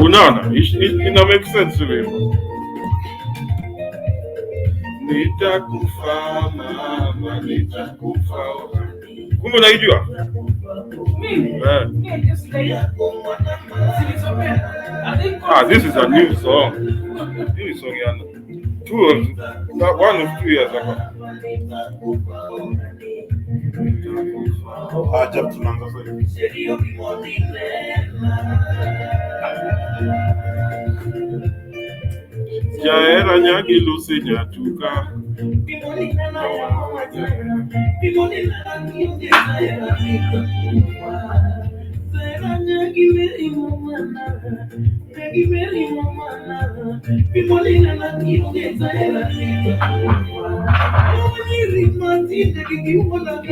Unaona, ina make sense hivyo. Nitakufa mama, nitakufa. Kumbe unaijua? This is a new song. New song, yeah. 1 or 2 years ago. Ajabu tunaanza sasa. Jaera nyagi lusi nyatuka.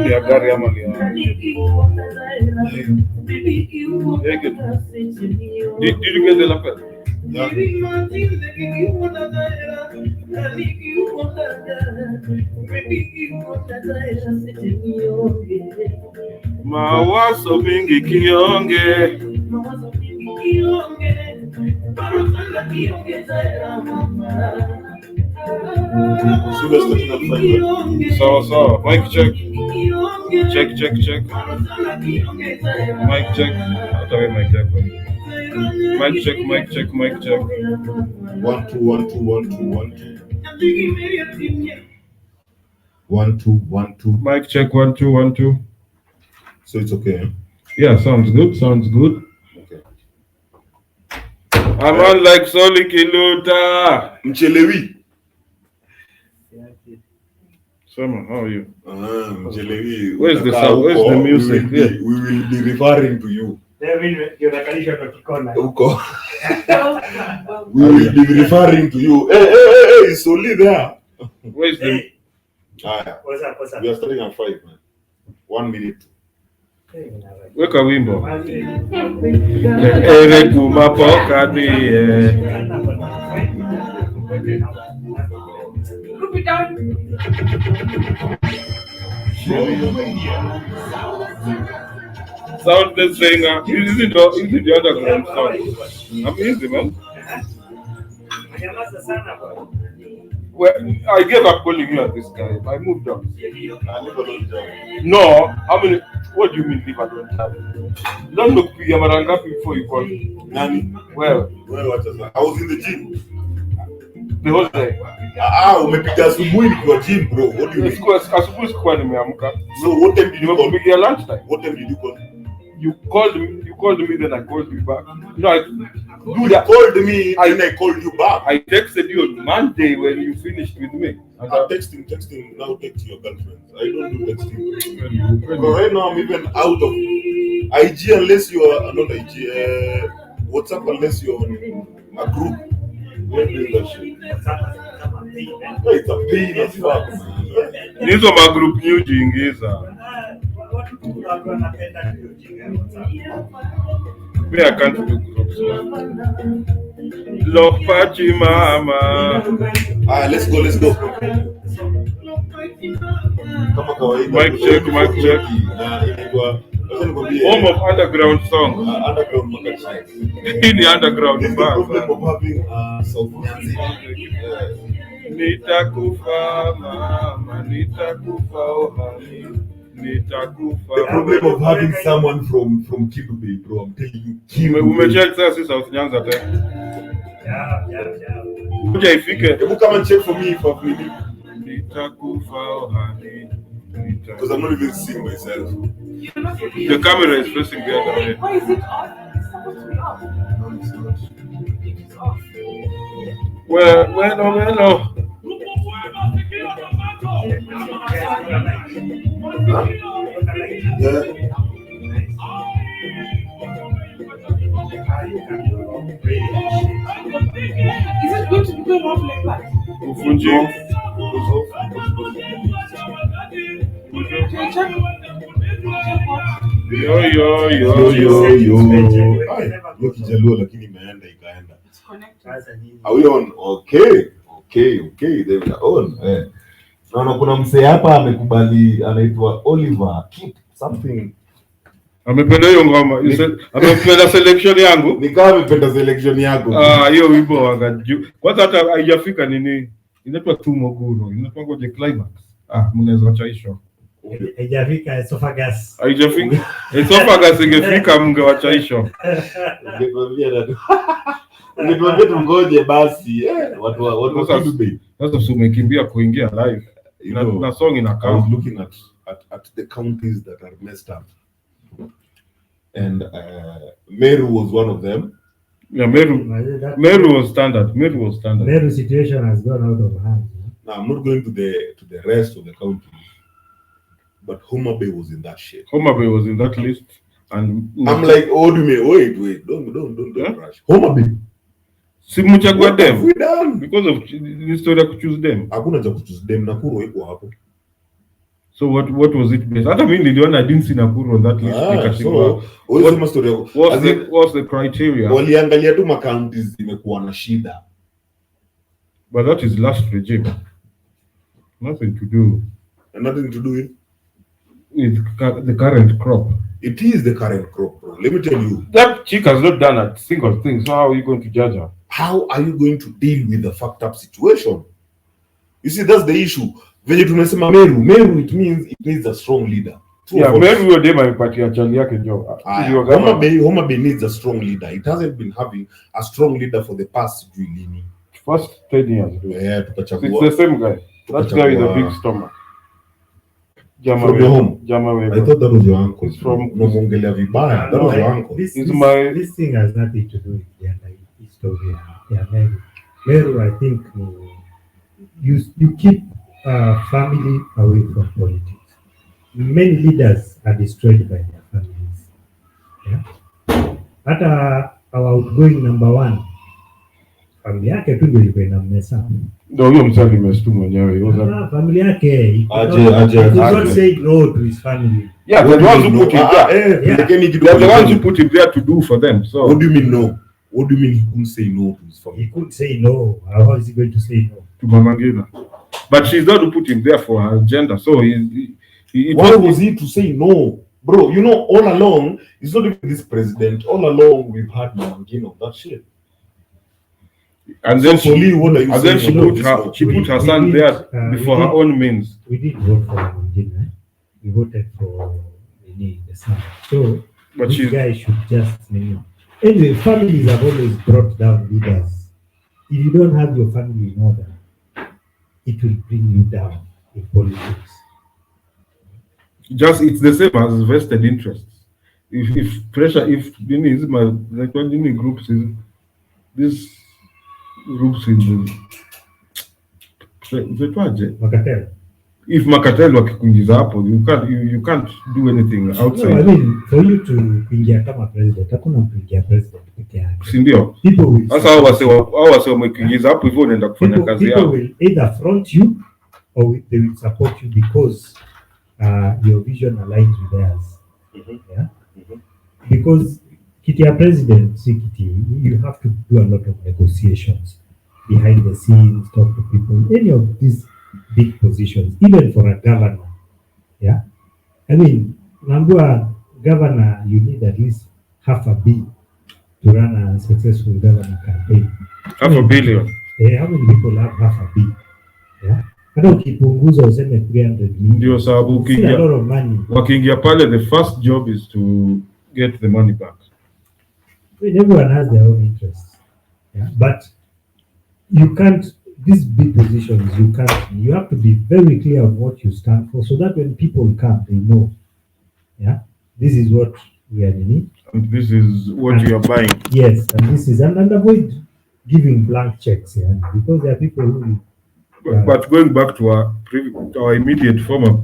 Ya gari ama ni Did you get the lapel? Yeah. Mawazo mingi kionge. So, mic check. Check. Mic check. Atawe mic check. Mic check. 1 2 1 2 1 2. Mic check 1 2 1 2. So it's okay. Yeah, sounds good. Okay. I'm on like Soli Kiluta. Mchelewi. Summer, how are you? Mchelewi. Where's the music? We will be referring to you. Uko. We will be referring to you. Hey, Soli there. Where's the... What's up? We are starting at 5, man. 1 minute. Weka wimbo. Ere kumapoka diye. Group it down. Sound the singer. Is it the underground song? I'm easy, man. Well, I gave up calling you at this guy. I moved on. No, how many? What do you mean leave alone time? Don't look piga mara ngapi before you call me. Nani? Well, what is that? I was in the gym. The whole day. Umepiga asubuhi nikiwa gym, bro. What do you mean? Asubuhi sikuwa nimeamka. So what time did you call me? Nimepigia lunch time. What time did you call me? You called me, then I called you back. No, you called me, and I called you back. I texted you on Monday when you finished with me. I'm texting. Now text your girlfriend. I don't do texting. But right now I'm even out of IG unless you are not IG. WhatsApp unless you're on a group. When doing that shit? It's a pain as fuck. Nizo ma group new jingiza. Me I can't do groups. Love party mama. Let's go. Kama kawaida. Mic check. Home of underground song. Underground makati. In the underground. There's the problem of having South Nitakufa mama, nitakufa ohani. The problem of having someone from Kibubi, bro, I'm telling you. Umecheck sasa South Nyanza tena. Yeah. Kuja ifike. Hebu come and check for me if I've really. Nitakufa ohani. Because I'm not even seeing myself. The camera is facing the other way. Why is it off? It's supposed to be off. No, it's not. It's off. Well. Yeah. Is it going to be going off like that? Ufunji. Check. Yo. Yo kijaluo lakini imeenda ikaenda. It's connected. Are we on? Okay. They are on. Naona kuna msee hapa amekubali, anaitwa Oliver. Keep something. Amependa hiyo ngoma. Amependa selection yangu. Ni kama amependa selection yako. Hiyo wimbo wangaju. Kwanza hata haijafika nini? Inaitwa Tumoguro. Inaitwa ngoje climax. Mnaweza acha hiyo. Haijafika esophagus. Haijafika. Esophagus ingefika mngewacha hiyo. Ungetuambia tungoje basi. Watu sasa umekimbia kuingia live. Na song inakaa. I was looking at the counties that are messed up. And Meru was one of them. Yeah, Meru was standard. Meru situation has gone out of hand. Now I'm not going to the rest of the counties, but Homa Bay was in that shit. Homa Bay was in that list, and I'm like, oh, do me wait, don't rush. Homa Bay. Simuchagua them. We done because of the story of choose them. Hakuna cha kuchoose them. Nakuru iko hapo. So what was it based? Hata mimi niliona I didn't see Nakuru on that list. So what's the criteria? Waliangalia tu counties zimekuwa na shida. But that is last regime. Nothing to do with the current crop. It is the current crop, bro. Let me tell you. That chick has not done a single thing. So how are you going to judge her? How are you going to deal with the fucked up situation? You see, that's the issue. Venye tumesema Meru, it means it needs a strong leader. Meru hiyo dema ipatia chali yake njoo. Homa Bay needs a strong leader. It hasn't been having a strong leader for the past first 10 years. Yeah, tukachagua. It's the same guy. That guy with a big stomach. From your home? Jama I thought that was your uncle. It's from Mongelea vibaya. That was your uncle. This thing has nothing to do with the story. Yeah, Meru, I think you keep family away from politics. Many leaders are destroyed by their families. Yeah? Hata our outgoing number one, family yake tu ndio ilikuwa inamesa. Ndio huyo msali mestu mwenyewe. Family yake. He did not say no to his family. Yeah, the ones who put him there. They're the ones who put him there to do for them. So what do you mean no? What do you mean he couldn't say no to his family? He could say no. How is he going to say no? To Mama Ngina. But she's not to put him there for her agenda. So why was he to say no? Bro, you know, all along, it's not even this president. All along, we've had Mama Ngina on that shit. And then so she put her son there before her own means. We did vote for Mama Ngina. We voted for the son. So but this guy should just anyway, families have always brought down leaders. If you don't have your family in order, it will bring you down in politics. It's the same as vested interests. If pressure, if like when groups is this groups in the Makatel. If Makatel wakikuingiza hapo, you can't do anything outside. No, I mean, for you to kuingia kama president, hakuna kuingia president peke yake. Si ndio? Sasa hao wase wamekuingiza hapo hivyo unaenda kufanya kazi yao. People will either front you or they will support you because your vision aligns with theirs. Yeah? Because kiti ya president, you have to do a lot of negotiations behind the scenes, talk to people, any of these big positions, even for a governor. Yeah, I mean, Nambua governor, you need at least $500 million to run a successful government campaign. $500 million. Yeah, how many people have $500 million? Yeah, hata ukipunguza useme 300 million. Ndio sababu ukiingia, a lot of money. Wakiingia pale, the first job is to get the money back. I mean, everyone has their own interests. Yeah, but you can't. These big positions, you have to be very clear of what you stand for so that when people come, they know, yeah, this is what we are in. And this is what you are buying. Yes, and this is, and avoid giving blank checks, yeah, because there are people who... But going back to our immediate former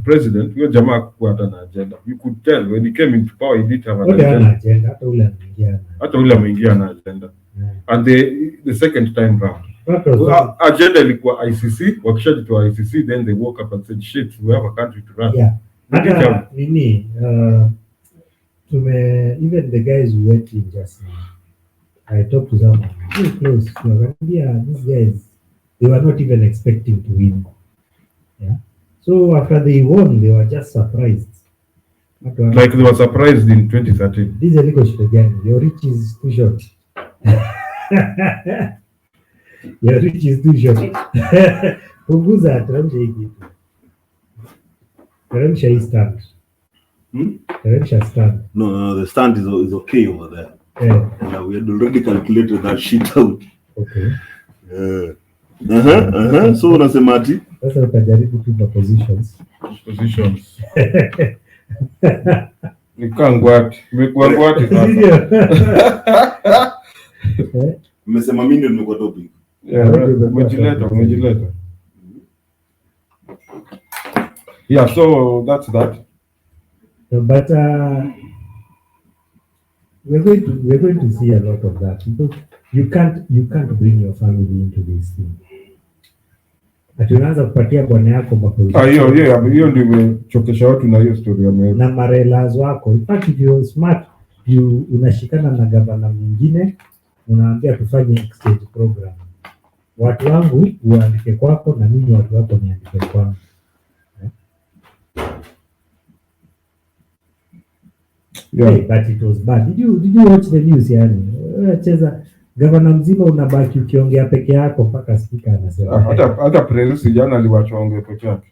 president, your Jama had an agenda. You could tell when he came into power, he didn't have an agenda. Hata ule ameingia na agenda. And the second time round, agenda ilikuwa ICC. Wakishajitoa ICC, then they woke up and said, "Shit, we have a country to run." Yeah. Even the guys who went in just now, I talked to them very close. These guys, they were not even expecting to win. Yeah. So after they won, they were just surprised. Like they were surprised in 2013. This is a legal shit again. Your reach is too short. Your reach is too short. Punguza, teremsha hii kitu. Teremsha hii stand. Teremsha stand. No, the stand is okay over there. Yeah. And we had already calculated that shit out. Okay. So unasema ati? Sasa utajaribu tu positions. Positions. Nikangwati. Imekuwa ngwati sasa. Umesema mimi ndio nimekuwa topic. Umejileta. Yeah, so that's that. But we're going to see a lot of that. You can't bring your family into this thing. Atunaanza kupatia bwana yako maposition. Hiyo ndio imechokesha watu na hiyo story ya na marelas wako. In fact, if you're smart, unashikana na gavana mwingine, unaambia tufanye exchange program. Watu wangu uandike kwako na mimi watu wako niandike kwangu. Yeah. Hey, but it was bad. Did you watch the news yani? Cheza gavana mzima unabaki ukiongea peke yako mpaka speaker anasema. Hata president jana aliwacha ongea peke yake.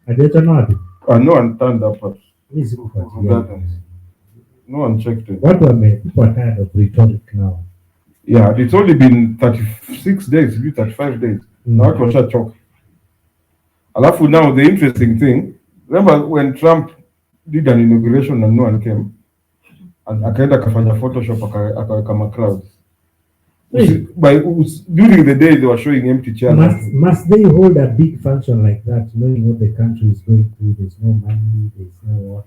Adeto na wapi? No one turned up. Mimi sikufuatilia. No one checked it. Watu wamekuwa tired of rhetoric now. Yeah, it's only been 36 days, 35 days. Na watu washachoka. Alafu now the interesting thing, remember when Trump did an inauguration and no one came? Akaenda kafanya Photoshop akaweka ma crowds. During the day they were showing empty chairs. Must they hold a big function like that, knowing what the country is going through? There's no money, there's no what.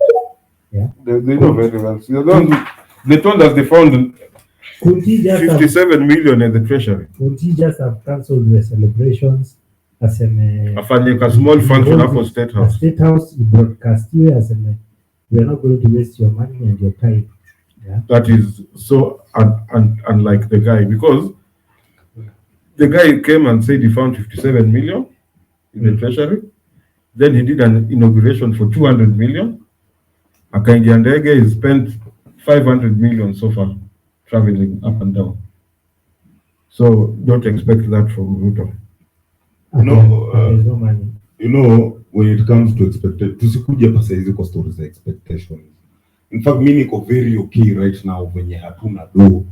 Yeah. They know very well. So they told us they found 57 million in the treasury. Could he just have cancelled the celebrations? As a small function for State House. State House broadcast you as we are not going to waste your money and your time. Yeah. That is so unlike the guy, because the guy came and said he found 57 million in the treasury. Then he did an inauguration for 200 million. Akaingia ndege, he spent 500 million so far traveling up and down. So don't expect that from Ruto. There's no money. You know, when it comes to expected, tusikuja pasa hizi kwa stories za expectations. In fact, mimi niko very okay right now venye hatuna do.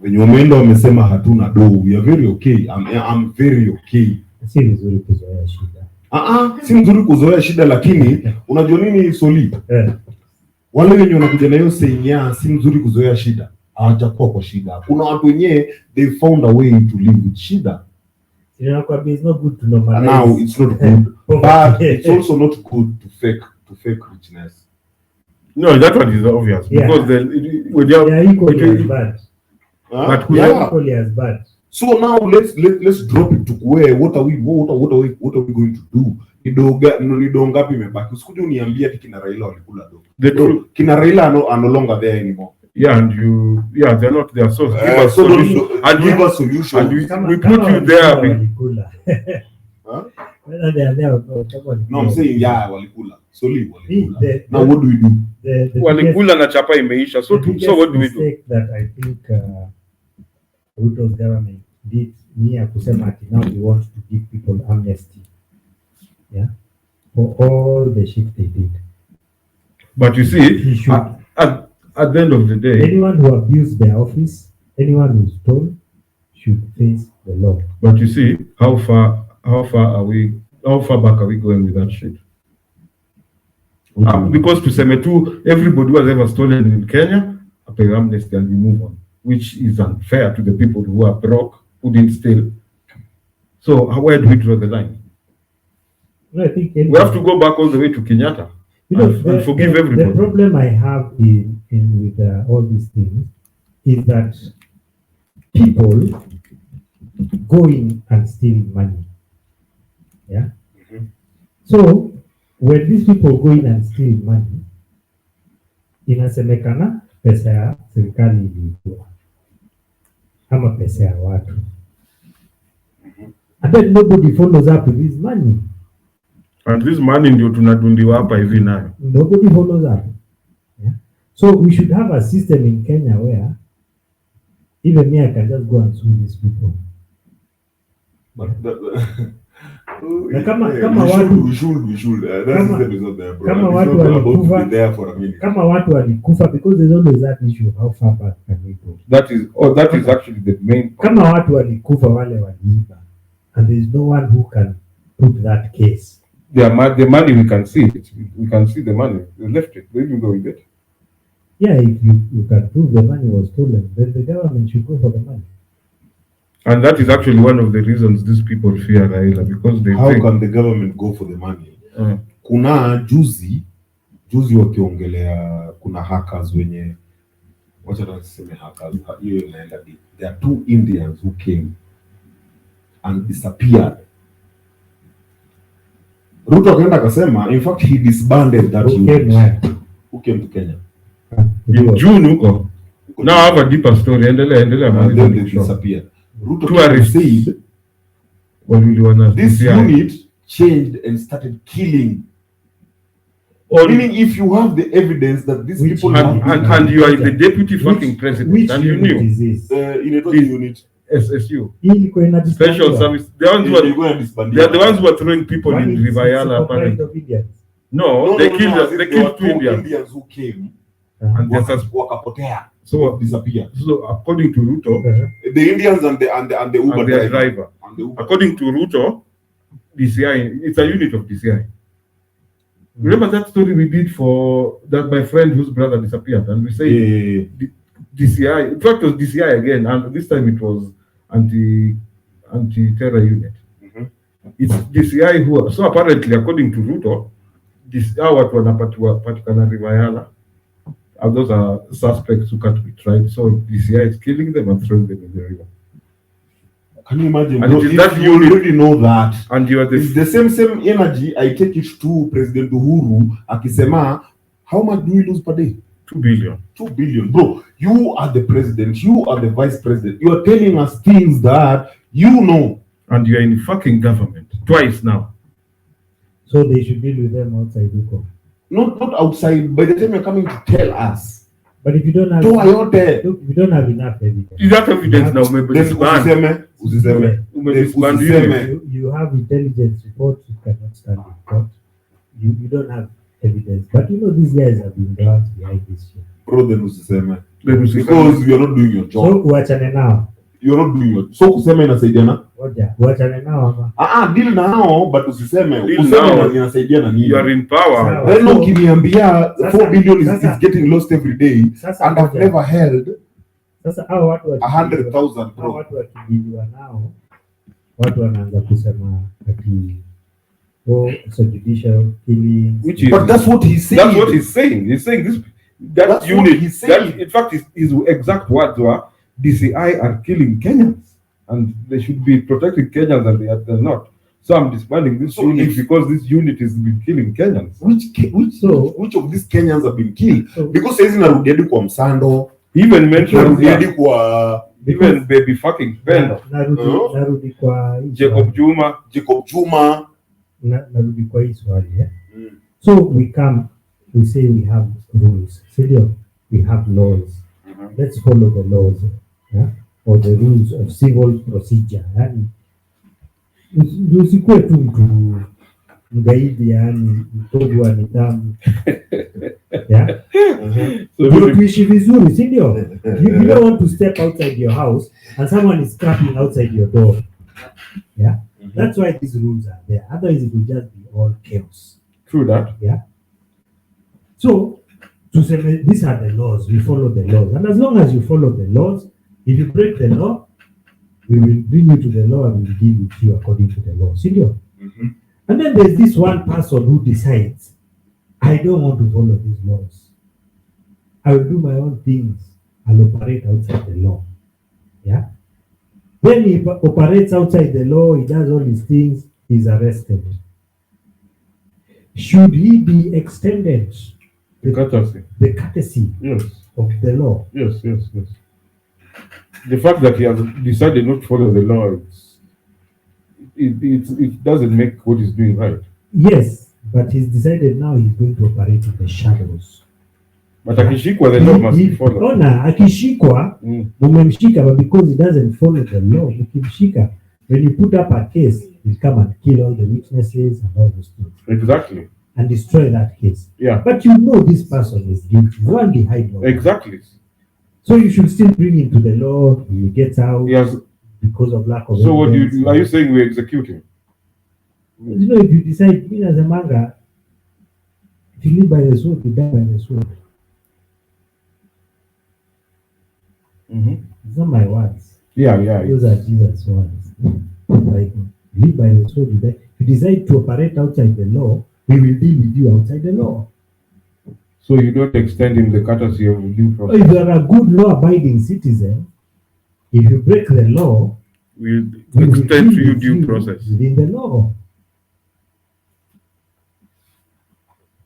Venye wameenda wamesema hatuna do. We are very okay. I'm very okay. Si vizuri kuzoea shida. Si mzuri kuzoea shida, lakini unajua nini Soli? Wale wenye wanakuja na hiyo saying si mzuri kuzoea shida, hawajakuwa kwa shida. Kuna watu wenyewe they found a way to live with shida. It's not good to normalize. Now it's not good, but it's also not good to fake richness. No, that one is obvious, because when you are equally as bad. Equally as bad. So now let's drop it to where what are we going to do? Nido ngapi imebaki? Usikuje uniambia ati kina Raila walikula do. Kina Raila are no longer there anymore. Yeah, and they're not there. So give us solution. And give us solution. And we put you there. Whether they are there or no, I'm saying walikula. Solely walikula. Now what do we do? Walikula na chapa imeisha. So what do we do? That I think Ruto's government did near kusema ati now they want to give people amnesty. Yeah. For all the shit they did. But you see, at the end of the day, anyone who abused their office, anyone who stole, should face the law. But you see, how far back are we going with that shit? Because to Semetu, everybody who has ever stolen in Kenya, pay amnesty and we move on, which is unfair to the people who are broke, who didn't steal. So where do we draw the line? I think we have to go back all the way to Kenyatta. And forgive everybody. The problem I have with all these things is that people go in and steal money. Yeah. Mm-hmm. So when these people go in and steal money, inasemekana pesa ya serikali ilikuwa ama pesa ya watu. And then nobody follows up with this money. And this money ndio tunadundiwa hapa hivi nayo. Nobody follows up. So we should have a system in Kenya where even me, I can just go and sue these people. But Na kama we watu should. That Kama- system is not there, bro. kama It's watu not about to walikufa- be there for a minute. kama watu walikufa, because there's always that issue of how far back can we go. That is actually the main point. Kama watu walikufa wale waliiba, and there's no one who can put that case. The money we can see it. We can see the money. They left it, even though we did. Yeah, if you can prove the money was stolen, then the government should go for the money. And that is actually one of the reasons these people fear Raila, because they How think can the government go for the money? uh, Kuna juzi wakiongelea kuna hackers wenye, wacha tuseme hackers, hiyo inaenda deep. There are 2 Indians who came and disappeared. Ruto akaenda akasema, in fact he disbanded that Who came unit. where? Who came to Kenya? in June huko. Now I have a deeper story. Endelea And then they maliza. disappeared. Ruto Tourists. said Waliuliwana this DCI. unit changed and started killing. Or- Meaning, if you have the evidence that these Which people unit? and you are the deputy fucking Which president, and you unit knew is this? in a This- unit, SSU, Hii ilikuwa ina special disbanded. service. The ones who they're are, going to disband. they are the ones who are throwing people Why in it's Rivayala comprised apparently. of Indians? No, they killed as in they there were killed 2 Indians. Indians who came And they sus- wakapotea, so disappeared. according to Ruto, The Indians and the Uber and their driver. driver. And the Uber. According to Ruto, DCI, it's a unit of DCI. Remember that story we did for that my friend whose brother disappeared, and we say Yeah. DCI. In fact, it was DCI again, and this time it was anti-terror unit. Mhm. It's DCI who. So apparently, according to Ruto, watu wanapatikana Rivayala, and those are suspects who can't be tried. So DCI is killing them and throwing them in the river. Can you imagine? And Bro, it is if that you unit- already know that. And you are It's the the same energy I take it to President Uhuru akisema, how much do we lose per day? 2 billion. 2 billion. Bro, you are the president, you are the vice president. You are telling us things that you know. And you are in fucking government twice now. So they should deal with them outside Uko. Not outside. By the time you're coming to tell us, But if you don't have, toa yote. look, if you don't have enough evidence, Is that evidence now? Maybe Then this ban. usiseme. Umedisband Usiseme. unit. you have intelligence reports, you cannot stand in court. You don't have evidence. But you know these guys have been drugged behind this shit. Bro, then usiseme. Then usiseme. Because you're not doing your job. So uachane nao. You're not doing your so kusema inasaidiana. Ngoja, uachane nao ama. Deal nao but usiseme. Deal Useme nao. inasaidiana nini? You are in power. Sawa. Then ukiniambia Sasa- 4 billion is sasa- getting lost every day Sasa and I've ngoja. never held Sasa hao watu 100,000, hao bro. watu wakidiliwa nao, watu wanaanza kusema ati it's a judicial killing. Which is- But that's what he's saying. That's what he's saying. He's saying this. That That's unit. what he's saying. That, in fact, his exact words were, "DCI are killing Kenyans, and they should be protecting Kenyans, and they're not. So I'm disbanding this So unit if- because this unit has been killing Kenyans." Which of these Kenyans have been killed? So- Because saizi narudi hadi kwa Msando, He even mentioned narudi hadi kwa even baby fucking Pendo, Narudi kwa hii Jacob swali. Juma. Jacob Juma. Narudi kwa hii swali, yeah? Mm. So we say we have rules. Sindio? We have laws. Let's follow the laws, yeah? Or the rules of civil procedure. Yani usikuwe tu mtu mgaidi, yani mtovu wa nidhamu. Yeah? So Ndio tuishi vizuri, si ndio? You don't want to step outside your house and someone is scrapping outside your door. Yeah? That's why these rules are there. Otherwise it will just be all chaos. true that. Yeah? So, to say these are the laws, we follow the laws. And as long as you follow the laws, if you break the law, we will bring you to the law and we will deal with you according to the law. See you? Mhm. And then there's this one person who decides, I don't want to follow these laws. I will do my own things. I'll operate outside the law. Yeah? When he operates outside the law, he does all these things, he's arrested. Should he be extended The courtesy. the courtesy Yes. of the law? Yes. The fact that he has decided not to follow the law, it doesn't make what he's doing right. Yes, but he's decided now he's going to operate in the shadows. But akishikwa the law must be followed. Ona akishikwa mumemshika, but because he doesn't follow the law, mkimshika, when you put up a case, you come and kill all the witnesses and all those things. Exactly. And destroy that case. Yeah. But you know this person is guilty. You won't hide no. Exactly. So you should still bring him to the law. He gets out. Yes. Because of lack of. So what do you do? Are you saying we execute him? You know, if you decide, me as a manga, if you live by the sword, you die by the sword. It's not my words. Yeah. Those are Jesus' words. Like, live by the sword, you die. If you decide to operate outside the law, we will deal with you outside the law. So you don't extend him the courtesy of due process. If you are a good law-abiding citizen, if you break the law, we'll extend to you due process within the law.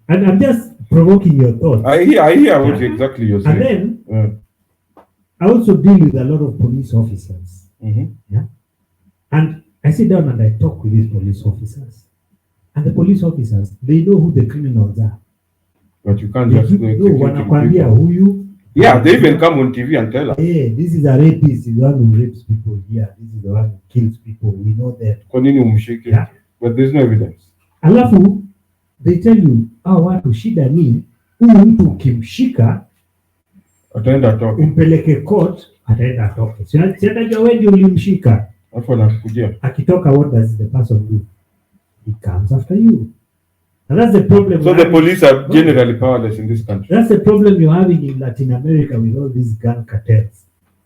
And I'm just provoking your thoughts. I hear what exactly you're saying. And then I also deal with a lot of police officers. Yeah. And I sit down and I talk with these police officers. And the police officers, they know who the criminals are. But you can't just go wanakwambia huyu. Yeah, they even come on TV and tell us. Yeah, this is a rapist, is the one who rapes people here. This is the one who kills people. We know that. Yeah. But there's no evidence. Alafu, they tell you, watu shida ni, huyu mtu ukimshika, ataenda toke. Umpeleke court, ataenda toke. Siatajua wewe ndio ulimshika. Alafu anakujia. Akitoka, what does the person do? He comes after you. And that's the problem. So the police are generally powerless in this country. That's the problem you're having in Latin America with all these gun cartels.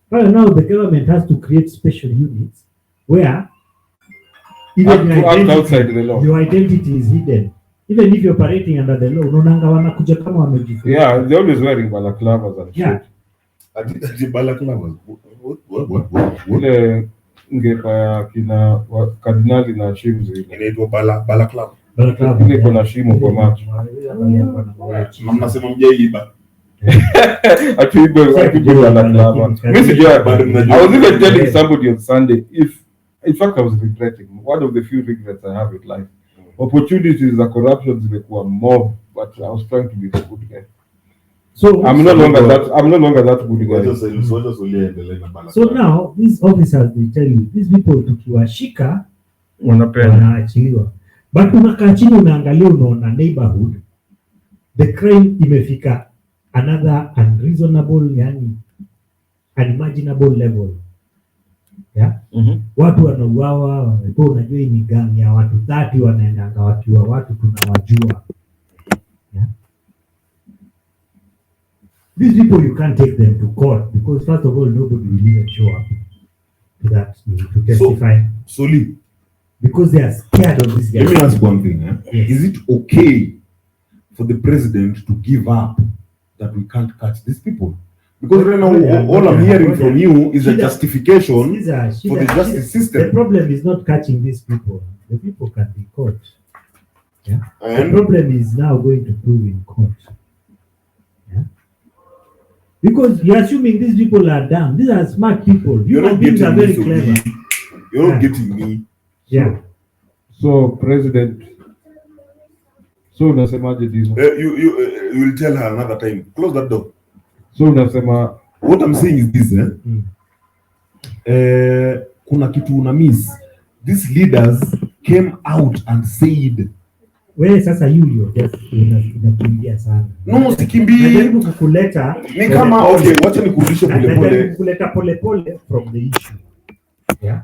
Well, now the government has to create special units where even outside the law, your identity is hidden. Even if you're operating under the law, unaonanga wanakuja kama wamejificha. Yeah, they're always wearing balaclavas and shit. Ati balaclavas. Ile ngepa kina kardinali na chiefs inaitwa balaclava. Ile kuna shimo kwa macho. Mnasema mjaiba. Atiibe balaclava. I was even telling somebody on Sunday, in fact I was regretting, one of the few regrets I have in life. Opportunities za corruption zimekuwa more, but I was trying to be the good guy. So I'm no longer that good guy. So now these officers, they tell you, these people tukiwashika wanaachiliwa. But unakaa chini unaangalia, unaona neighborhood, the crime imefika another unreasonable, yani unimaginable level. Yeah? Watu wanauawa, wanakuwa unajua ni gang ya watu 30 wanaendanga wakiwa watu tunawajua. Yeah? These people you can't take them to court because first of all nobody will even show up to that to testify. So because they are scared of this guy. Let me ask one thing. Yes. Is it okay for the president to give up that we can't catch these people? Because right now, all I'm hearing from you is a justification for the justice system. The problem is not catching these people. The people can be caught. Yeah. And the problem is now going to prove in court. Yeah. Because you're assuming these people are dumb. These are smart people. Human beings are very clever. You're not getting me. Yeah. So president. So unasemaje this? You will tell her another time. Close that door. So unasema, what I'm saying is this, kuna kitu una miss. These leaders came out and said, wewe sasa you just unakimbia sana. No, sikimbii. Najaribu kukuleta ni kama okay, wacha nikurudishe najaribu kukuleta pole from the issue. Yeah.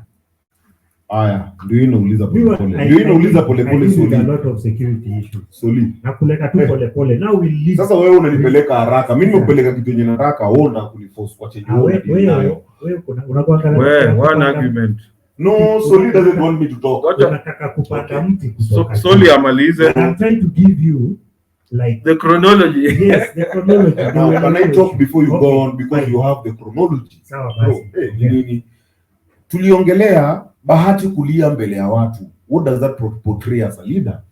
Aya, ndio inauliza pole. Ndio inauliza pole Soli. A lot of security issues. Soli. Na kuleta tu pole. Now we'll leave. Sasa wewe unanipeleka haraka. Mimi nimekupeleka kitu yenye nataka, wewe unataka kuniforce kwa chenye wewe unakuangalia. One argument. No, Soli doesn't want me to talk. Unataka kupata mti kutoka. Soli amalize. I'm trying to give you like the chronology. Yes, the chronology. Now, can I talk before you go on because you have the chronology? Sawa basi. Nini? Tuliongelea Bahati kulia mbele ya watu. What does that portray as a leader?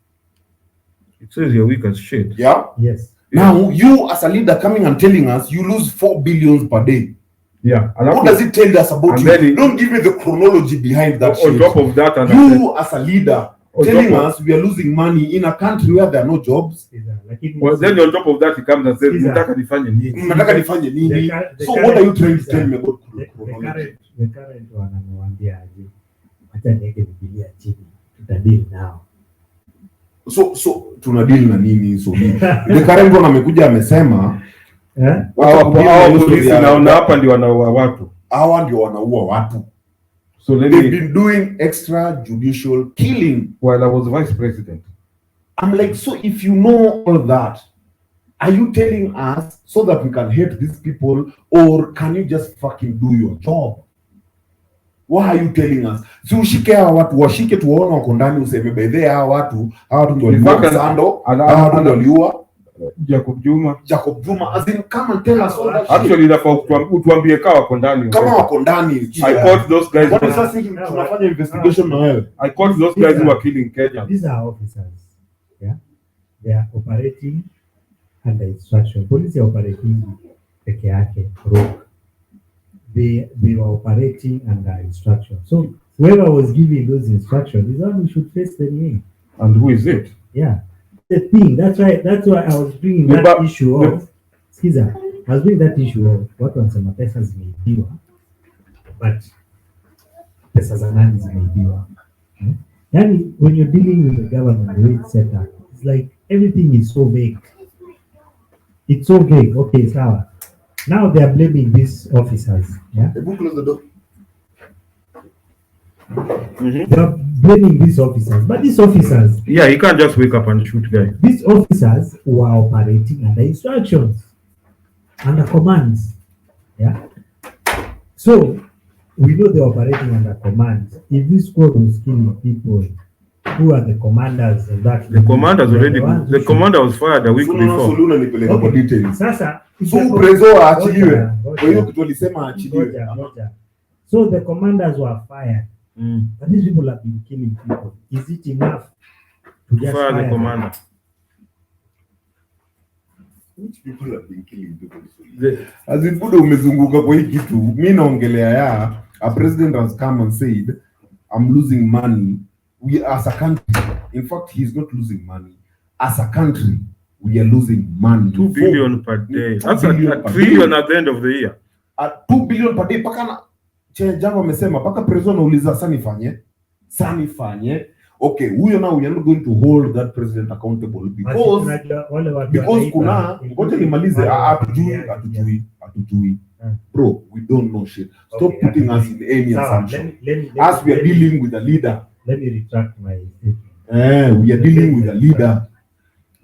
It says you're weak as shit. Yeah? Yes. Now, you as a leader coming and telling us you lose 4 billion per day. Yeah. What does it tell us about you? Don't give me the chronology behind that on top of that. You as a leader telling us we are losing money in a country where there are no jobs. Well, then on top of that he comes and says, "Nataka nifanye nini?" Mnataka nifanye nini? So what are you trying to tell me about chronology? The current wanamwambia aje, hata niweke Biblia chini, tutadili nao. So tuna deal na nini? So the current one amekuja amesema polisi naona hapa ndio wanaua watu. Hawa ndio wanaua watu. So they've been doing extrajudicial killing while I was vice president. I'm like, so if you know all that, are you telling us so that we can hate these people, or can you just fucking do your job? Why are you telling us? Si ushike hawa watu, washike tuwaona wako ndani, useme by the hawa watu ndio waliua Sando, hawa watu ndio waliua Jacob Juma. As in, come and tell us all that. Actually inafaa utuambie kama wako ndani. Kama wako ndani. I caught those guys. What is that thing? Tunafanya investigation na wewe. I caught those guys who were killing Kenyans. These are officers. Yeah. They are operating under instruction. Police are operating peke yake. They were operating under instruction. So whoever was giving those instructions is one who should face the name. And who is it? Yeah. The thing, that's why I was bringing that issue of Caesar. I was bringing that issue of what wanasema pesa zimeibiwa, but pesa za nani zimeibiwa. Yani when you're dealing with the government, the way it's set up, it's like everything is so vague. It's so vague. Okay, sawa. Now they are blaming these officers. Yeah. The book close the door. They are blaming these officers, but these officers, yeah, you can't just wake up and shoot guys. These officers were operating under instructions, under commands. Yeah. So we know they're operating under commands. If this squad was killing people, who are the commanders of that? The commanders already. The commander was fired a week before. Okay. Sasa prezo aachiliwe. Kwa hiyo kitu alisema aachiliwe. So the commanders were fired. But these people have been killing people. Is it enough to just fire the commander? Which people have been killing people? As in Buddha umezunguka kwa hii kitu, mimi naongelea ya a president has come and said I'm losing money. We as a country, in fact he's not losing money. As a country, we are losing money. 2 billion per day. That's a trillion at the end of the year. At 2 billion per day. Paka na Java amesema paka president anauliza sani fanye. Okay, we are not going to hold that president accountable because kuna ngoja nimalize atujui. Bro, we don't know shit. Stop putting us in any assumption. As we are dealing with a leader. Let me retract my statement. We are dealing with a leader.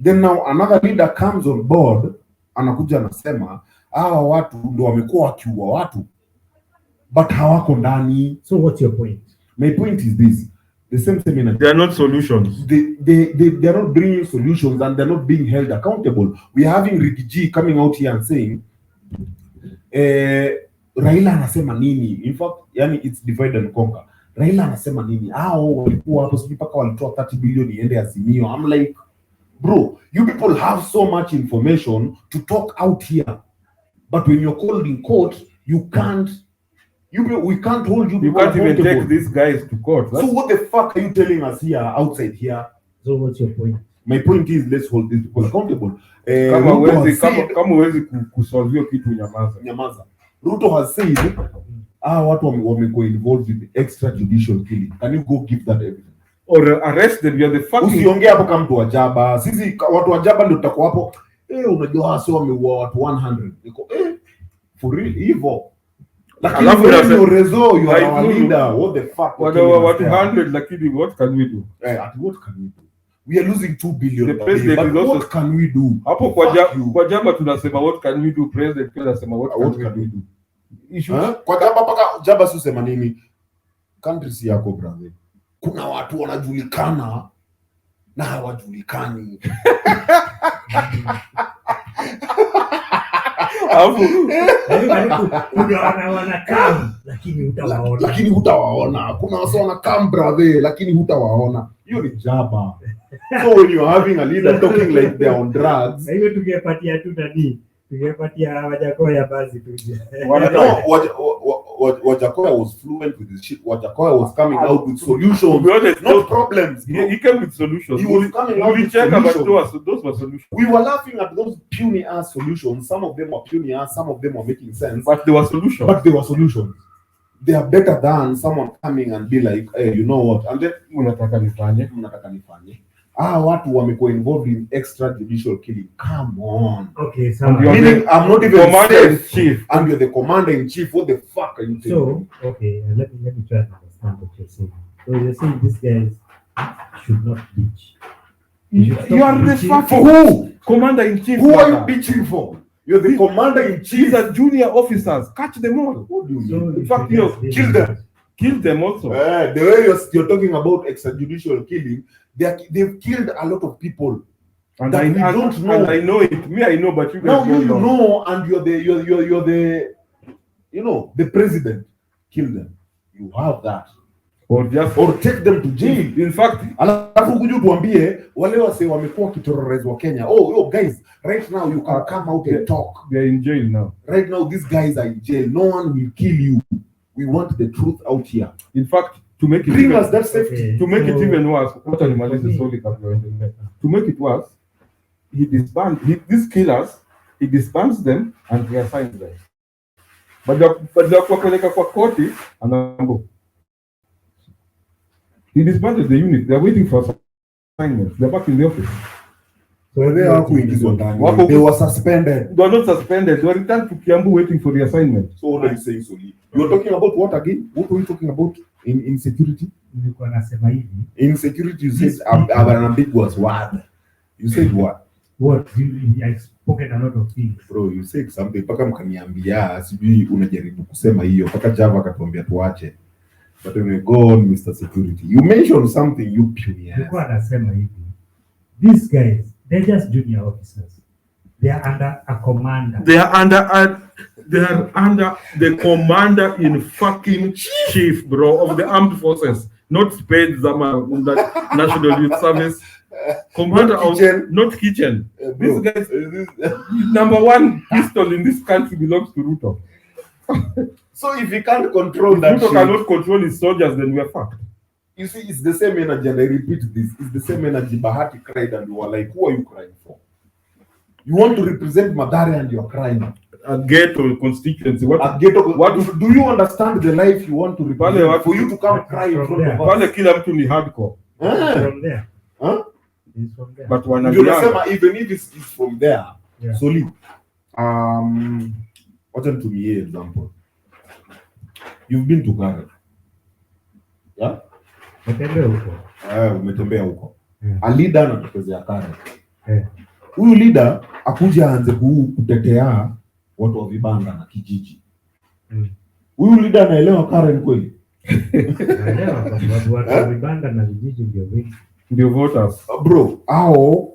Then now another leader comes on board, anakuja anasema hawa watu ndio wamekuwa wakiua watu. But hawako ndani. So what's your point? My point is this. The same thing. They are not solutions. They are not bringing solutions, and they're not being held accountable. We are having Ricky G coming out here and saying, Raila anasema nini? In fact, yani it's divide and conquer. Raila anasema nini? Walikuwa hapo sijui paka walitoa 30 billion iende Azimio. I'm like, bro, you people have so much information to talk out here. But when you're called in court, you can't. We can't hold you. You can't even take these guys to court. So what the fuck are you telling us here, outside here? So what's your point? My point is, let's hold these people accountable. Kama huwezi kusolve kitu nyamaza. Ruto has said, watu wameko involved in extrajudicial killing. Can you go give that evidence? Or arrest them? You're the fucking. Usiongea hapo kama mtu wa Jaba. Sisi watu wa Jaba ndio tutakuwa hapo. Unajua wao wameua watu 100. Niko for real hivyo. Lakini you are our leader. What the fuck? What 100 lakini what can we do? What can we do? We are losing 2 billion. The president is also, what can we do? Hapo kwa Jaba tunasema what can we do? President tunasema what can we do? Kwa Jaba paka Jaba susema nini? Country si yako brother. Kuna watu wanajulikana na hawajulikani. Wanakaa lakini hutawaona. Kuna watu wanakaa brother lakini hutawaona. Hiyo ni Jaba. So when you are having a leader talking like they are on drugs, hiyo tungepatia tu nani? Tungepatia Wajakoya basi tuje. Wajakoya was fluent with his shit. Wajakoya was coming out with solutions, To be honest, not problems. he came with solutions. He was coming out with check about solutions. those were solutions. We were laughing at those puny ass solutions. Some of them were puny ass, some of them were making sense. But they were solutions. They are better than someone coming and be like, hey, you know what? And then Mnataka nifanye. watu wamekuwa involved in extrajudicial killing. Come on. Okay, so Meaning, I'm not even Commander-in-Chief. and you're the commander-in-chief. What the fuck are you saying? So, okay, let me try to understand what you're saying. So you're saying these guys should not bitch. You are the fuck For who? Commander-in-Chief. Who are you bitching for? You're the commander-in-chief. These are junior officers. Catch them all. What do you mean? So In fact, you kill them. Kill them also. The way you're talking about extrajudicial killing, they've killed a lot of people. And that I we don't know. And I know it. Me, I know, but you Now guys you don't know, and you're the the president. Kill them. You have that. Or just Or take them to jail. in fact, Alafu kuja tuambie wale wase wamekuwa kiterrorize wa Kenya. Oh guys, right now you can come out and talk. they're in jail now. Right now these guys are in jail. No one will kill you. We want the truth out here. In fact, to make it Bring even, us that safety. Okay, to make it so- even worse, what animalism solely to make it worse, these killers, he disbands them and reassigns them. But they're kwa koti and he disbanded the unit. They're waiting for assignments. They're back in the office. So they are kuingizwa ndani. Wako- They were suspended. They are not suspended. They are returned to Kiambu waiting for reassignment. So what are you saying, Soli? You're talking about what again? What were you talking about in security? nilikuwa nasema hivi. In security, you said an ambiguous word. You said what? What I've spoken a lot of things. Bro, you said something. Paka mkaniambia, sijui unajaribu kusema hiyo. Paka Java akatuambia tuache. But when we go on, Mr. Security, you mentioned something, you puny ass. Nilikuwa nasema hivi. These guys, they're just junior officers. They are under a commander. They are under the commander in fucking chief, bro, of the armed forces, not Spade Zama, that National Youth Service. Commander Not kitchen. not kitchen. Bro, These guys, number one pistol in this country belongs to Ruto. so if you can't control that Ruto shit, cannot control his soldiers, then we are fucked. you see, it's the same energy, and I repeat this, it's the same energy Bahati cried, and you were like, who are you crying for? You want to represent Mathare and you're crying. A ghetto constituency. What do you understand the life you want to represent? For you to come cry in front of us. Wale kila mtu ni hardcore. From there. Huh? He's from there. But You wanalianga. understand, even if it's from there. Yeah. Solid. Wacha nitumie example. You've been to Karen. Yeah? Natembea huko. Umetembea huko. Yeah. A leader anatokezea Karen. Yeah. Huyu leader akuja aanze kutetea watu wa vibanda na kijiji. Huyu leader anaelewa Karen kweli? Naelewa kwa sababu watu wa vibanda na vijiji ndio wengi. Ndio voters. Bro,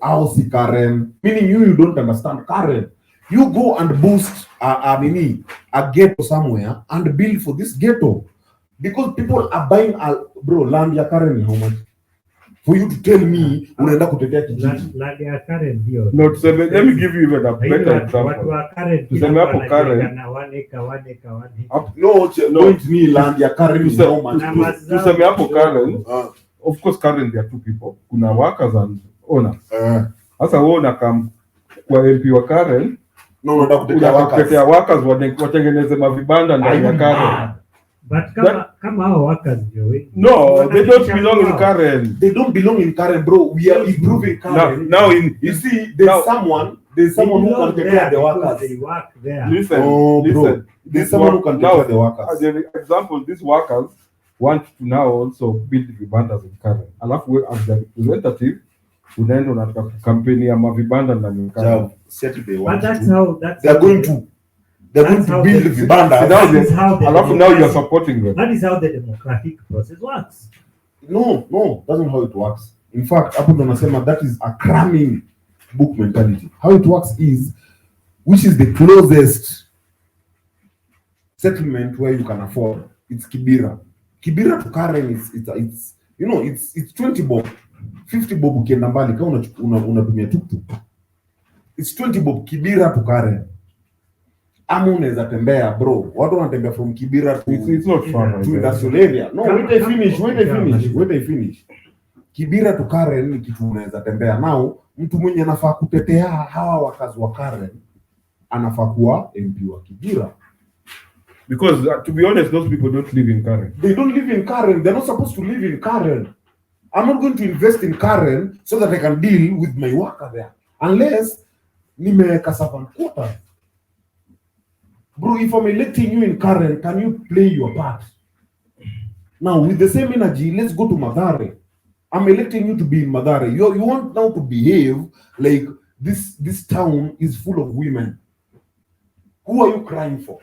how si Karen? Meaning you don't understand Karen. You go and boost a ghetto somewhere and build for this ghetto. Because people are buying land ya Karen how much? For you to tell me unaenda kutetea kijiji. Land ya Karen ndio. No, tuseme, let me give you even a better Watu example. wa Karen Tuseme hapo Karen. na 1 acre. No, point me land ya Karen is how much? Tuseme hapo Karen. Of course, Karen, there are two people. Kuna workers and owners. Sasa wewe unakam kwa MP wa Karen, No, unataka kutetea workers watengeneze mavibanda ndani ya Karen. But kama hao workers ndio wengi. No, they don't belong in Karen. They don't belong in Karen, bro. We are improving Karen. Now you see, there's someone who can take care of the workers. They work there. Listen, Oh, bro. listen. There's someone who can take care of the workers. As an example, these workers want to now also build vibandas in Karen. Alafu we as the representative, unaenda unataka kampeni ya mavibanda ndani ya Karen. But that's how They're going to build vibanda. Alafu now you are supporting them. That is how the democratic process works. No, that's not how it works. In fact, hapo ndo nasema that is a cramming book mentality. How it works is, which is the closest settlement where you can afford? It's Kibera. Kibera to Karen it's 20 bob, 50 bob ukienda mbali kama unatumia tuktuk. It's 20 bob Kibera to Karen. ama unaweza tembea bro. Watu wanatembea from Kibera to It's not fun. to industrial area. No, wait I finish. Kibera to Karen ni kitu unaweza tembea. Now mtu mwenye anafaa kutetea hawa wakazi wa Karen anafaa kuwa MP wa Kibera. Because to be honest, those people don't live in Karen. They don't live in Karen. They're not supposed to live in Karen. I'm not going to invest in Karen so that I can deal with my worker there. Unless nimeweka servant quarters. Bro, if I'm electing you in Karen, can you play your part? Now, with the same energy, let's go to Mathare. I'm electing you to be in Mathare. You want now to behave like this town is full of women. Who are you crying for?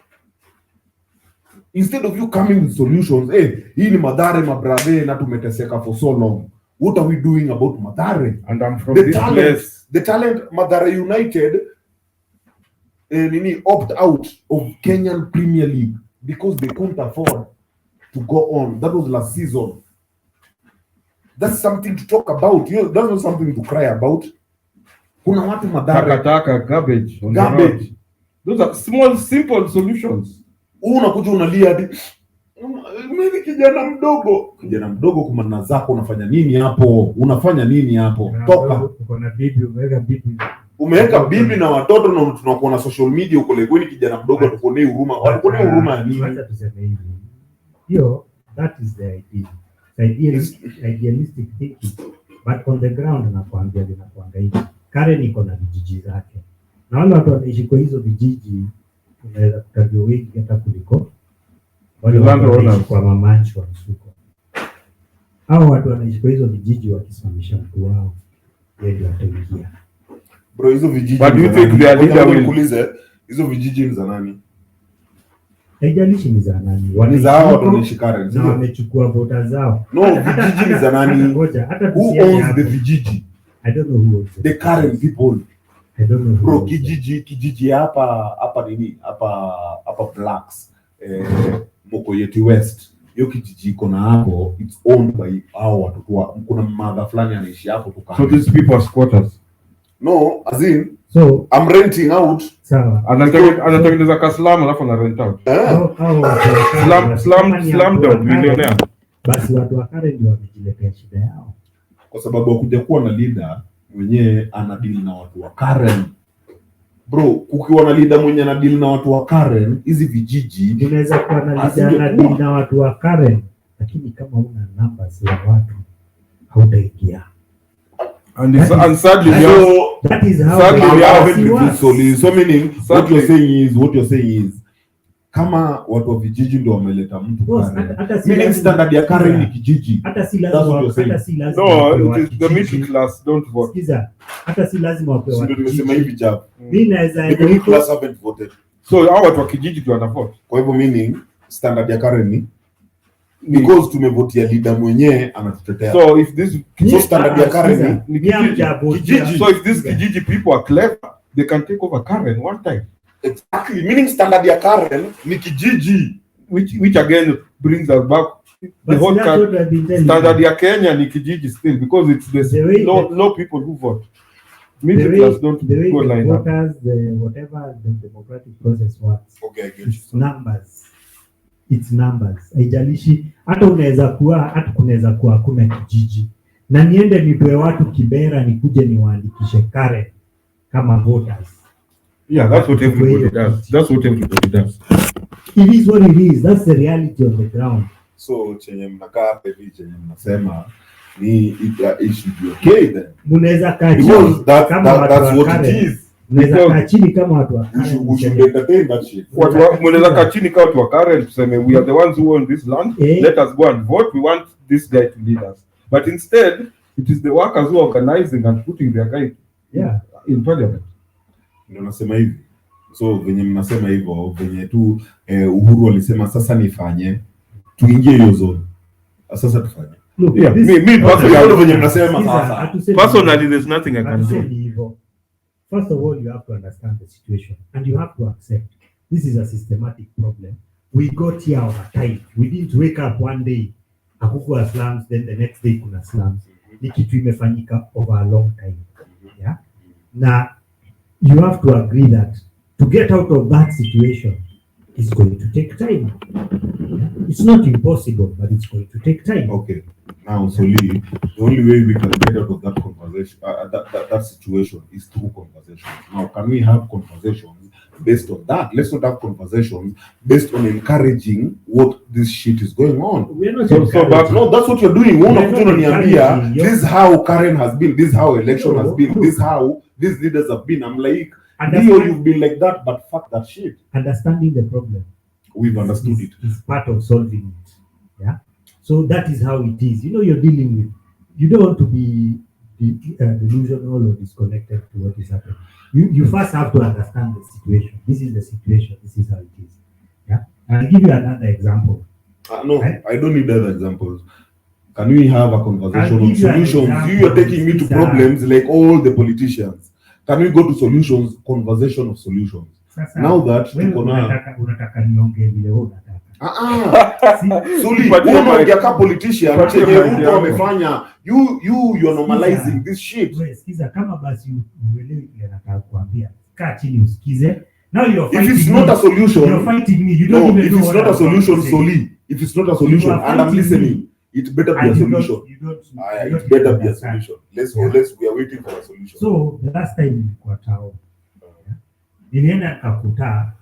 Instead of you coming with solutions, hey, hii ni Mathare mabrade na tumeteseka for so long. What are we doing about Mathare? And I'm from this place. The talent Mathare United opt out of Kenyan Premier League because they couldn't afford to go on. That was last season. That's something to talk about. That's not something to cry about. Kuna watu Mathare. Taka, garbage. Those are small, simple solutions. Unakuja unalia hadi mimi kijana mdogo kumana zako unafanya nini hapo? Toka. Uko na bibi, Umeweka bibi na watoto na tunakuwa na social media uko legweni kijana mdogo atukonei huruma. Watukonei huruma ya nini? Wacha tuseme hivi. Hiyo, that is the idea. Idealistic thinking. But on the ground nakwambia hivi. Karen iko na vijiji zake. Na wale watu wanaishi kwa hizo vijiji unaweza kutajwa wengi hata kuliko wale wanaishi kwa mamanchi wa msuko. Hao watu wanaishi kwa hizo vijiji wakisimamisha mtu wao yeye ataingia. Bro, hizo vijiji. But you think they are leader will kuulize hizo vijiji ni za nani? Haijalishi ni za nani. Ni za hao watu wanaishi Karen. Na wamechukua vota zao. No, vijiji ni za nani? Who owns the vijiji? I don't know who owns the Karen people. I don't know. Bro, kijiji hapa nini? Hapa Blacks. Moko Yeti West. Hiyo kijiji iko na hapo, it's owned by hao watu tu. Kuna mother fulani anaishi hapo tu. So these people are squatters. No, as in, so I'm renting out. Sawa. Anatengeneza kaslam alafu na rent out. Slum dog millionaire. Basi watu wa Karen ndio wamejiletea shida yao. Kwa sababu hakuja kuwa na leader mwenye ana deal na watu wa Karen. Bro, kukiwa na leader mwenye ana deal na watu wa Karen, hizi vijiji unaweza kuwa na leader ana deal na watu wa Karen, lakini kama una numbers ya watu hautaingia. And sadly, that is how sadly, so meaning what you're saying is kama watu wa vijiji ndio wameleta mtu Karen. Meaning standard ya Karen ni kijiji. Hata si lazima no, it is the middle class don't vote. Sikiza, hata si lazima wapewe. Ndio nimesema hivi jab. Mimi naweza the middle class haven't voted. So hao watu wa kijiji ndio wanavote. Kwa hivyo meaning standard ya Karen ni because tumevotia leader mwenyewe anatutetea. So if this standard ya Karen ni kijiji. So if these kijiji people are clever, they can take over Karen one time. Exactly, meaning standard ya Karen ni kijiji, which again brings us back the whole standard ya Kenya ni kijiji still because it's the low people who vote. Middle class don't go line up. Whatever the democratic process works. Okay, I get you. It's numbers. Haijalishi hata kunaweza kuwa hakuna kijiji. Na niende nipewe watu Kibera nikuje niwaandikishe Karen kama voters. Yeah, that's what everybody does. It is what it is. That's the reality on the ground. So chenye mnakaa hivi chenye mnasema ni it should be okay then. Munaweza kaa chini kama watu wa Karen. Munaweza kaa chini kama watu wa Karen. We should entertain that shit. Munaweza kaa chini kama watu wa Karen tuseme we are the ones who own this land. Let us go and vote. We want this guy to lead us. But instead it is the workers who are organizing and putting their guy in parliament. Ndio nasema hivi. So venye mnasema hivyo venye tu Uhuru alisema sasa nifanye tuingie hiyo zone. Sasa tufanye. Me personally venye mnasema sasa. Personally there's nothing I can do. First of all you have to understand the situation and you have to accept this is a systematic problem. We got here over time. We didn't wake up one day hakukuwa slums then the next day kuna slums. Ni kitu imefanyika over a long time. Yeah? Na you have to agree that to get out of that situation is going to take time. It's not impossible, but it's going to take time. Okay. Now, Soli, the only way we can get out of that conversation, that situation, is through conversations. Now, can we have conversations based on that? Let's not have conversations based on encouraging what this shit is going on. We're not But no, that's what you're doing. We're not encouraging. This is how Karen has been. This is how election has been. No. This is how these leaders have been. I'm like, Understand- Leo, you've been like that, but fuck that shit. Understanding the problem. We've understood it. Is part of solving it. Yeah. So that is how it is. You're dealing with. You don't want to be delusional or disconnected to what is happening. You first have to understand the situation. This is the situation. This is how it is. Yeah. And I'll give you another example. No, Right? I don't need other examples. Can we have a conversation I'll on give you an solutions? example. You are taking me to These are- problems like all the politicians. Can we go to solutions? Conversation of solutions. Sasa, Now that wewe tuko na unataka niongee vile wewe unataka. Suli, But unaongea ka politician but chenye my Ruto dear- amefanya. You are normalizing this shit. Wewe sikiza, kama basi uelewi kile nataka kuambia, kaa chini usikize. Now you're If fighting it's me. not a solution, You're fighting me. You don't no. even If know it's what not a I'm going to solution, say. Soli. If it's not a solution, You are and I'm fighting listening, me. it better be And a you solution. don't- you don't It better be a understand. solution. Let's Yeah. we are waiting for a solution. So the last time nilikuwa tao, nilienda nikakuta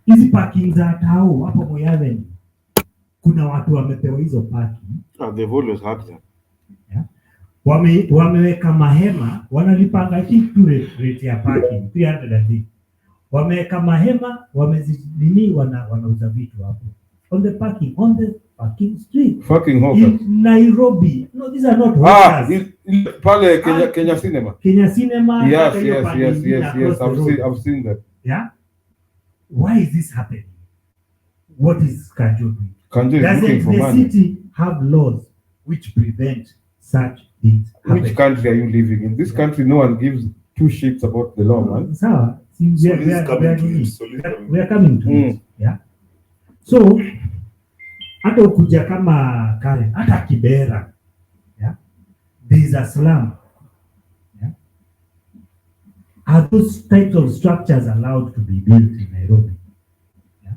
hizi parking za tao hapo Moyaveni, kuna watu wamepewa hizo parking, They've always had them. wameweka mahema, wanalipanga I think tu rate ya parking 300 a day. Wameweka mahema, wamezidini, wanauza vitu hapo on the parking street Fucking hawkers. in Nairobi. No, these are not Ah, hawkers. pale Kenya Cinema. Kenya Cinema. Yes, hata hiyo yes, parking yes, ingine yes, across yes. the I've road. seen that. Yeah. Why is this happening? What is Kanjo doing? Kanji is looking Doesn't for the money. city have laws which prevent such things happening? Which country are you living in? This country, no one gives two shits about the law, man. Sawa. See, So we this is are coming to it. So this is coming. we are coming to it. Yeah. So hata ukuja kama Karen, hata Kibera, yeah, there is a slum. Yeah. Are those types of structures allowed to be built in Nairobi? Yeah.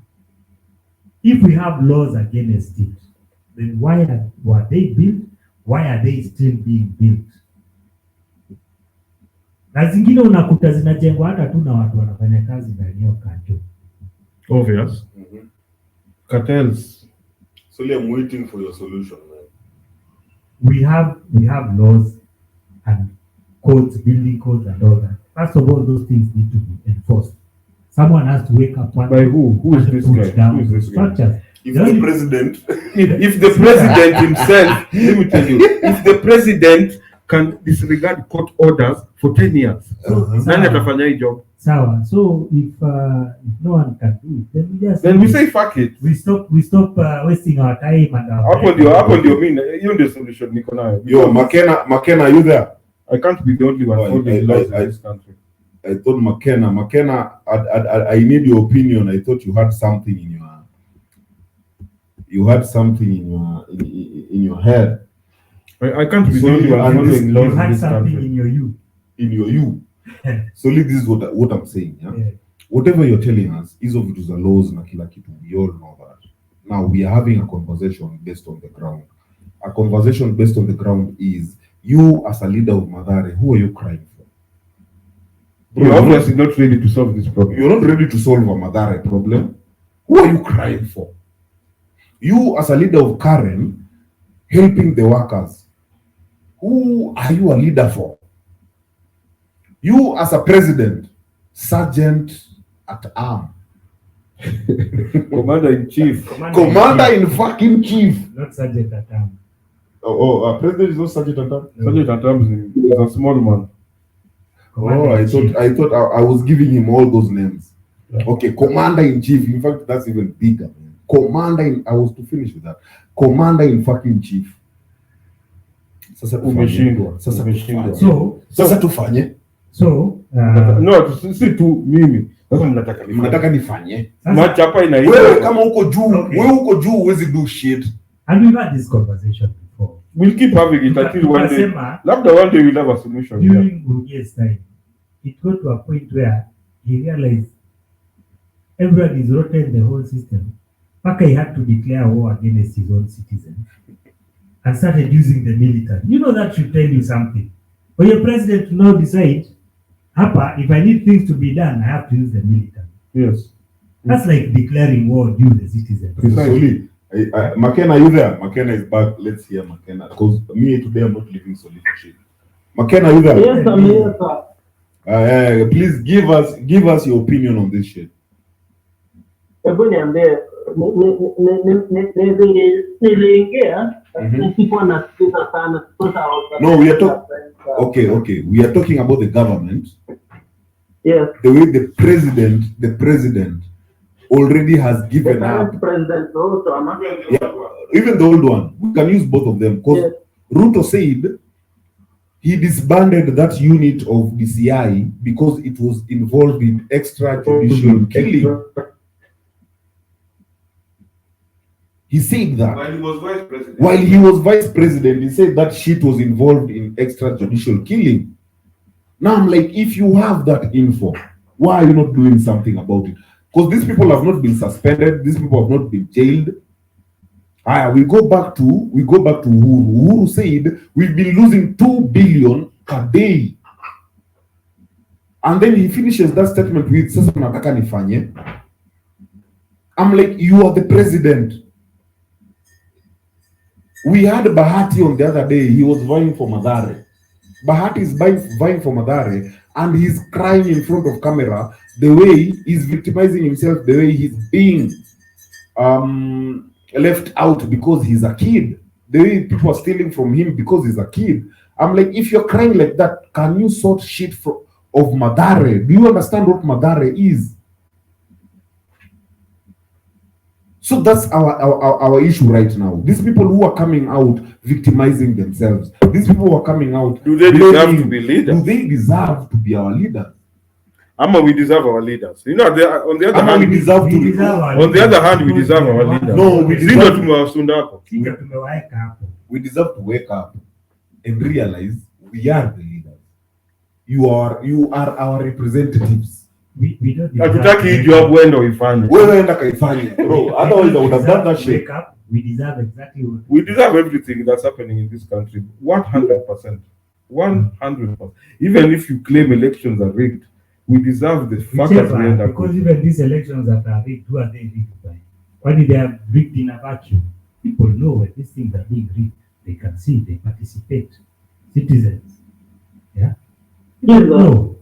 If we have laws against it, then why were they built? Why are they still being built? Na zingine unakuta zinajengwa hata tu na watu wanafanya kazi ndani ya Kanjo. Obvious. Cartels. Soli, I'm waiting for your solution, man. We have laws and codes, building codes and all that. First of all, those things need to be enforced. Someone has to wake up one By who? Who is and this put guy? down Who is this guy? structures. If The the only- president, If the president himself, let me tell you, if the president can disregard court orders for 10 years, nani atafanya hii job? Sawa. So if no one can do it, then we just Then we say fuck it. we stop wasting our time and our Hapo ndio mimi, hiyo ndio solution niko nayo. yo, McKenna, are you there? I can't be the only one Oh, following laws in this country. I thought McKenna, I need your opinion. I thought you had something in your head. I can't be So the only you- one and this- following laws You in had this something country. in your you. So this is what I'm saying. Yeah? Yeah. Whatever you're telling us, hizo vitu za laws na kila kitu, we all know that. Now we are having a conversation based on the ground. A conversation based on the ground is you as a leader of Mathare, who are you crying for? You're obviously not ready to solve this problem. You're not ready to solve a Mathare problem. Who are you crying for? You as a leader of Karen, helping the workers. Who are you a leader for? You as a president, sergeant at arm, Commander in chief. commander in fucking chief. Not sergeant at arm. President is not sergeant at arm. Sergeant at arms is a small man. I thought I was giving him all those names. Yeah. Okay, commander in chief. In fact, that's even bigger. I was to finish with that. Commander in fucking chief. Sasa Umeshindwa. Sasa Umeshindwa. tufanye. Sasa tufanye. No, si tu mimi. Sasa mnataka Mnataka nifanye. match hapa inaisha. Wewe kama uko juu, Okay. wewe uko juu huwezi do shit. And we've had this conversation before. We'll keep having it until one day. Tukasema, Labda one day we'll have a solution. during Muge's time, it got to a point where he realized everybody is rotten the whole system. Paka he had to declare war against his own citizens and started using the military. You know that should tell you something. For your president to now decide, Hapa, if I need things to be done, I have to use the military. Yes. That's like declaring war due the citizens. Precisely. McKenna, are you there? McKenna is back. Let's hear McKenna. Because me today I'm not living solely for shit. McKenna, are you there? Yes, I'm here, sir. Please give us your opinion on this shit. Hebu niambie, niliingia sikuwa nasikiza sana. No, we are talking. Okay. We are talking about the government. Yes. The way the president already has given up. President Ruto, Yeah, even the old one. We can use both of them because yes. Ruto said he disbanded that unit of DCI because it was involved in extrajudicial killing. He said that While he was vice president. while he was vice president, he said that shit was involved in extrajudicial killing. Now I'm like, if you have that info, why are you not doing something about it? Because these people have not been suspended, these people have not been jailed. We go back to Uhuru. Uhuru said we've been losing 2 billion a day. And then he finishes that statement with sasa nataka nifanye. I'm like, you are the president. We had Bahati on the other day, he was vying for Mathare. Bahati is vying for Mathare and he's crying in front of camera the way he's victimizing himself, the way he's being left out because he's a kid, the way people are stealing from him because he's a kid. I'm like, if you're crying like that, can you sort shit of Mathare? Do you understand what Mathare is? So that's our issue right now. These people who are coming out victimizing themselves, these people who are coming out, Do they deserve to be leaders? Do they deserve to be our leaders? We deserve our leaders. You know, on the other hand, We deserve to We deserve our on the other hand, we leaders. deserve our leaders. No, we Sisi deserve- tumewasunda hapo. Sisi tumewaweka hapo. We deserve to wake up and realize we are the leaders. You are our representatives. We don't Hatutaki hii job uende uifanye. Wewe enda kaifanye, bro. Otherwise I would have done that shit. Wake up. We deserve exactly what We deserve everything that's happening in this country. 100%. 100%. Even if you claim elections are rigged, we deserve the fact that we end whichever, up because with. even these elections that are rigged, who are they rigged by? Why did they are rigged in a vacuum? People know when these things are being rigged. They can see, they participate. Citizens. Yeah? No.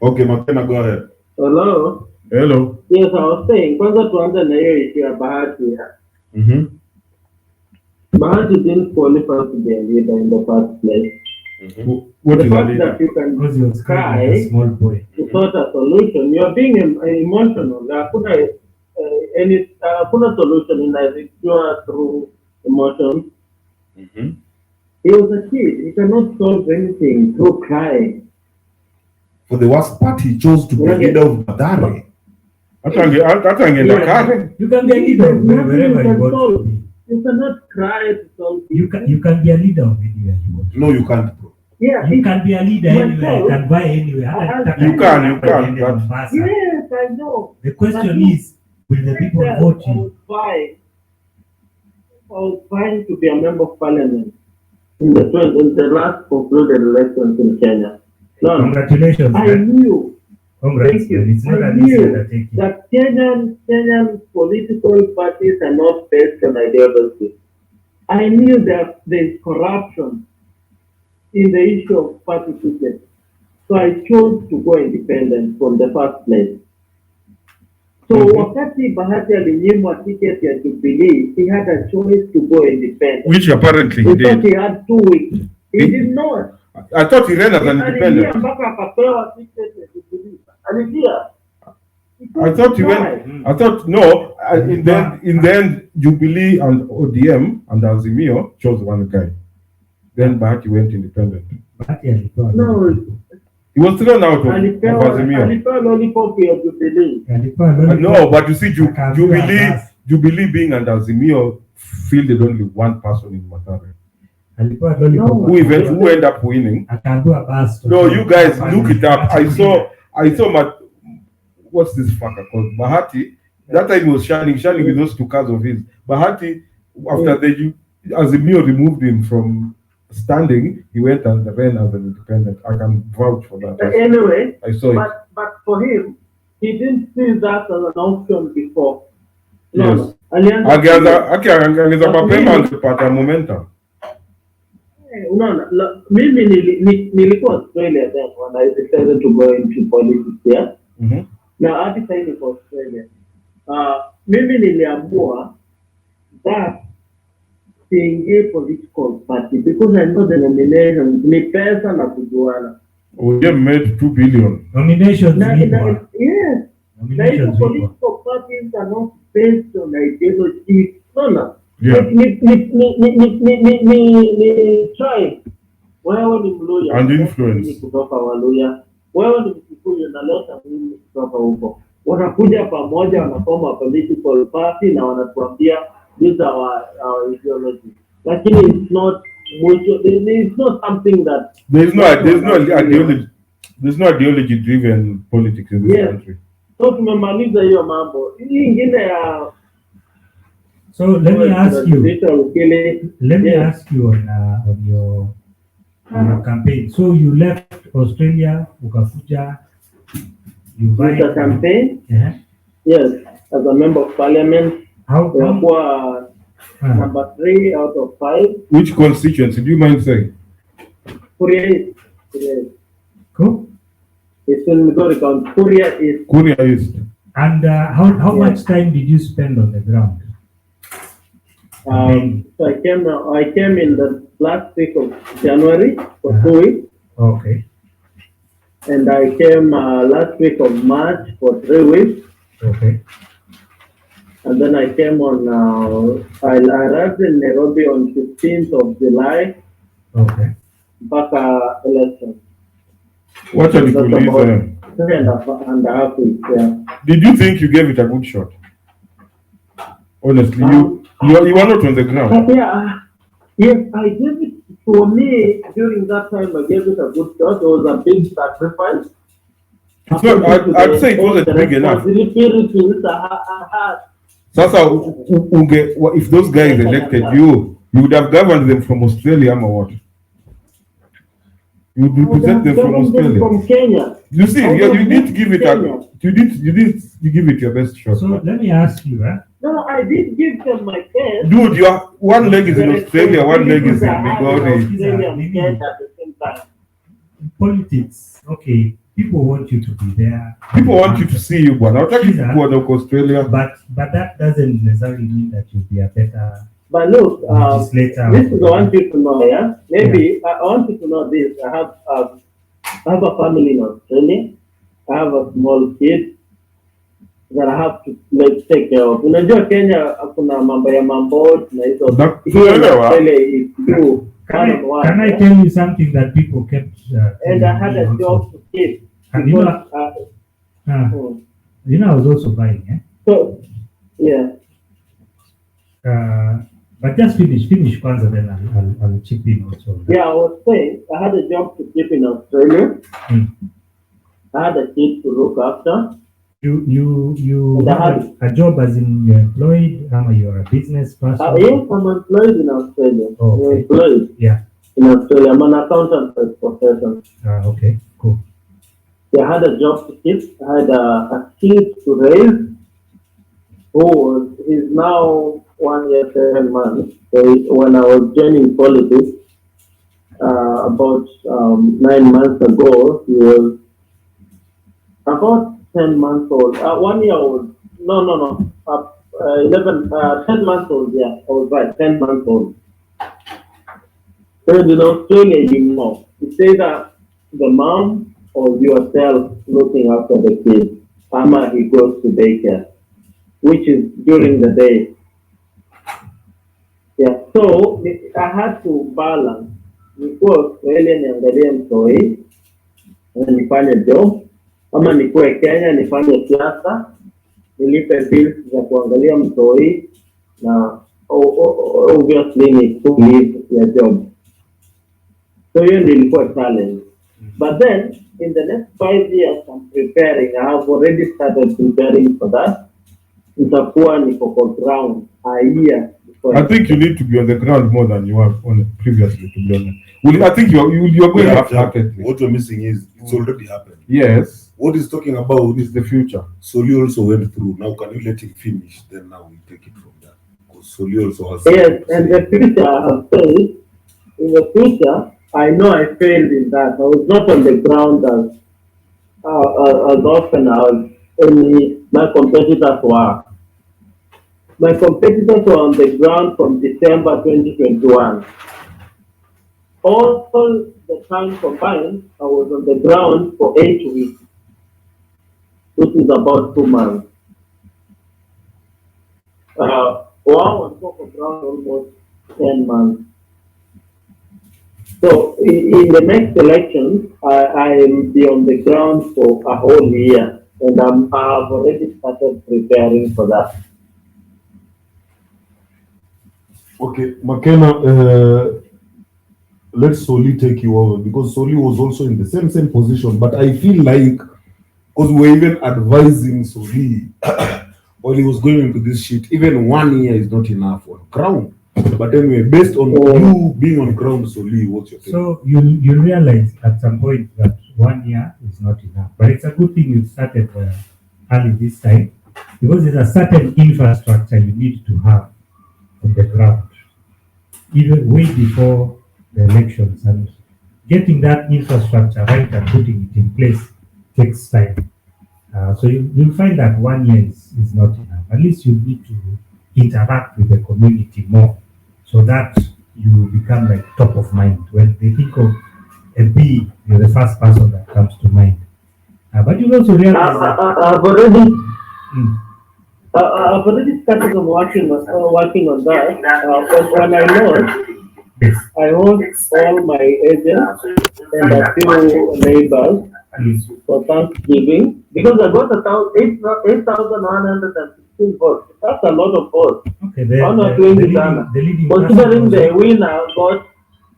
Okay, McKenna, go ahead. Hello. Hello. Yes, I was saying, kwanza tuanze na hiyo issue ya Bahati. Bahati didn't qualify to be a leader in the first place. What The is a fact leader? that you can Because he was crying like a small boy. it's not a solution. You're being emotional. Hakuna solution inazikiwa through emotion. He was a kid. He cannot solve anything through crying. For the worst part, he chose to be leader of Mathare. Hata angeenda kare. You can be a leader of There's nothing wherever you you can want to solve. be. You cannot cry to solve You can be a leader of anywhere you want. No, you can't, bro. Yeah, You can be a leader anywhere. You can buy anywhere. You can, but- yes, I know. The question is, will the people vote you? I was trying to be a member of parliament in the last concluded elections in Kenya. No, Congratulations, I man. knew Congrats, Thank you. man. It's not I an easy knew undertaking. that Kenyan political parties are not based on ideology. I knew that there's corruption in the issue of party tickets. So I chose to go independent from the first place. So wakati Bahati alinyimwa ticket ya Jubilee, he had a choice to go independent. Which apparently he In fact, did. he had 2 weeks. He did not. I thought he ran as an Alilia independent. mpaka akapewa ticket ya Jubilee. Alilia. I thought he went. I thought no. In the end, Jubilee and ODM and Azimio chose one guy. Then Bahati went independent. Bahati alitoa No. He was thrown out of Alipewa Azimio. lollipop ya Jubilee. Alipewa lollipop. No, but you see, Akaambiwa basi. Jubilee being and Azimio fielded only one person in Mathare. Alipewa lollipop. Who ended up winning. Akaambiwa basi. No, you guys look it up. I saw what's this fucker called? Bahati. That time he was shining with those 2 cars of his. Bahati, after Azimio removed him from standing, he went and ran as an independent. I can vouch for that. Anyway, I saw it. But for him, he didn't see that as an option before. Yes. Alianza mapema angepata momentum. unaona, mimi nilikuwa Australia then when I decided to go into politics here. Na hadi sasa niko Australia. Mimi niliamua that siingie political party because I know the nominations ni pesa na kujuana. We have made 2 billion. Nominations. Yes. Nominations. Political parties are not based on ideology. No. Yeah. Ni try. Wewe ni Mluya. And influence. Kutoka Waluya. Wewe ni Mkikuyu na leta mimi kutoka huko. Wanakuja pamoja wanafoma political party na wanatuambia these are our ideology. Lakini it's not something that there's no ideology driven politics in this country. So tumemaliza hiyo mambo. Hii ingine ya So let me ask you on your campaign. So you left Australia, ukakuja, you buy a campaign? Yeah. Yes, as a member of parliament. How number 3 out of 5. Which constituency? Do you mind saying? Kuria. Cool. It's in Migori County. Kuria East. And how much time did you spend on the ground? So I came in the last week of January for 2 weeks. Okay. And I came last week of March for 3 weeks. Okay. And then I came on, I arrived in Nairobi on 15th of July. Okay. Back election. What are the police? 3.5 weeks, yeah. Did you think you gave it a good shot? Honestly, you were not on the ground. Yes, I gave it. For me, during that time, I gave it a good shot. It was a big sacrifice. It's not, I'd say it wasn't big enough. Sasa, if those guys elected you would have governed them from Australia or what? You would represent them from Australia. From Kenya. You see, you didn't give it you give it your best shot. So let me ask you, No, I did give them my best. Dude, one leg is in Australia, one leg is in Migori. Politics, okay. People want you to be there. People want you to see you, but I'll take you to go to Australia. But that doesn't necessarily mean that you'll be a better. But look, legislator. This is what I want you to know, yeah? Maybe I want you to know this. I have a family in Australia. I have a small kid that I have to take care of. Unajua Kenya kuna mambo ya mambo na hizo. Can I tell you something that people kept? And I had a job to keep. And you know, I was also buying, So, yeah. But just finish kwanza, then I'll chip in also. Yeah, I was saying I had a job to keep in Australia. I had a kid to look after. You have a job as in you're employed, you're a business person? Yes, I'm employed in Australia. Oh, okay. I'm employed in Australia. I'm an accountant by profession. Okay, cool. Yeah, I had a job to keep. I had a kid to raise he's now 1 year, 7 months. So when I was joining politics, about 9 months ago, he was about 10 months old. 1 year old. No. 10 months old. Yeah, I was right. 10 months old. So in Australia, it's either the mom or yourself looking after the kid. He goes to daycare, which is during the day. Yeah, so I had to balance. Nikuwa Australia niangalie mtoi, nifanye job, ama nikuwe Kenya nifanye siasa, nilipe bills za kuangalia mtoi, na obviously ni to leave your job. So hiyo ndio ilikuwa challenge. But then in the next 5 years I'm preparing. I have already started preparing for that. Itakuwa niko kwa ground a year before. I think you need to be on the ground more than you were on previously, to be honest. I think you're going half-heartedly. What you're missing is it's already happened. Yes, What he's talking about it's is the future. Soli also went through. Now, can you let him finish? Then now we take it from there. Because Soli also has. Yes, and the future I have said, in the future, I know I failed in that. I was not on the ground as often as my competitors were. My competitors were on the ground from December 2021. All the time combined, I was on the ground for 8 weeks, which is about 2 months. One was off the ground almost 10 months. So in the next elections, I will be on the ground for a whole year, and I have already started preparing for that. Okay, McKenna, let Soli take you over because Soli was also in the same position. But I feel like, because we were even advising Soli while he was going into this shit, even 1 year is not enough on ground. But anyway, based on you being on ground, Soli, what's your take? So you realize at some point that 1 year is not enough. But it's a good thing you started early this time, because there's a certain infrastructure you need to have on the ground, even way before the elections. And getting that infrastructure right and putting it in place takes time. So you'll find that 1 year is not enough. At least you need to interact with the community more, so that you become like top of mind. When they think of a bee, you're the first person that comes to mind. But you also realize that I've already started on working on that. When I lost, yes, I host all my agents and a few neighbors for Thanksgiving, because I got 8,116 votes. That's a lot of votes. okay, The leading considering person the winner got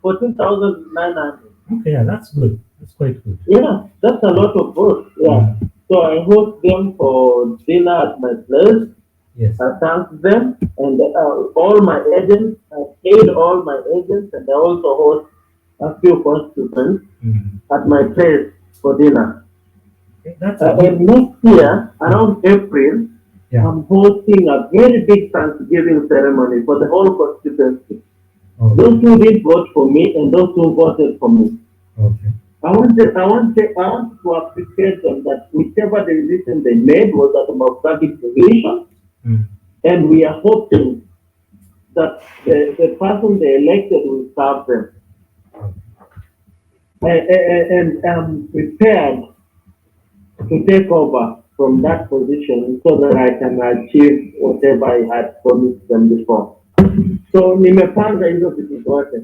14,900. okay, yeah, that's good. That's quite good. Yeah, that's a lot of votes. Yeah. So I host them for dinner at my place. Yes. I thank them, and all my agents, I paid all my agents, and I also host a few constituents at my place for dinner. Okay, that's And next year, around April, yeah. I'm hosting a very big Thanksgiving ceremony for the whole constituency. Okay. Those who did vote for me and those who voted for me. Okay. I want to appreciate them that whichever decision they made was a democratic decision, and we are hoping that the person they elected will serve them. And I'm prepared to take over from that position so that I can achieve whatever I had promised them before. So nimepanga hizo vitu zote.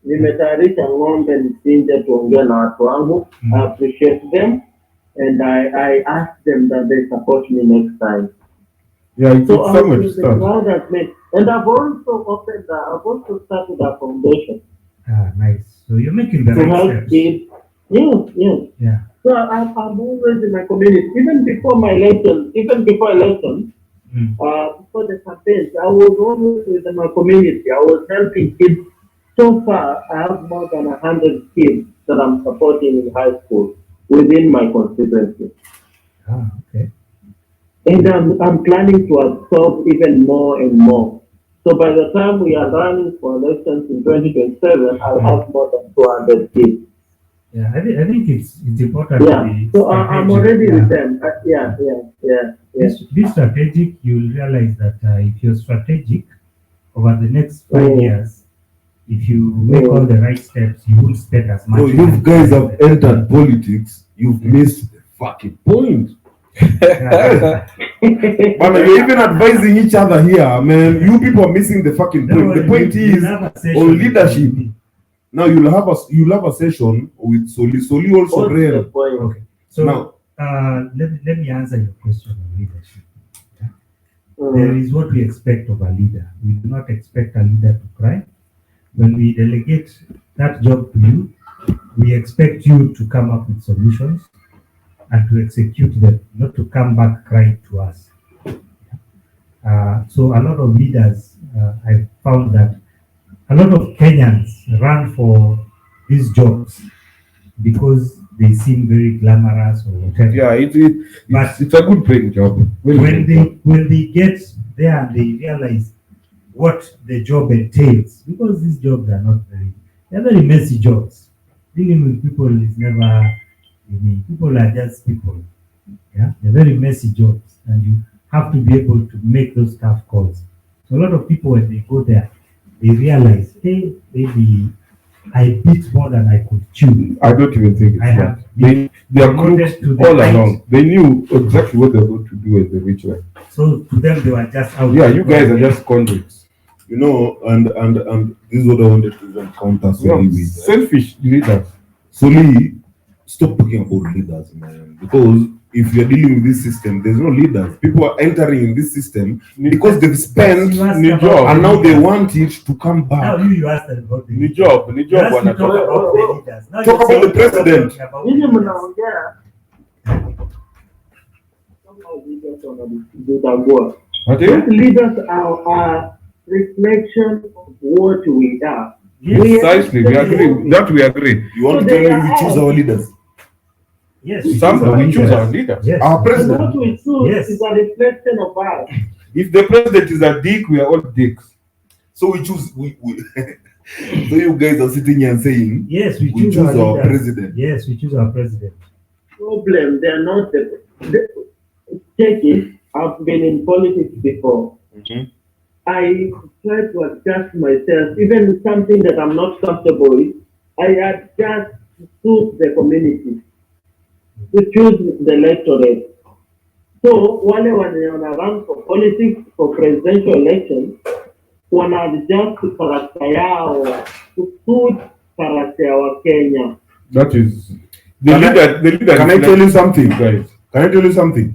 Nimetayarisha ng'ombe nichinje tuongee na watu wangu. I appreciate them, and I ask them that they support me next time. Yeah, it's So somewhere to start. and I've also started a foundation Nice. So you're making the to right help steps. kids. Yes. Yeah. So I'm always in my community, even before elections, before the campaigns, I was always within my community. I was helping kids. So far, I have more than 100 kids that I'm supporting in high school within my constituency. Okay. And I'm planning to absorb even more and more. So by the time we are running for elections in 2027, I'll have more than 200 kids. Yeah, I think it's important. Yeah, to be so I'm already with them. Yeah. Be strategic. You'll realize that if you're strategic over the next 5 years, if you make all the right steps, you won't spend as much. So you guys have entered politics, you've missed the fucking point. But you're even advising each other here, man. You people are missing the fucking point. The point is on leadership. Now you'll have a session with Soli. Soli also What's ran. the point? Okay. So Now, let me answer your question on leadership. There is what we expect of a leader. We do not expect a leader to cry. When we delegate that job to you, we expect you to come up with solutions. and to execute them, not to come back crying to us. So a lot of leaders, I found that a lot of Kenyans run for these jobs because they seem very glamorous or whatever. Yeah, it's a good paying job. When they get there and they realize what the job entails, because these jobs are not they're very messy jobs. Dealing with people is never people are just people. Yeah, they're very messy jobs, and you have to be able to make those tough calls. So a lot of people, when they go there, they realize, hey, maybe I beat more than I could chew. I don't even think it's I that. have They are crooks promoted to the all height. along. They knew exactly what they were going to do as they reached there. So to them, they were just out. Yeah, you guys are just convicts. You know, and this is what I wanted to even counter Soli with. Selfish leaders. Soli, stop talking about leaders, man. Because if you're dealing with this system, there's no leaders. People are entering in this system because they've spent You asked the about job, the and now they leaders. want it to come Now back. you asked about the Ni leaders. job, You asked me to talk wanatoka. about the leaders. Now Talk you're about the saying president. talking about Nyinyi the leaders. mnaongea kama leaders wanajitambua. Ati? These leaders are reflection of what we are. Yes. Precisely, we agree. That we agree. You want So to tell they me we are choose out. our leaders? Yes. Some we choose leaders. our leaders. Yes. Our And president. what we choose Yes. is a reflection of us. If the president is a dick, we are all dicks. So we choose. We so you guys are sitting here and saying, Yes, we we choose, choose our leaders. president. Yes, we choose our president. Problem, they're not take it. I've been in politics before. Mhm. I try to adjust myself, even with something that I'm not comfortable with. I adjust to suit the community, to choose the electorate. So wale wana run for politics, for presidential election, wana adjust karakta yao to suit karakta ya Wakenya. That is the Can I- leader. The leader. Can I tell you something? guys? Can I tell you something?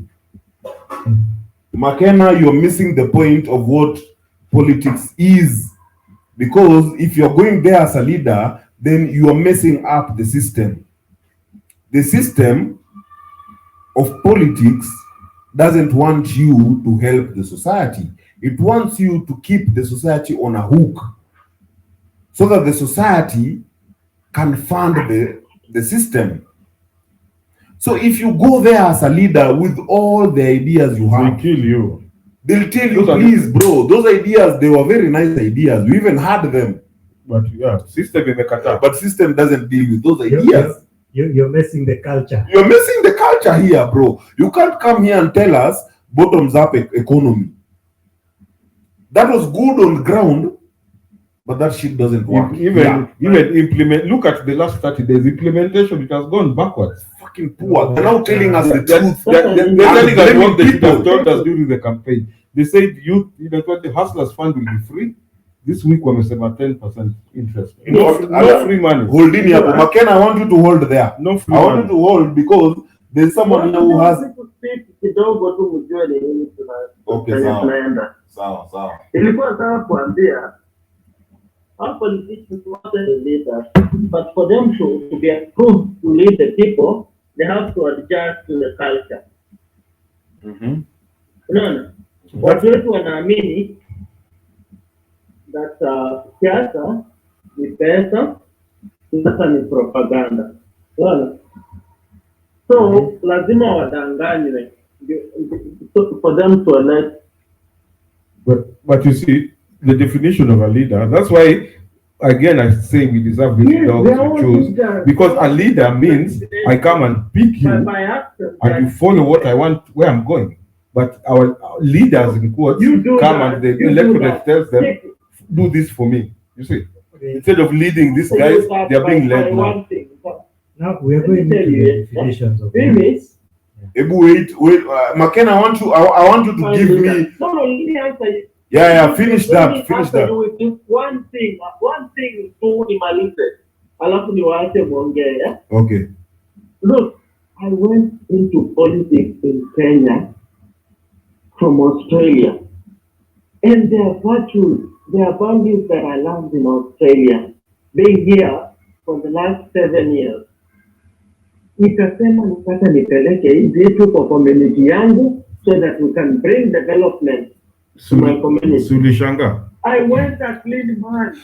McKenna, you're missing the point of what politics is. Because if you're going there as a leader, then you are messing up the system. The system of politics doesn't want you to help the society. It wants you to keep the society on a hook so that the society can fund the system. So if you go there as a leader with all the ideas you They have, kill you. they'll tell you, Those are- please, bro, those ideas, they were very nice ideas. We even had them. But yeah, system imekataa. But system doesn't deal with those You're, ideas. you're messing the culture. You're missing the culture here, bro. You can't come here and tell us bottoms up economy. That was good on ground, but that shit doesn't work. Even implement. Look at the last 30 days implementation. It has gone backwards. Fucking poor. They're now telling us the They're truth. telling us what they should have people. told us during the campaign. They said the Hustlers Fund will be free. This week wamesema 10% interest. No free money. Hold in here, but McKenna, I want you to hold there. No free I want money. you to hold because there's someone here who has. kidogo tu mjue ni nini Okay, penye sawa. tunaenda. Sawa. Ilikuwa nataka kuambia our politicians want to leaders, but for them to be approved to lead the people, they have to adjust to the culture. Unaona, watu wetu wanaamini that siasa ni pesa, siasa ni propaganda. Unaona, so lazima wadanganywe for them to elect. But you see, the definition of a leader, that's why, again, I say we deserve the Yes, dogs they to are all choose. leaders. Because a leader means I come and pick you By actions, and you follow what I want, where I'm going. But our leaders, in quotes, You do come that, and the you do electorate that. tells them, Take- do this for me. You see, Okay. instead of leading these So guys, you start they are being by led now. one thing. Now we are Let me going tell into you, the definitions of Really? Ebu, wait. McKenna, I want you to give me. No, let me answer you. Yeah. Finish Let me that. Finish answer that. you with this one thing tu nimalize. Alafu niwaache muongee. Yeah? Okay. Look, I went into politics in Kenya from Australia. And there are virtues, there are values that I learned in Australia, being here for the last 7 years. nikasema nataka nipeleke hii vitu kwa community yangu so that we can bring development to my community. Sulishanga. I went a clean man.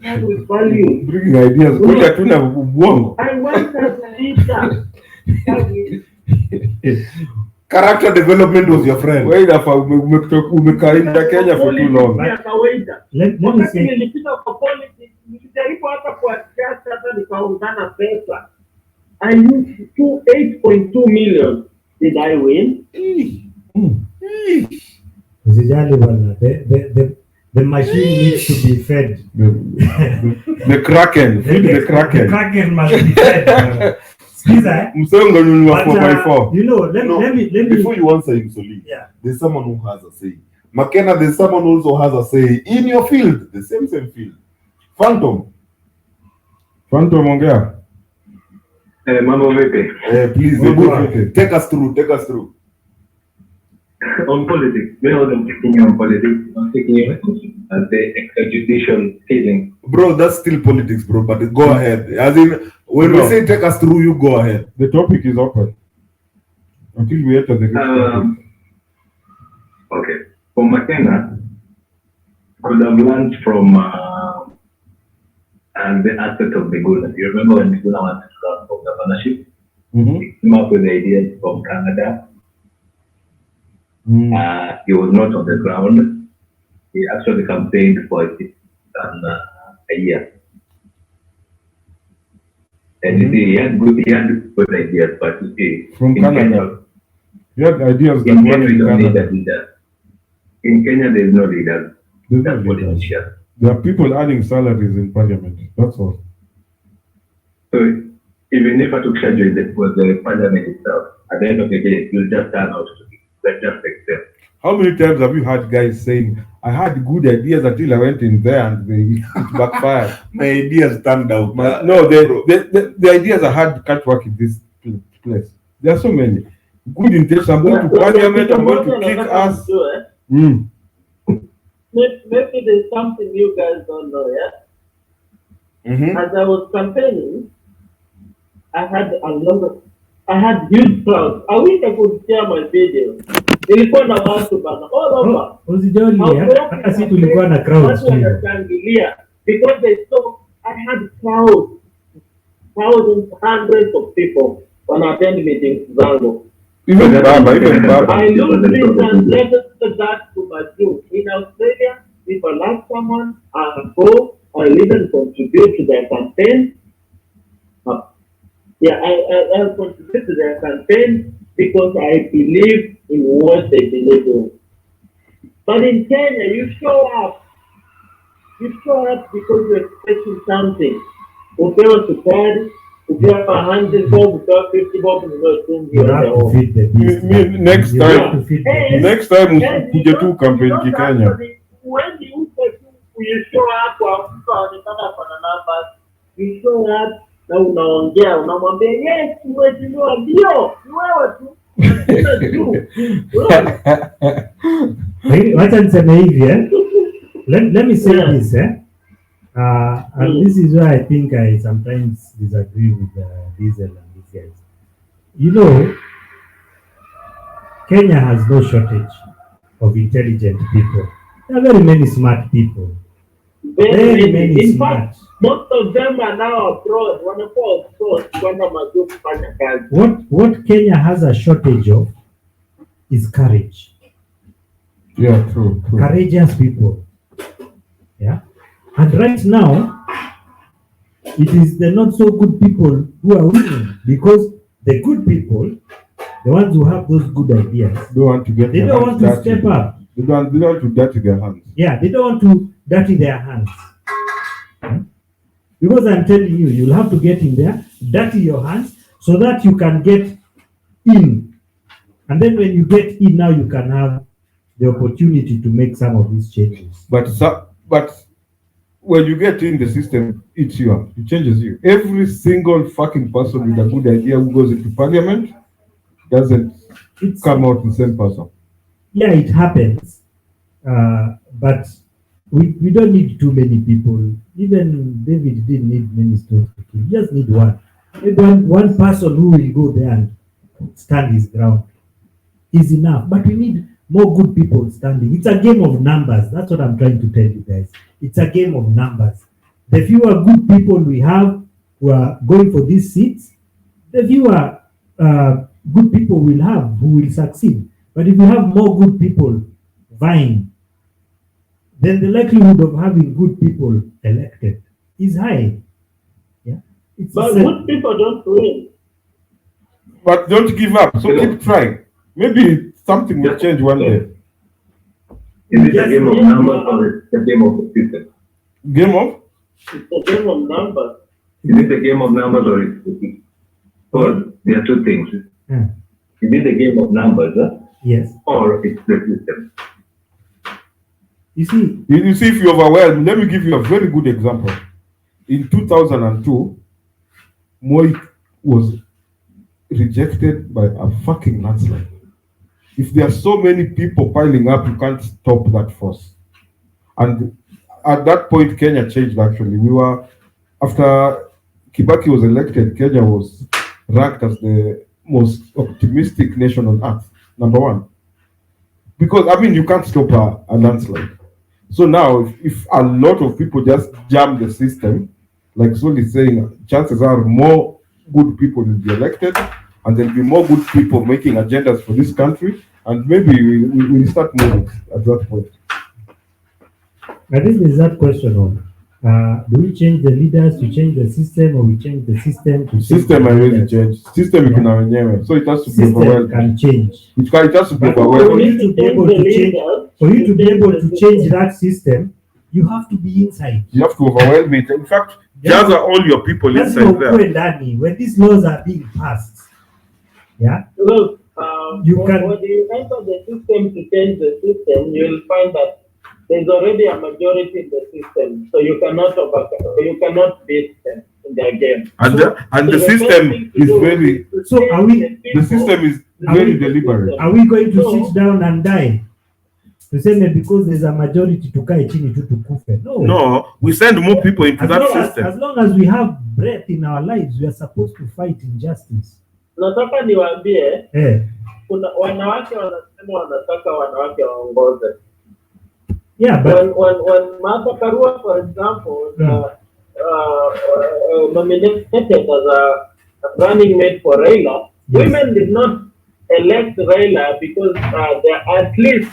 That was value. Bringing ideas. Kuja hatuna ubongo. I went as a leader. Character development was your friend. Wewe inafa umekainda Kenya for too long. Ya kawaida. Let me Wakati say, nilipita kwa politics, nilijaribu hata kwa siasa hata nikaungana pesa. I used 8.2 million. Did I win? usijali bwana, the machine needs to be fed. The Kraken. Feed the The Kraken. Kraken must be fed. Skiza, Msongo nunua but, 4x4. you know, let me. Before you answer him, Soli, Yeah. there's someone who has a say. McKenna, there's someone who also has a say in your field, the same field. Phantom, Ongea. Mambo vipi? please take us through. On politics, when I wasn't taking you on politics, I'm taking you as the extrajudicial killing. Bro, that's still politics, bro, but go ahead. As in, when we say take us through, you go ahead. The topic is open. Until we enter the next topic. Okay. For McKenna, could have learned from the aspect of the goodness. You remember when Miguna wanted to run for governorship? He came up with ideas from Canada. He was not on the ground. He actually campaigned for it a year. And you see, he had good ideas, but you see, From in Canada. Kenya, You had ideas that in work Kenya, we in don't need a Canada. leader. In Kenya, there is no leader. There's no That's leaders. politicians. There are people earning salaries in parliament. That's all. So even if I took charge of the parliament itself, at the end of the day, you'll just turn out to be. Let's just accept. How many times have you heard guys saying, I had good ideas until I went in there and it backfired? My ideas turned out. No, the ideas I had can't work in this place. There are so many. Good intentions. I'm going to parliament, I'm going to kick ass. Maybe there's something you guys don't know, yeah? As I was campaigning, I had huge crowds. I wish I could share my video. Nilikuwa na watu bana all over. Usijali, hata si tulikuwa na crowds Watu wanashangilia because they saw I had crowds, thousands, hundreds of people when I attend meetings zangu. Even Baba. I loosely translated that to my group. In Australia, if I like someone, I go, I even contribute to their campaign. I contribute to their campaign because I believe in what they believe in. But in Kenya, you show up. You show up because you're expecting something. Upewa sukari, upewa 100 bob, upewa 50 bob, You have to feed the beast. Next You time- have to feed the beast. Next time ukuje tu campaign Kikenya. When you show up kwa mtu anaonekana pana numbers, you show up na unaongea, unamwambia yes, umejua ndio, ni wewe tu. Wacha niseme hivi let me say this and this is where I think I sometimes disagree with Diesel and these guys. You know, Kenya has no shortage of intelligent people. There are very many smart people. Very many In smart. fact, most of them are now abroad. Wanakuwa abroad kwenda majuu kufanya kazi. What Kenya has a shortage of is courage. Yeah, true. Courageous people. Yeah. And right now, it is the not so good people who are winning because the good people, the ones who have those good ideas, Don't want to get they their don't hands want to dirty. step up. They don't want to dirty their hands. Yeah, they don't want to dirty their hands. Because I'm telling you, you'll have to get in there, dirty your hands, so that you can get in. And then when you get in, now you can have the opportunity to make some of these changes. But when you get in the system, it's you up. It changes you. Every single fucking person with a good idea who goes into parliament doesn't come out the same person. Yeah, it happens. But we don't need too many people. Even David didn't need many stones to kill. You just need one. maybe one person who will go there and stand his ground is enough. But we need more good people standing. It's a game of numbers. That's what I'm trying to tell you guys. It's a game of numbers. The fewer good people we have who are going for these seats, the fewer good people we'll have who will succeed. But if we have more good people vying, then the likelihood of having good people elected is high. Yeah, it's But good people don't win. But don't give up. So keep trying. Maybe something will change one day. Is it a game of numbers or it's a game of the system? Game of? It's a game of numbers. Is it a game of numbers or it's or there are two things. Yeah. Is it a game of numbers Yes. or it's the system? You see, You see, if you're overwhelmed, let me give you a very good example. In 2002, Moi was rejected by a fucking landslide. If there are so many people piling up, you can't stop that force. And at that point, Kenya changed actually. We were, after Kibaki was elected, Kenya was ranked as the most optimistic nation on earth, number one. Because, I mean, you can't stop a landslide. So now, if a lot of people just jam the system, like Sol is saying, chances are more good people will be elected, and there'll be more good people making agendas for this country, and maybe we'll start moving at that point. I think there's that question of do we change the leaders to change the system, or we change the system to change System the I really leaders? change. System you can wenyewe. So it has to be System overwhelming. can change. It has to be But for overwhelming. you to be able to change, for you to be able to change that system, you have to be inside. You have to overwhelm it. In fact, gather all your people That's inside there. when these laws are being passed. Yeah, Look, You can- when you enter the system to change the system, you will find that there's already a majority in the system, so you cannot beat them in their game. And the So system first thing to is do very, to So change are we- the the people- system is Are very we- deliberate. are we going to So- sit down and die? To say that because there's a majority to kai chini tu tukufe? No. No, we send more people into As that long as, system. as long as we have breath in our lives, we are supposed to fight injustice. Nataka niwaambie, Eh, kuna wanawake wanasema wanataka wanawake waongoze. yeah, but When Martha Karua, for example, nominated as a running mate for Raila, Yes. women did not elect Raila because they're at least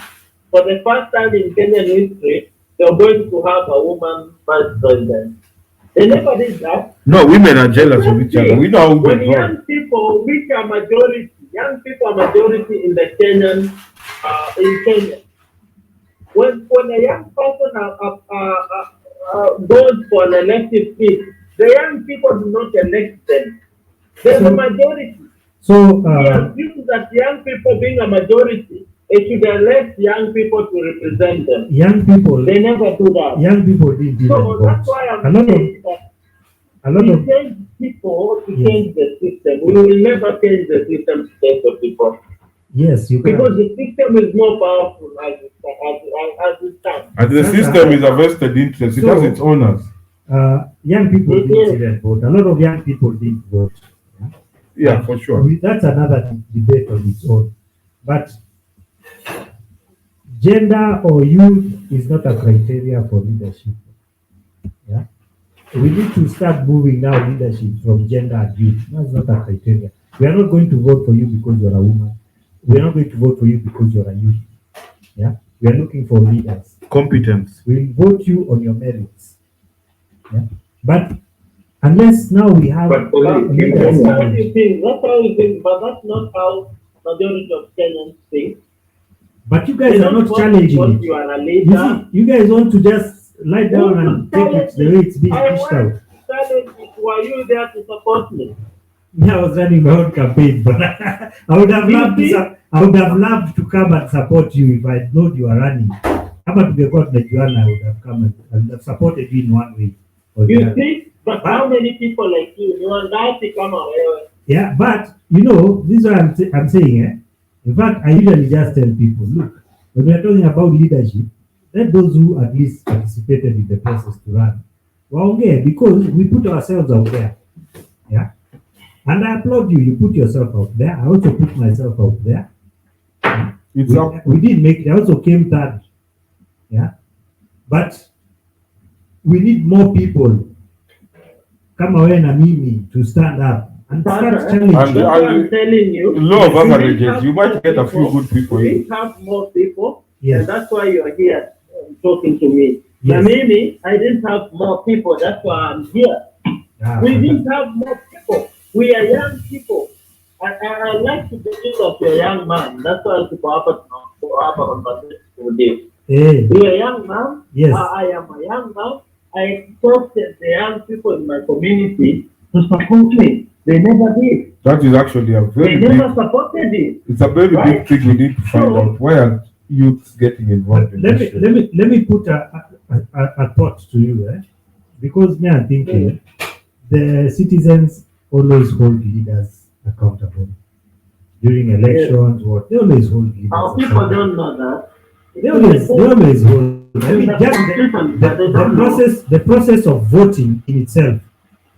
for the first time in Kenyan history, they're going to have a woman vice president. They never did that. No, women are jealous of each other. We know how When women young run. people, which are majority, young people are majority in the Kenyan, in Kenya. When a young person goes for an elective seat, the young people do not elect them. They're the majority. so We assume that young people being a majority, it should elect young people to represent them. young people They never do that. didn't even So vote. that's why A I'm lot of saying that a lot we of change people to Yes. change the system. We will never change the system to change the people. yes, you can. Because the system is more powerful as it stands. And the system is a vested interest. It has its owners. Young people Yes. didn't even vote. A lot of young people didn't vote. Yeah, for sure. That's another debate on its own. But gender or youth is not a criteria for leadership. Yeah, we need to start moving now leadership from gender and youth. That's not a criteria. We are not going to vote for you because you're a woman. We are not going to vote for you because you're a youth. Yeah, we are looking for leaders. Competence. We'll vote you on your merits. Yeah, but unless now we have But only in leaders. That's how you think. That's how you think. But that's not how majority of Kenyans think. But you They guys are don't not want challenging because it. you are a You leader. see, you guys want to just lie down and take it the way it's being I pushed want out. to challenge it. Were you there to support me? Me, I was running my own campaign, but I would have loved to. I would have loved to come and support you if I known you are running. Kama tungekuwa tunajuana, I would have come and I would have supported you in one way or the You other. see? But how many people like you? You are ngapi kama wewe? Yeah, but you know, this is what I'm saying. In fact, I usually just tell people, look, when we are talking about leadership, let those who at least participated in the process to run, waongee, because we put ourselves out there. Yeah, And I applaud you. You put yourself out there. I also put myself out there. It's up. We did make it. I also came third. Yeah. But we need more people. Kama wewe na mimi to stand up and start challenging. And- That's what I'm telling you. Law of We didn't averages, have you might more get a few people. good people We in. didn't have more people. Yes. And that's why you're here talking to me. Yes. Now, maybe I didn't have more people. That's why I'm here. Ah, We didn't have more people. We are young people. I like to believe of your young man. That's why people happen to have a conversation today. Hey, You're a young man. Yes. I am a young man. I trusted the young people in my community to support me. They never did. That is actually a They very never big, supported it. it's a very big Right. thing we need to find So- out. Why are youths getting involved in let this me shit? let me put a thought to you, because me I'm thinking the citizens always hold leaders accountable during elections. What they always hold leaders Our people accountable. don't know that. They always hold. I mean, just the process of voting in itself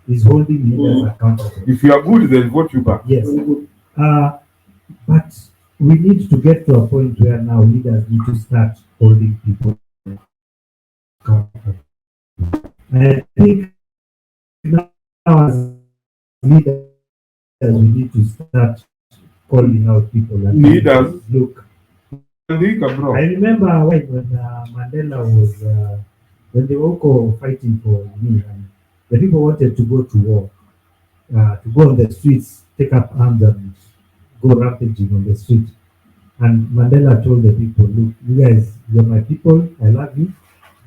is holding leaders accountable. If you are good, they'll vote you back. Yes. But we need to get to a point where now leaders need to start holding people accountable. I think now as leaders, we need to start calling out people. And Leaders? Look, Andika, bro. I remember when Mandela was, when they were all fighting for me, and the people wanted to go to war, to go on the streets, take up arms and go rampaging on the street. And Mandela told the people, look, you guys, you're my people, I love you,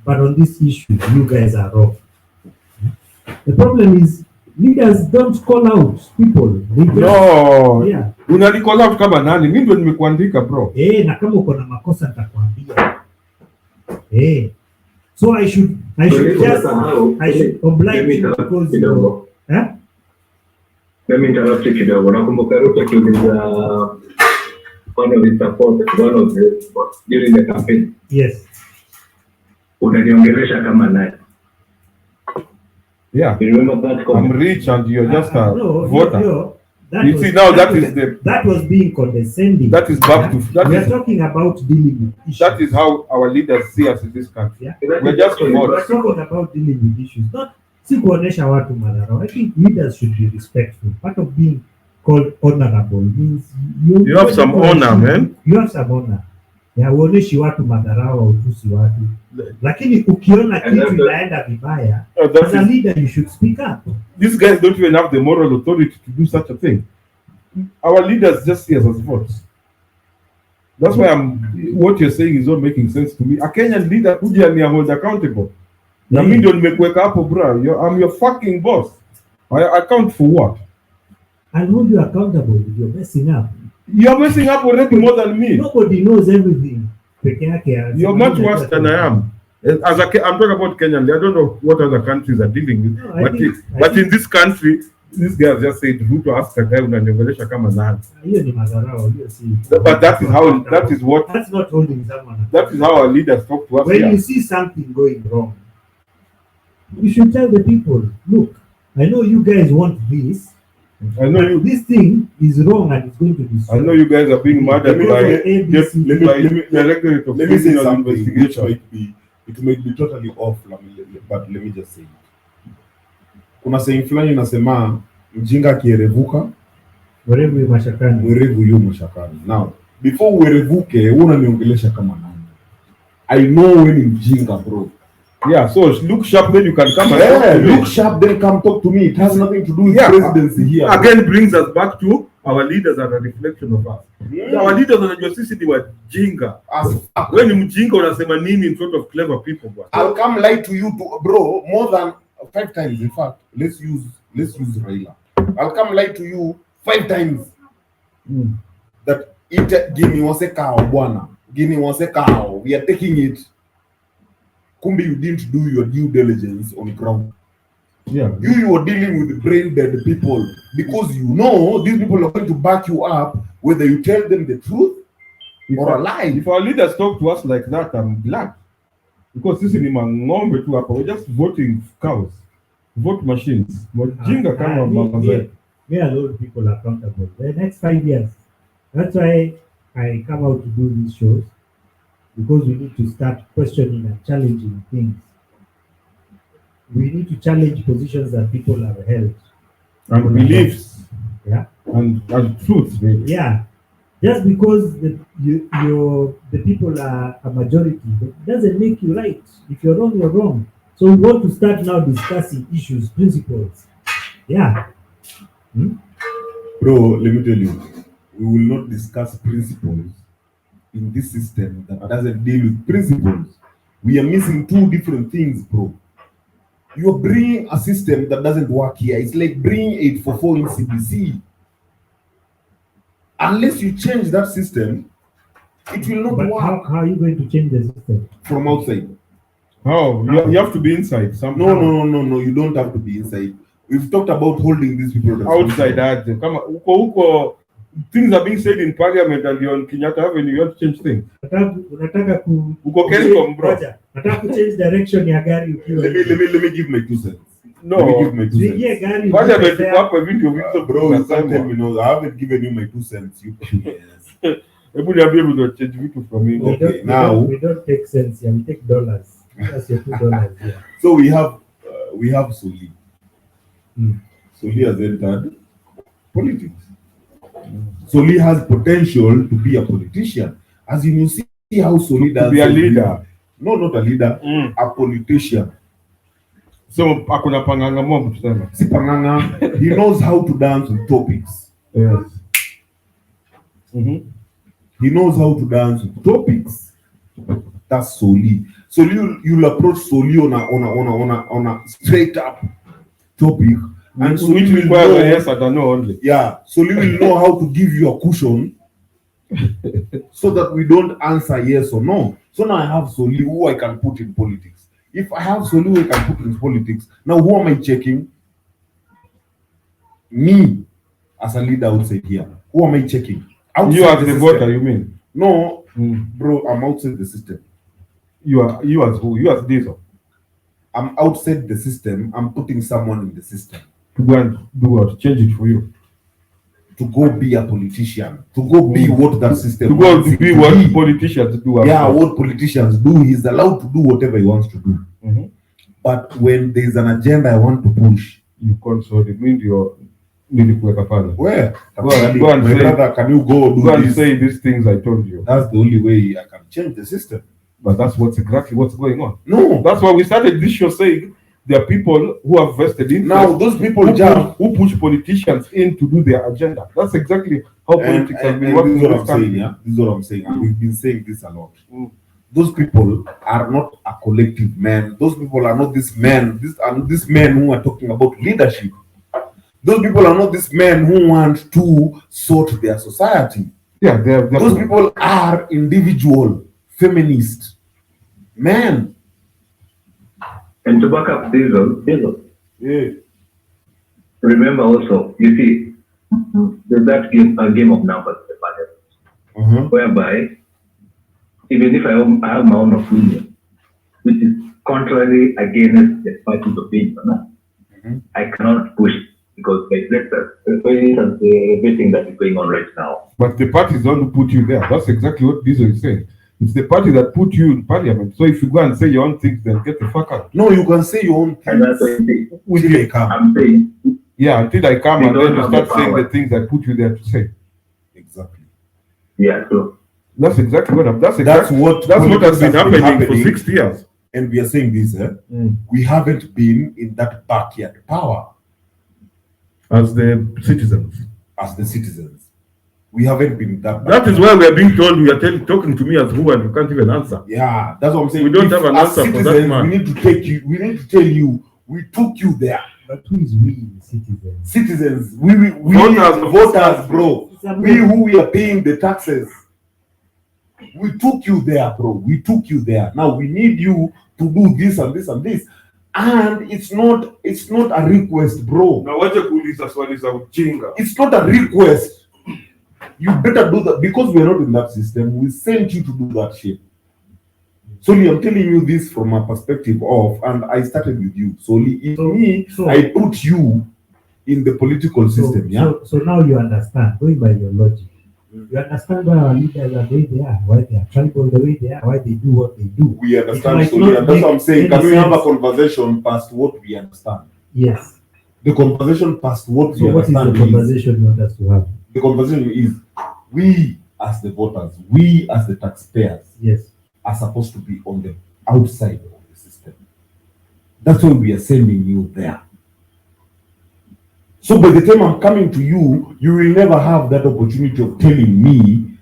but on this issue, you guys are wrong. The problem is, leaders don't call out people. They just, No. Yeah. Unanikola out kama nani? Mimi ndo nimekuandika, bro. Na kama uko na makosa nitakwambia. So I should oblige you because you know, Let me interrupt you kidogo. Nakumbuka Ruto akiuliza one of his supporters, during the campaign. Yes. Unaniongelesha kama nani? Yeah. You remember that I'm comment? rich and you're just a No, voter. that You was- see, now that was- is the- that was being condescending. That is back to that We are is talking about dealing with issues. that is how our leaders see us in this country. Yeah. We're just We are votes. talking about dealing with issues, not si kuonesha watu madharau. I think leaders should be respectful. Part of being called honorable means You have some honor, man. You have some honor. Ya uoneshi watu madharau au utusi watu. Lakini ukiona kitu inaenda vibaya, That as a is- leader you should speak up. These guys don't even have the moral authority to do such a thing. Our leaders just see us as votes. That's why what you're saying is not making sense to me. A Kenyan leader kuja ni hold accountable. Na mimi ndio nimekuweka hapo, bro. I'm your fucking boss. I account for what? I'll hold you accountable if you're messing up. You're messing up already more than me. Nobody knows everything. Peke yake, You're much worse than I am. I'm talking about Kenyan. I don't know what other countries are dealing with. No, I But think- in this country, these guys just said, Ruto asked a guy unaniongelesha kama nani. Hiyo ni madharau, hiyo si. But that is what That's not holding someone accountable. that is how our leaders talk to us When here. you see something going wrong, you should tell the people, look, I know you guys want this. I know you. This thing is wrong and it's going to destroy. I know you guys are being murdered Because by of ABC. Directorate of Let me say Criminal something which Investigation. might be totally off, but let me just say it. Kuna saying fulani inasema mjinga akierevuka Wherever you mashakani. mwerevu yu mashakani. Now, before uerevuke, unaniongelesha kama nani? I know when ni mjinga, bro. Yeah, so look sharp, then you can come and talk Yeah, to me. look sharp, then come talk to me. It has nothing to do with Yeah. presidency here. Again brings us back to our leaders are a reflection of us. Our leaders wanajua sisi ni wajinga. As fuck. Wewe ni mjinga unasema nini in front of clever people, bwana? I'll come lie to you, bro, more than 5 times. In fact, let's use Raila. I'll come lie to you 5 times. That Guinea was a cow, bwana. Guinea was a cow. We are taking it. Kumbi, you didn't do your due diligence on ground. Yeah. You were dealing with brain dead people because you know these people are going to back you up whether you tell them the truth or a lie. If our leaders talk to us like that, I'm glad. Because sisi ni mang'ombe tu hapa. We're just voting cows. Vote machines. Wajinga kama mama zetu. may hold people accountable. The next 5 years. That's why I come out to do these shows, because we need to start questioning and challenging things. We need to challenge positions that people have held. And beliefs. Yeah. And truths, really. Yeah. Just because the people are a majority, it doesn't make you right. If you're wrong, you're wrong. So we want to start now discussing issues, principles. Yeah. Bro, let me tell you, we will not discuss principles in this system that doesn't deal with principles. We are missing two different things, bro. You're bringing a system that doesn't work here. It's like bringing 844 in CBC. Unless you change that system, it will not But work. how are you going to change the system? From outside. How? You have to be inside somehow. No. You don't have to be inside. We've talked about holding these people Outside that. Come on. Things are being said in parliament and you're on Kenyatta Avenue, you want to change things. Unataka Uko Kenyans, bro. Nataka ku change direction ya gari ukiwa. Let me give my 2 cents. No. Let me give my 2 cents. Tuingie gari Parliament ukitembea. iko hapa video Bro, you can't tell me no. I haven't given you my 2 cents. You yes. Hebu niambie vile change vitu from me. Okay, now we don't take cents here, we take dollars. That's your $2 here. so we have Soli. Soli has entered politics. Soli has potential to be a politician. As you see how Soli does. To be a leader. No, not a leader. A politician. So akuna panganga mob tuseme. Si panganga. He knows how to dance with topics. Yes. He knows how to dance with topics. That's Soli. So you'll approach Soli on a straight up topic. And so which requires a yes and a no only. Yeah, so we will know how to give you a cushion so that we don't answer yes or no. So now I have Soli who I can put in politics. If I have Soli who I can put in politics, now who am I checking? Me as a leader outside here. Who am I checking? Outside you as the system. voter, you mean? No, bro, I'm outside the system. You as who? You as Diesel. I'm outside the system. I'm putting someone in the system. To go and do what? Change it for you. To go be a politician. To go be what that system. To go to be what politicians do. Yeah, what politicians do. He's allowed to do whatever he wants to do. But when there's an agenda I want to push, you consult it. Mean you're nearly where? Go and say, brother, can you go do go and this? say these things I told you. That's the only way I can change the system. But that's exactly what's going on. No. That's why we started this show saying there are people who have vested in. Now those people who push politicians in to do their agenda. That's exactly how politics has been working. This is what I'm saying, yeah. This is what I'm saying. And we've been saying this a lot. Those people are not a collective man. Those people are not this man. These men who are talking about leadership. Those people are not these men who want to sort their society. Yeah, those people are individual feminist men. And to back up Diesel, yeah. Remember also, you see, there's that a game of numbers in the parliament, whereby even if I have my own opinion, which is contrary against the party's opinion, I cannot push because by everything that is going on right now. But the parties don't put you there. That's exactly what Diesel is saying. It's the party that put you in parliament. So if you go and say your own things, then get the fuck out. No, you can say your own things. And that's what I'm saying. Yeah, until I come and then you start saying the things that put you there to say. Exactly. Yeah, so that's exactly what that's what has been happening for 60 years. And we are saying this, we haven't been in that backyard power. As the citizens. We haven't been that. That is why we are being told, you are talking to me as who, and you can't even answer. Yeah, that's what I'm saying. We don't have an answer for that man. We need to take you. We need to tell you. We took you there. But who is we, citizens? Citizens. We voters, bro. We who we are paying the taxes. We took you there, bro. We took you there. Now we need you to do this and this and this. And it's not a request, bro. Now what you is as well is a jinga. It's not a request. You better do that because we are not in that system. We sent you to do that shit. So I'm telling you this from a perspective of, and I started with you. So I put you in the political system. So now you understand, going by your logic, you understand why our leaders are the way they are, why they are tribal the way they are, why they do what they do. We understand It solely, might and not that's what I'm saying. make Can we have a sense. conversation past what we understand? Yes. The conversation past what So we what is the understand is, conversation you want us to have? the conversation is, we as the voters, we as the taxpayers, Yes. are supposed to be on the outside of the system. That's why we are sending you there. So by the time I'm coming to you, you will never have that opportunity of telling me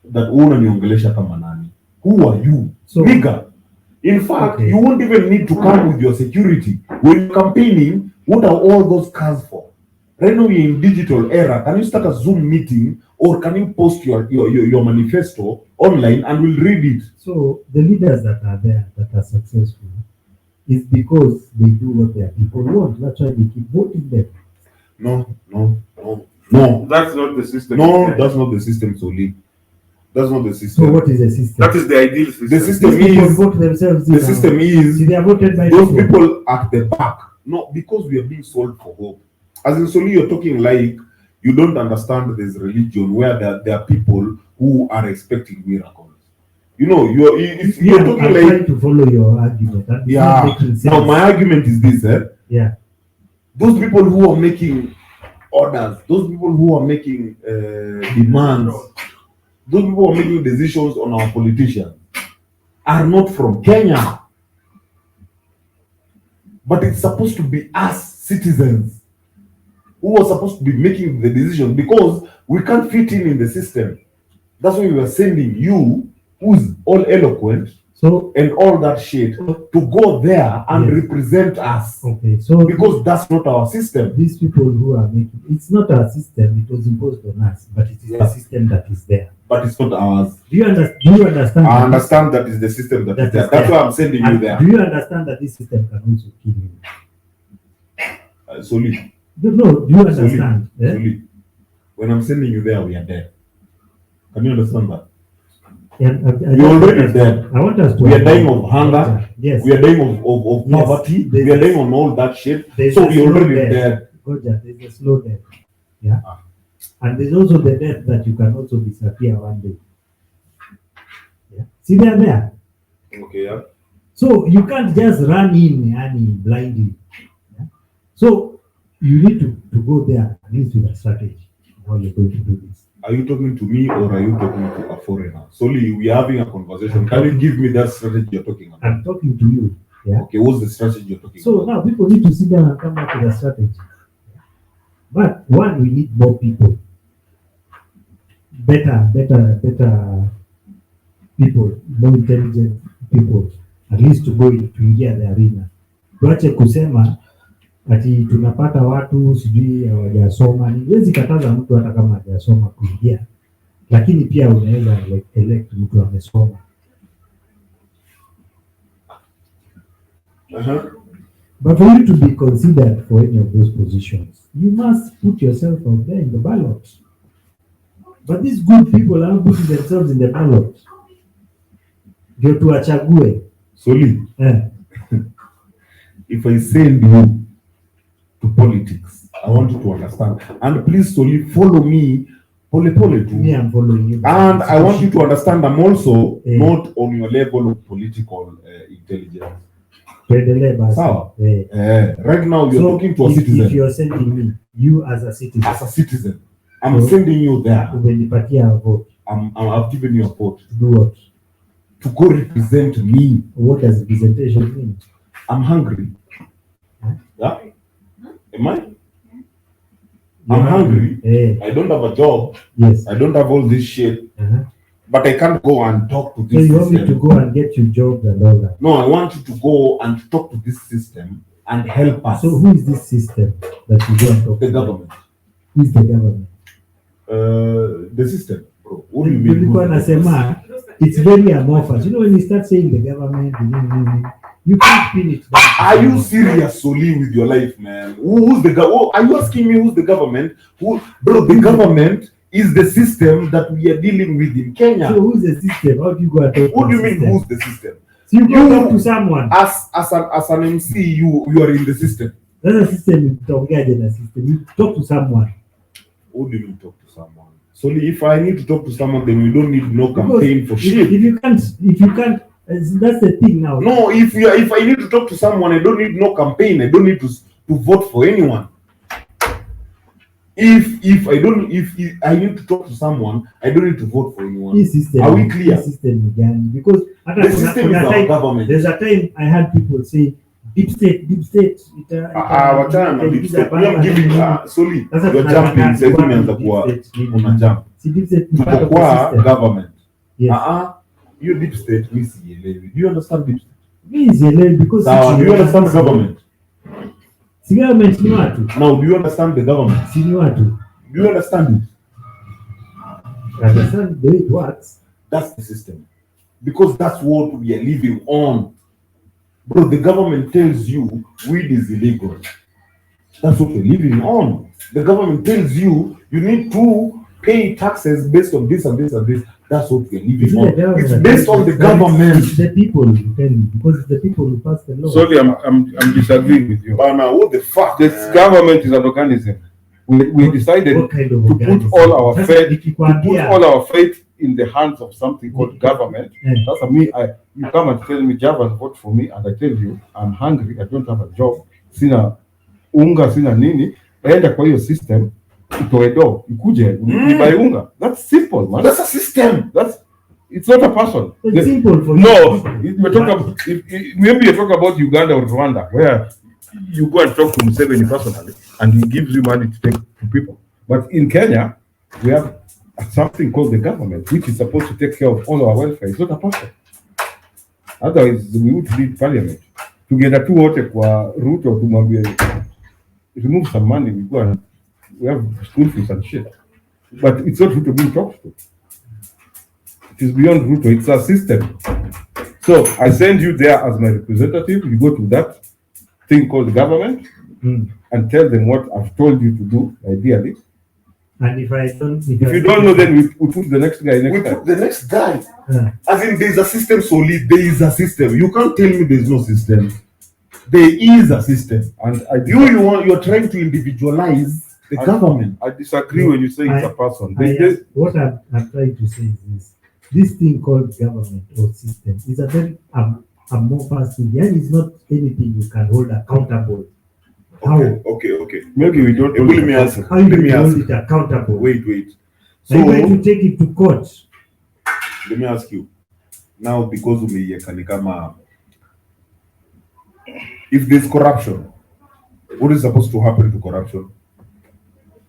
that unaniongelesha kama nani. Who are you? So, Nigga. In fact, okay. you won't even need to come with your security. When you're campaigning, what are all those cars for? Right now we're in digital era. Can you start a Zoom meeting, or can you post your manifesto online and we'll read it? So the leaders that are there that are successful is because they do what their people want. That's why they keep voting them. No. That's not the system. No, that's not the system, Soli. That's not the system. So what is the system? That is the ideal system. The system These people is, vote themselves in the now. system is, See, they are voted by those people at the back. No, because we are being sold for hope. As in Soli, you're talking like you don't understand this religion where there are people who are expecting miracles. You know, you're talking I'm like, trying to follow your argument. That is not making sense. Now my argument is this, Yeah. those people who are making orders, those people who are making demands, those people who are making decisions on our politicians are not from Kenya. But it's supposed to be us citizens who are supposed to be making the decision, because we can't fit in the system. That's why we are sending you, who's all eloquent, So and all that shit, to go there and represent us. okay, so Because that's not our system. these people who are making, it's not our system, it was imposed on us, but it is a system that is there. But it's not ours. Do you understand? I understand that is the system that is there. That's why I'm sending you And there. do you understand that this system can also kill you? Soli. No, do you understand? Soli. When I'm sending you there, we are dead. Can you understand that? And We are already dead. I want us to. We are dying of hunger. Yes. We are dying of Yes. poverty. There's We are a- dying on all that shit. there's So a we are already slow death. dead. Goja, there's a slow death. Yeah. And there's also the death that you can also disappear one day. Yeah. See, they are there. Okay, yeah. So you can't just run in and blindly. Yeah? So you need to go there at least with a strategy how you're going to do this. Are you talking to me or are you talking to a foreigner? Soli, we are having a conversation. Can you give me that strategy you're talking about? I'm talking to you. Yeah. Okay, what's the strategy you're talking So about? now people need to sit down and come back with a strategy. But one, we need more people. Better people, more intelligent people, at least to go to ingia the arena. Tuache kusema ati tunapata watu sijui hawajasoma. Niwezi kataza mtu hata kama hajasoma kuingia, lakini pia unaweza elect mtu amesoma. But for you to be considered for any of those positions, you must put yourself out there in the ballot. But these good people are not putting themselves in the ballot. Ndio tuwachague. Soli, Eh. if I send you to politics, I want you to understand. And please, Soli, follow me, pole too. Me, I'm following you. And I want you to understand I'm also not on your level of political intelligence. Tuendelee basi. Sawa. Eh. Right now, you're talking to a if citizen. you're sending me, you as a citizen, As a citizen, I'm sending you there. umenipatia a vote. I've given you a vote To do what? to go represent me. What does representation mean? I'm hungry. Huh? Yeah? Am I? You're I'm hungry. Eh. I don't have a job. Yes. I don't have all this shit. Uh-huh. But I can't go and talk to So this you want me to system. go and get you jobs and all that? No, I want you to go and talk to this system and help us. So who is this system that you go and talk The to? government. Who is the government? The system, bro. What do you mean? Nilikuwa nasema, it's very amorphous. You know, when you start saying the government, you can't pin it down. Are you serious, Soli, with your life, man? Who's the government? Are you asking me who's the government? Bro, the government is the system that we are dealing with in Kenya. So who's the system? How do you go and talk What to do you the mean, system? who's the system? So you go talk to someone. As an MC, you are in the system. That's a system. You talk to someone. Who do you talk to someone? So if I need to talk to someone, then we don't need no campaign for shit. If you can't, that's the thing now. No, if I need to talk to someone, I don't need no campaign. I don't need to vote for anyone. If I need to talk to someone, I don't need to vote for anyone. Are we clear? System again, because the system is our government. There's a time I had people say deep state. Wachana na deep state. I'm giving Soli, you're jumping. Sasa umeanza kuwa una jump. Kwa government. Yes. You deep state we sielewi. Do you understand deep state? Me sielewi because do you understand the government? Si government ni watu. Now do you understand the government? Si ni watu. Do you understand it? Understand the way it works. That's the system. Because that's what we are living on. Bro, the government tells you weed is illegal. That's what we're living on. The government tells you you need to pay taxes based on this and this and this. That's what we're living on. It's based on the government. It's the people who tell you, because it's the people who pass the law. Sorry, I'm disagreeing with you. Bana, what the fuck? This government is an organism. We decided to put all our faith in the hands of something called government. That's me. You come and tell me, Javas, vote for me, and I tell you, I'm hungry, I don't have a job, sina unga, sina nini, enda kwa hiyo system, utoe do, ikuje, buy unga. That's simple, man. That's a system. It's not a person. It's simple for you. No, maybe you talk about Uganda or Rwanda, where you go and talk to Museveni personally, and he gives you money to take to people. But in Kenya, we have something called the government, which is supposed to take care of all our welfare. It's not a person. Otherwise, we would need parliament. Together, two wote kwa Ruto tumwambie remove some money, we go and we have school fees and shit. But it's not Ruto being talked to. It is beyond Ruto. It's a system. So I send you there as my representative. You go to that thing called government and tell them what I've told you to do, ideally. And if you don't know, then we put the next guy next time. Put the next guy. As in, there's a system solid. There is a system. You can't tell me there's no system. There is a system. And you're trying to individualize the government. I disagree when you say it's a person. What I'm trying to say is this thing called government or system is a very amorphous thing. And it's not anything you can hold accountable. Okay. Maybe we don't. Let me ask. How do you hold it accountable? Wait. So are you going to take it to court? Let me ask you. Now, because if there's corruption, what is supposed to happen to corruption?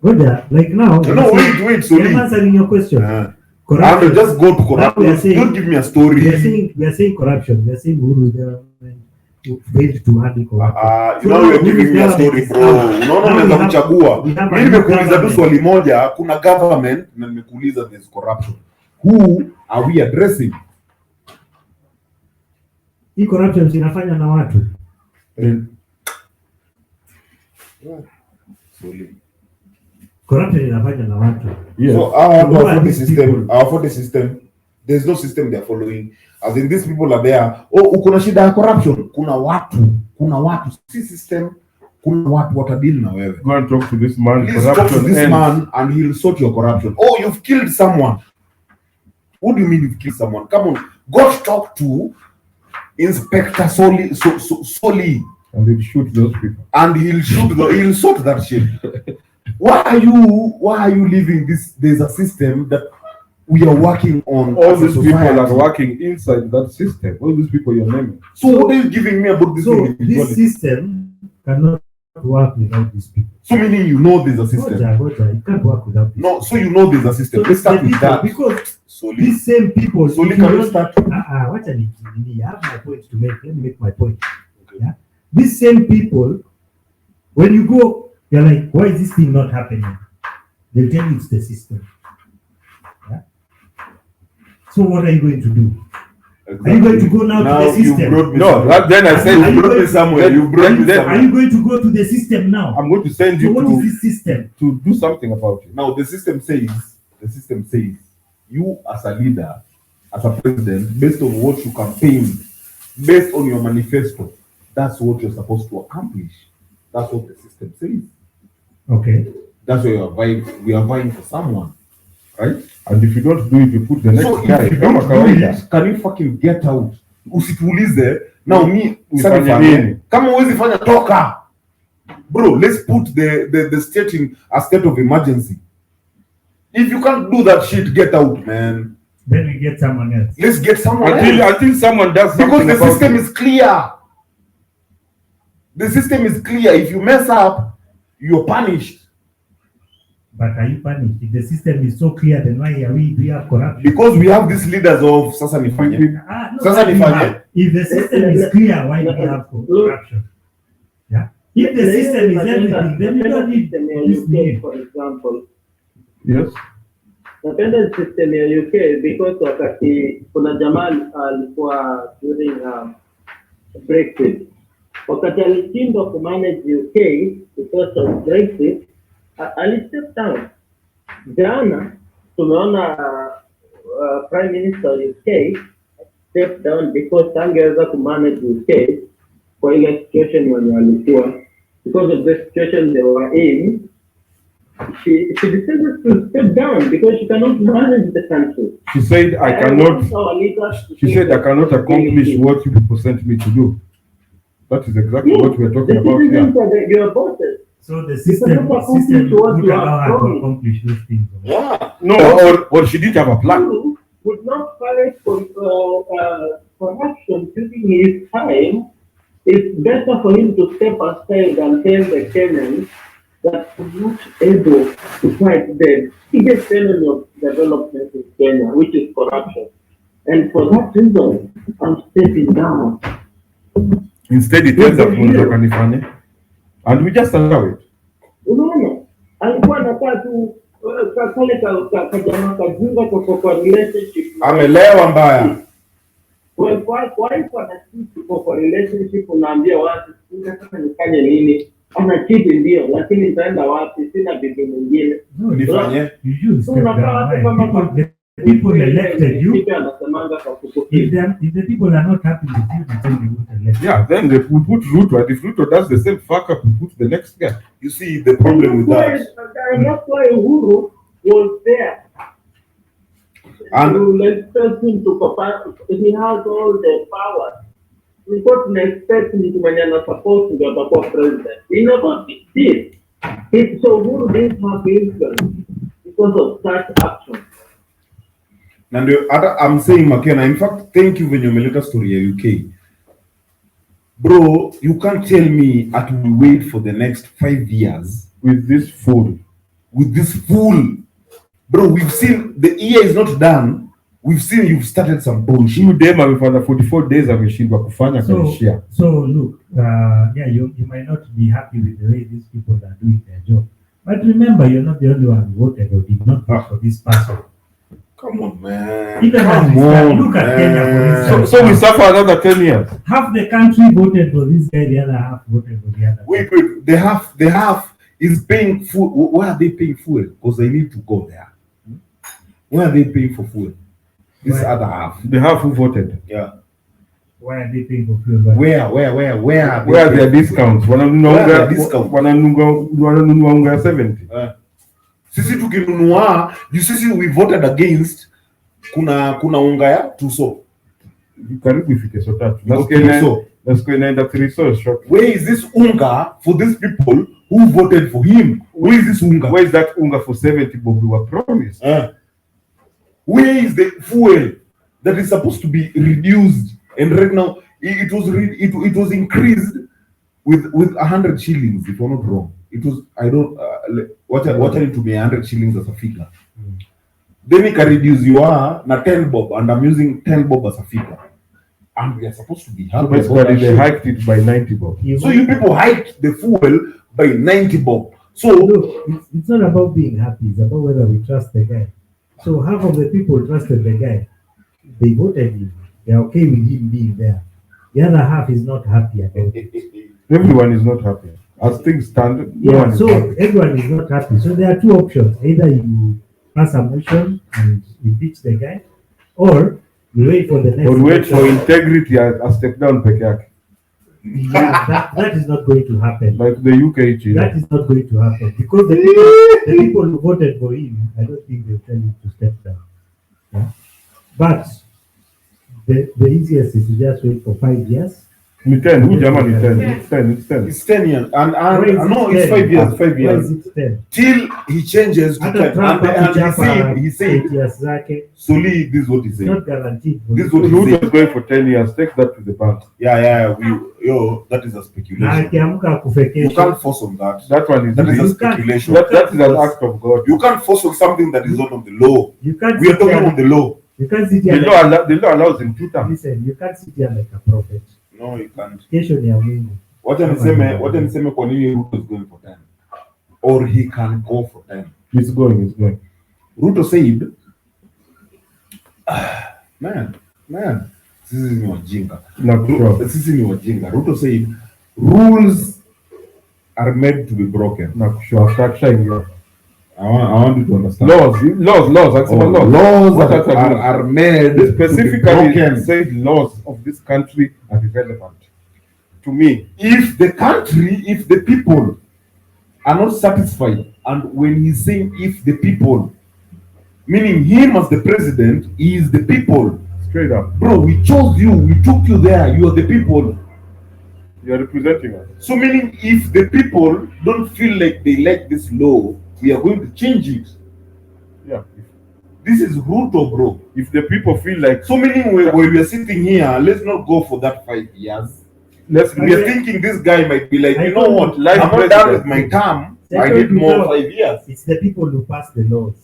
Like now. No, wait. So I'm answering your question. Corruption. Just go to corruption. Don't give me a story. We are saying corruption. We are saying Uru failed to handle corruption. Now you're giving me a story, bro. Unaona mchagua. Mimi nimekuuliza tu swali moja, kuna government na nimekuuliza there's corruption. Who are we addressing? Hii corruption inafanya na watu. Corruption inafanya na watu. Yes. So our for the system, there's no system they're following. As in, these people are there. Uko na shida ya corruption. Kuna watu. Si system. Kuna watu watadeal na wewe. Go and talk to this man. Please talk to this man and he'll sort your corruption. You've killed someone. What do you mean you've killed someone? Come on. Go talk to Inspector Soli. And he'll shoot those people. And he'll sort that shit. Why are you leaving this? There's a system that we are working on. All these people are working inside that system. All these people you're naming. So what are you giving me about this? So this system cannot work without these people. So meaning you know there's a system. It can't work without this. No, so you know there's a system. Let's start with that. Because these same people. So can you start? I have my point to make. Let me make my point. Okay. Yeah. These same people, when you go, you're like, why is this thing not happening? They'll tell you it's the system. Yeah? So what are you going to do? Exactly. Are you going to go now to the system? Then I said you brought me somewhere. Are you going to go to the system now? I'm going to send you what is this system? To do something about it. Now the system says you as a leader, as a president, based on what you campaign, based on your manifesto, that's what you're supposed to accomplish. That's what the system says. Okay. That's why we are vying for someone, right? And if you don't do it, you put the next So guy. if you Kama don't do kawaida. it, can you fucking get out? Usituulize. Now me, Nifanye nifanye. nini? Kama huwezi fanya toka. Bro, let's put the state in a state of emergency. If you can't do that shit, get out, man. Then we get someone else. Let's get someone Until else. someone does something Because the about system it. is clear. The system is clear. If you mess up, you're punished. But are you punished? If the system is so clear, then why do we have corruption? Because we have these leaders of sasa nifanye. No, Sasa why do we nifanye. have- if the system is clear, why do we have corruption? Yeah. If the system is everything, then you don't need this need. For example, Yes. napenda system ya UK because wakati kuna jamaa alikuwa during Brexit, wakati alishindwa kumanage UK because of Brexit, alistep down. Jana tumeona Prime Minister UK step down because angeweza kumanage UK kwa ile situation wenye walikuwa, because of the situation they were in. She decided to step down because she cannot manage the country. She said, I cannot. She said, I cannot accomplish what you people sent me to do. That is exactly what we are talking about here. Your bosses. So the system cannot accomplish what would you allow are her to promised. accomplish those things. Yeah. No, or she didn't have a plan. Who would not fight for corruption during his time. It's better for him to step aside and tell the Kenyans that he's not able to fight the biggest enemy of development in Kenya, which is corruption. And for that reason, I'm stepping down. Instead, it ends up kanifanye. And we just allow it. Unaona, alikuwa anakaa tu kale kajamaa kajinga kwa relationship. Amelewa mbaya. Kwa sisi kwa relationship unaambia watu sasa nifanye nini? Ana chiti ndio, lakini nitaenda wapi? Sina bibi mwingine. No, Nifanye. you should step down. The people elected you. If the people are not happy with you, then they won't elect you. Yeah, then we put Ruto. And if Ruto does the same fuck up, we put the next guy. You see the problem with that. That's why Uhuru was there. And To expect him to compare, he has all the power. We got to expect him to manage support to the president. You know what it is? So Uhuru didn't have influence because of such action. and I'm saying Makena, in fact, thank you when you made a story UK. Bro, you can't tell me that we wait for the next 5 years With this fool. with this fool. Bro, we've seen the year is not done. We've seen you've started some bullshit. You dem amefanya 44 days ameshindwa kufanya kaishia. So look, yeah, you might not be happy with the way these people are doing their job. But remember, you're not the only one who voted or did not vote for this person. Come on, man. Even as we start, look at Kenya, for instance. So we suffer another 10 years. Half the country voted for this guy, the other half voted for the other. Wait, the half is paying fuel. Why are they paying fuel? Because they need to go there. Why are they paying for fuel? This Why? other half. The half who voted. Yeah. Why are they paying for fuel? Where are Where are they their paying? discounts? Where are their discounts? Wananunua unga 70. Sisi tukinunua, sisi we voted against kuna unga ya tuso. Karibu ifike so tatu. So. Nasikia inaenda 3 so short. Where is this unga for these people who voted for him? Where is this unga? Where is that unga for 70 bob we were promised? Where is the fuel that is supposed to be reduced? And right now it was increased with 100 shillings, if I'm not wrong. It was, I don't what it to be 100 shillings as a figure. Then it can reduce you are na 10 bob, and I'm using 10 bob as a figure. And we are supposed to be So happy. basically they hiked it by 90 bob. So you people hiked the fuel by 90 bob. So look, it's not about being happy, it's about whether we trust the guy. So half of the people trusted the guy. They voted him. They're okay with him being there. The other half is not happy about it. Everyone is not happy. As things stand, no one Yeah, is so happy. everyone is not happy. So there are two options. Either you pass a motion and impeach the guy, or you wait for the next Or wait for election. integrity a step down peke yake. that is not going to happen. Like the UK chief. That is not going to happen because the people who voted for him, I don't think they'll tell him to step down. Yeah? But the easiest is to just wait for 5 years. Ni 10. Who German is 10? It's 10. It's 10. It's 10 years. And Why is no, it it's 10? 5 years. 5 Why years. is it 10? Till he changes to 10. Hata Trump And he said, 8 years zake, solely this is what he it's said. not guaranteed. This is what he Ruto said. is going for 10 years. Take that to the bank. Yeah, that is a Na speculation. akiamka You akufekesha, can't force on that. That one is That is a You can't- speculation. that is an act of God. You can't force on something that is not on the law. you can't We are sit talking here- on the law. you can't sit The here law allows him 2 terms. listen, you can't sit here like a prophet. No, you can't. Kesho ni ya Mungu. Wacha niseme kwa nini Ruto is going for 10. Or he can go for 10. He's going. Ruto said, man, sisi ni wajinga. Sisi ni wajinga. Ruto said, rules are made to be broken. Start showing you. I want you to understand. Laws. Laws What are made specifically to be broken. said laws of this country are irrelevant. To me, If the people are not satisfied, and when he's saying if the people, meaning him as the president, he is the people. straight up, Bro, we chose you, we took you there, you are the people. you are representing us. So meaning if the people don't feel like they like this law, we are going to change it. Yeah. This is Ruto, bro. If the people feel like So meaning when we are sitting here, let's not go for that 5 years. We are thinking this guy might be like, you know what, I'm not done with my term, I need more 5 years. It's the people who pass the laws.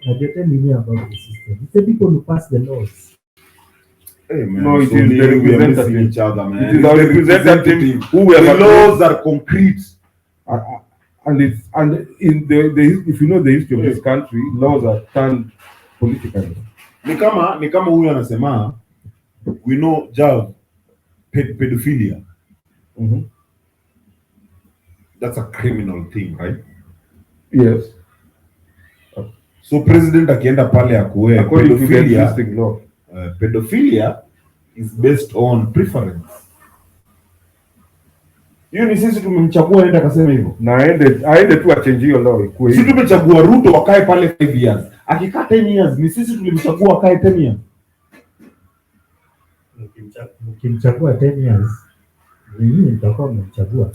And you're telling me about the system. It's the people who pass the laws. Hey man, No, it so is the we are missing representative. each other, man. It is our representative who we The have laws are concrete. and in the if you know the history of this country, laws are turned politically. Ni kama huyu anasema, we know Jav, pedophilia. Mm-hmm. That's a criminal thing, right? Yes. So president akienda pale akuwe According to the pedophilia, existing law. pedophilia is based on preference. Hiyo ni sisi tumemchagua aende akasema hivyo. Na aende tu achange hiyo law ikuwe Sisi hivyo. tumechagua Ruto wakae pale 5 years. Akikaa 10 years ni sisi tulimchagua akae 10 years. Mkimchagua 10 years, mimi nitakuwa mmemchagua.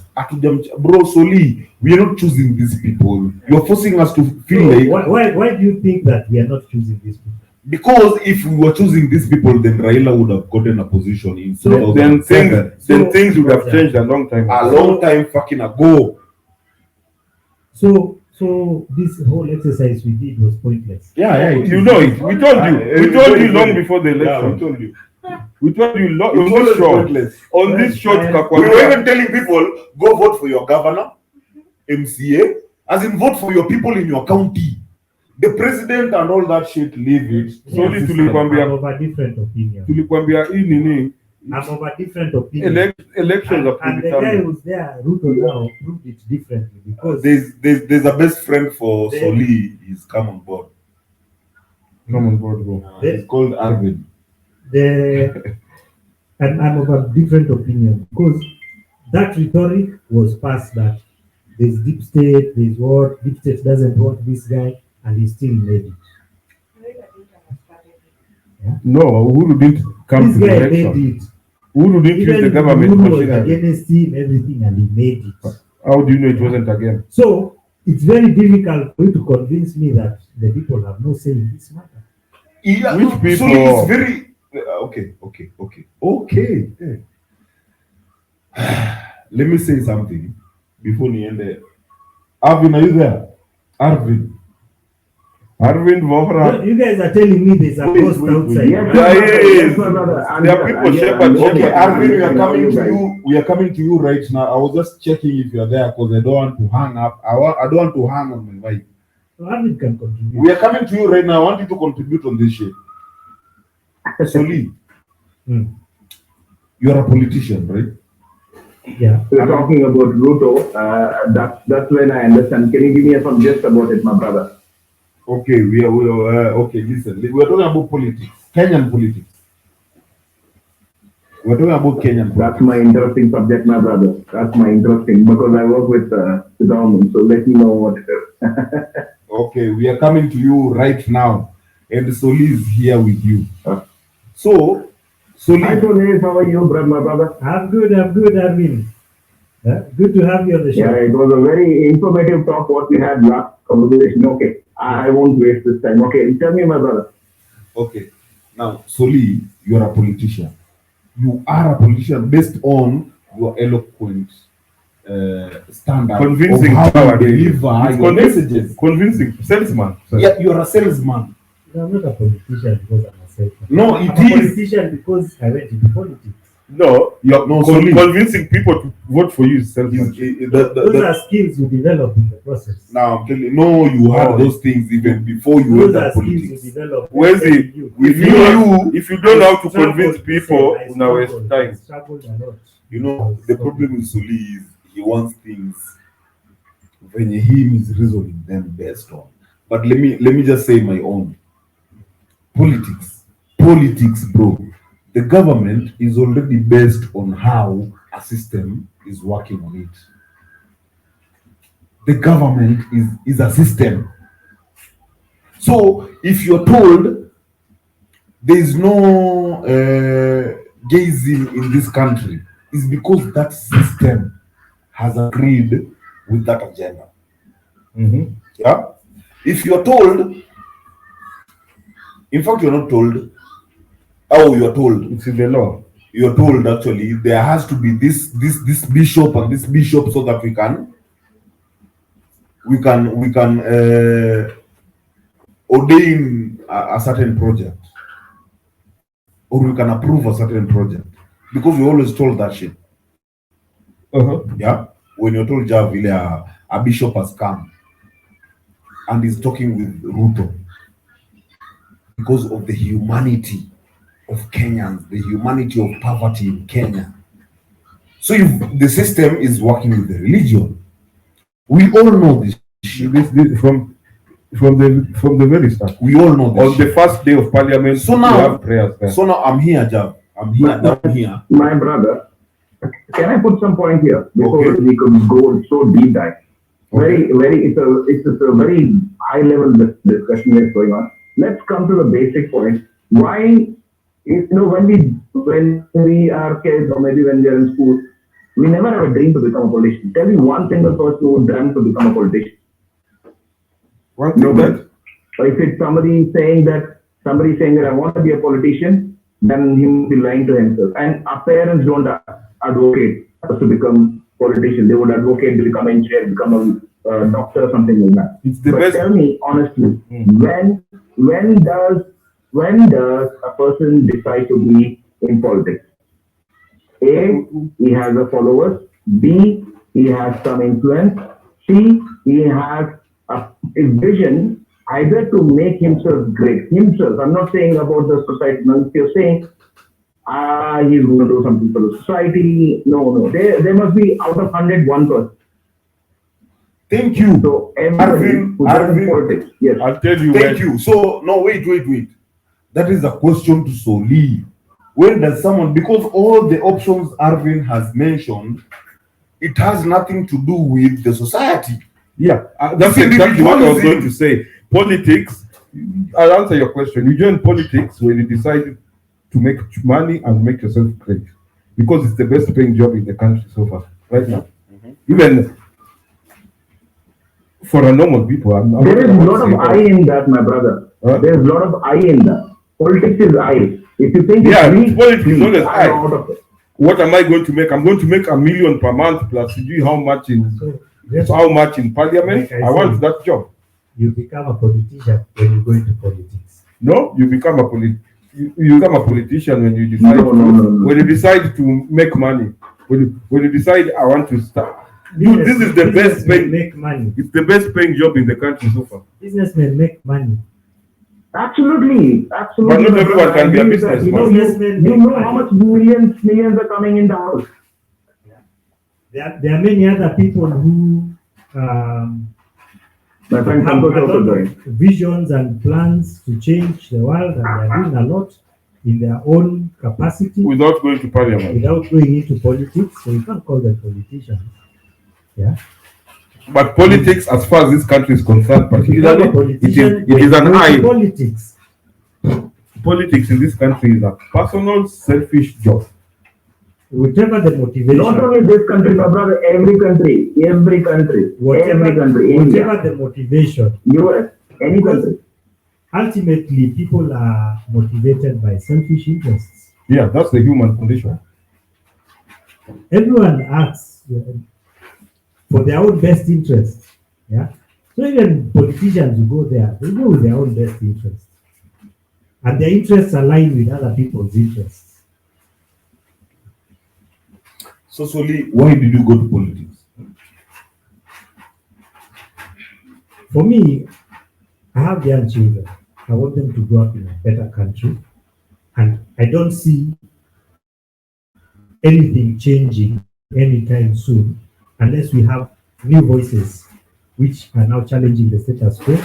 Bro, Soli, we are not choosing these people. You are forcing us to feel like Why do you think that we are not choosing these people? because if we were choosing these people, then Raila would have gotten a position in Then 2007. things would have changed a long time A ago. long time fucking ago. So this whole exercise we did was pointless. Yeah, You know it. We told you long before the Yeah, election. we told you. We told you It's on this always show. pointless. On this show, We were even telling people, go vote for your governor, MCA, as in vote for your people in your county. The president and all that shit, leave it. Solely I'm tulikwambia of a different opinion. hii nini I'm of a different opinion. elections are And the guy predetermined. who's there, Ruto now, proved it differently because There's a best friend for They- Soli. He's come on board. Come on board, go. He's called Arvid. and I'm of a different opinion because that rhetoric was passed that there's deep state, there's what, deep state doesn't want this guy, and he still made it. No, Uhuru didn't come This to the guy made election. it. Uhuru didn't use the Even government Uhuru was machinery. against him, everything, and he made it. How do you know it wasn't again? So it's very difficult for you to convince me that the people have no say in this matter. Yeah, Which people? Soli is very okay. Let me say something before we end there. Arvin, are you there? Arvin. Arvind Vohra. You guys are telling me there's a ghost outside. There are people shepherd. Okay, Arvin, we are coming to you. We are coming to you right now. I was just checking if you are there because I don't want to hang up. I don't want to hang on my mic. So Arvid can contribute. We are coming to you right now. I want you to contribute on this shit. Soli, you are a politician, right? Yeah. We're talking about Ruto. That's when I understand. Can you give me some gist about it, my brother? Okay, okay. Listen, we are talking about politics, Kenyan politics. We're talking about Kenyan. That's my interesting subject, my brother. That's my interesting because I work with the government. So let me know what it is. Okay, we are coming to you right now, and Soli is here with you. So, Soli. Hi, Soli. How are you, my brother? I'm good, Arvin. Good to have you on the show. Yeah, it was a very informative talk what we had last conversation. Okay, I won't waste this time. Okay, tell me, my brother. Okay, now, Soli, you're a politician. You are a politician based on your eloquent standard, convincing of how power, you deliver your messages. Convincing salesman. Yeah, you're a salesman. No, I'm not a politician because I'm a salesman. No, I'm it a is. politician because I went into politics. No, you're No, convincing people to vote for you is salesman. Those are skills you develop in the process. Now, I'm telling you, no, you had those things even before you Those went are to skills politics. you develop. If you don't know how to convince people, I now waste time. struggled a lot. You know, the problem with Soli is he wants things when he is reasoning them based on. But let me just say my own. Politics, bro. The government is already based on how a system is working on it. The government is a system. So if you're told there is no gayism in this country, it's because that system has agreed with that agenda. Mm-hmm. Yeah. If you're told, in fact, you're not told. Oh, you're told. It's in the law. You're told actually there has to be this bishop and this bishop so that we can ordain a certain project, or we can approve a certain project, because we always told that shit. Yeah, when you're told Javile, a bishop has come and is talking with Ruto because of the humanity of Kenyans, the humanity of poverty in Kenya. So if the system is working with the religion, we all know this shit. This from the very start. We all know this On the first day of parliament, so we now, have prayers there. So now I'm here, Jav. I'm here. My brother, can I put some point here before Okay. we could go so deep dive? It's a very high level discussion that's going on. Let's come to the basic point. Why, when we are kids or maybe when we are in school, we never have a dream to become a politician. Tell me one single person who dreamt to become a politician. What? No, that? So if it's somebody saying that I want to be a politician, then he must be lying to himself. And our parents don't advocate us to become politicians. They would advocate to become an engineer, become a doctor or something like that. It's the but best. Tell me honestly, when does a person decide to be in politics? A, he has a followers. B, he has some influence. C, he has a vision either to make himself great. Himself, I'm not saying about the society. No, if you're saying, he's going to do something for the society. No. There must be out of 100, 1 person. Thank you. So everybody who does in politics. Yes. I'll tell you. Thank you. So no, wait. That is a question to Soli. When does someone, because all the options Arvin has mentioned, it has nothing to do with the society. Yeah, that's exactly what I was going to say. Politics, I'll answer your question. You join politics when you decide to make money and make yourself great, because it's the best paying job in the country so far, right now. Even for a normal people, there is a lot of I in that, my brother. There is a lot of I in that. Politics is I. If you think politics is always I. What am I going to make? I'm going to make $1 million per month plus how much in parliament. Like I want that job. You become a politician when you go into politics. No, you become a politician when you decide when you decide to make money. When you decide I want to start. Dude, this is the best paying. Make money. It's the best paying job in the country so far. Businessmen make money. Absolutely. But not everyone can be a businessman. You know how much millions are coming in the house. There are many other people who my friend have a lot of visions and plans to change the world, and they are doing a lot. in their own capacity without going to parliament. without going into politics. So you can't call them politicians. Yeah. But politics, as far as this country is concerned, If you become a particularly, politician, it is an go to eye. politics. Politics in this country is a personal, selfish job. Whichever the motivation. Not only this country, my brother, every country, every country, Whatever the motivation. US, any country. Ultimately, people are motivated by selfish interests. Yeah, that's the human condition. Everyone acts for their own best interest. Yeah. So even politicians who go there, they go with their own best interests. And their interests align with other people's interests. So, Soli, why did you go to politics? For me, I have young children. I want them to grow up in a better country. And I don't see anything changing anytime soon unless we have new voices which are now challenging the status quo.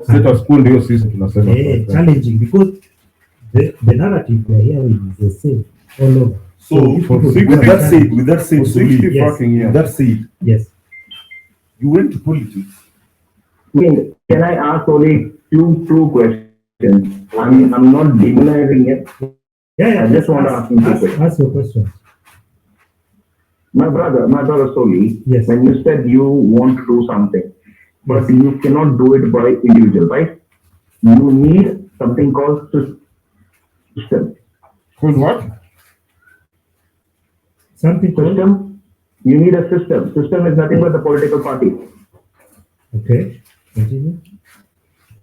Status quo ndio sisi tunasema. Challenging because the narrative we are hearing is the same all over. So, with that said, Soli, Yes. fucking years. with that said, Yes. you went to politics. Can I ask only two questions? I'm not demonizing it. Yeah. I just want to ask you two questions. Ask your question. My brother Soli, Yes. when you said you want to do something, but you cannot do it by individual, right? You need something called system. Called what? Something called. System. You need a system. System is nothing but the political party. Okay. Continue.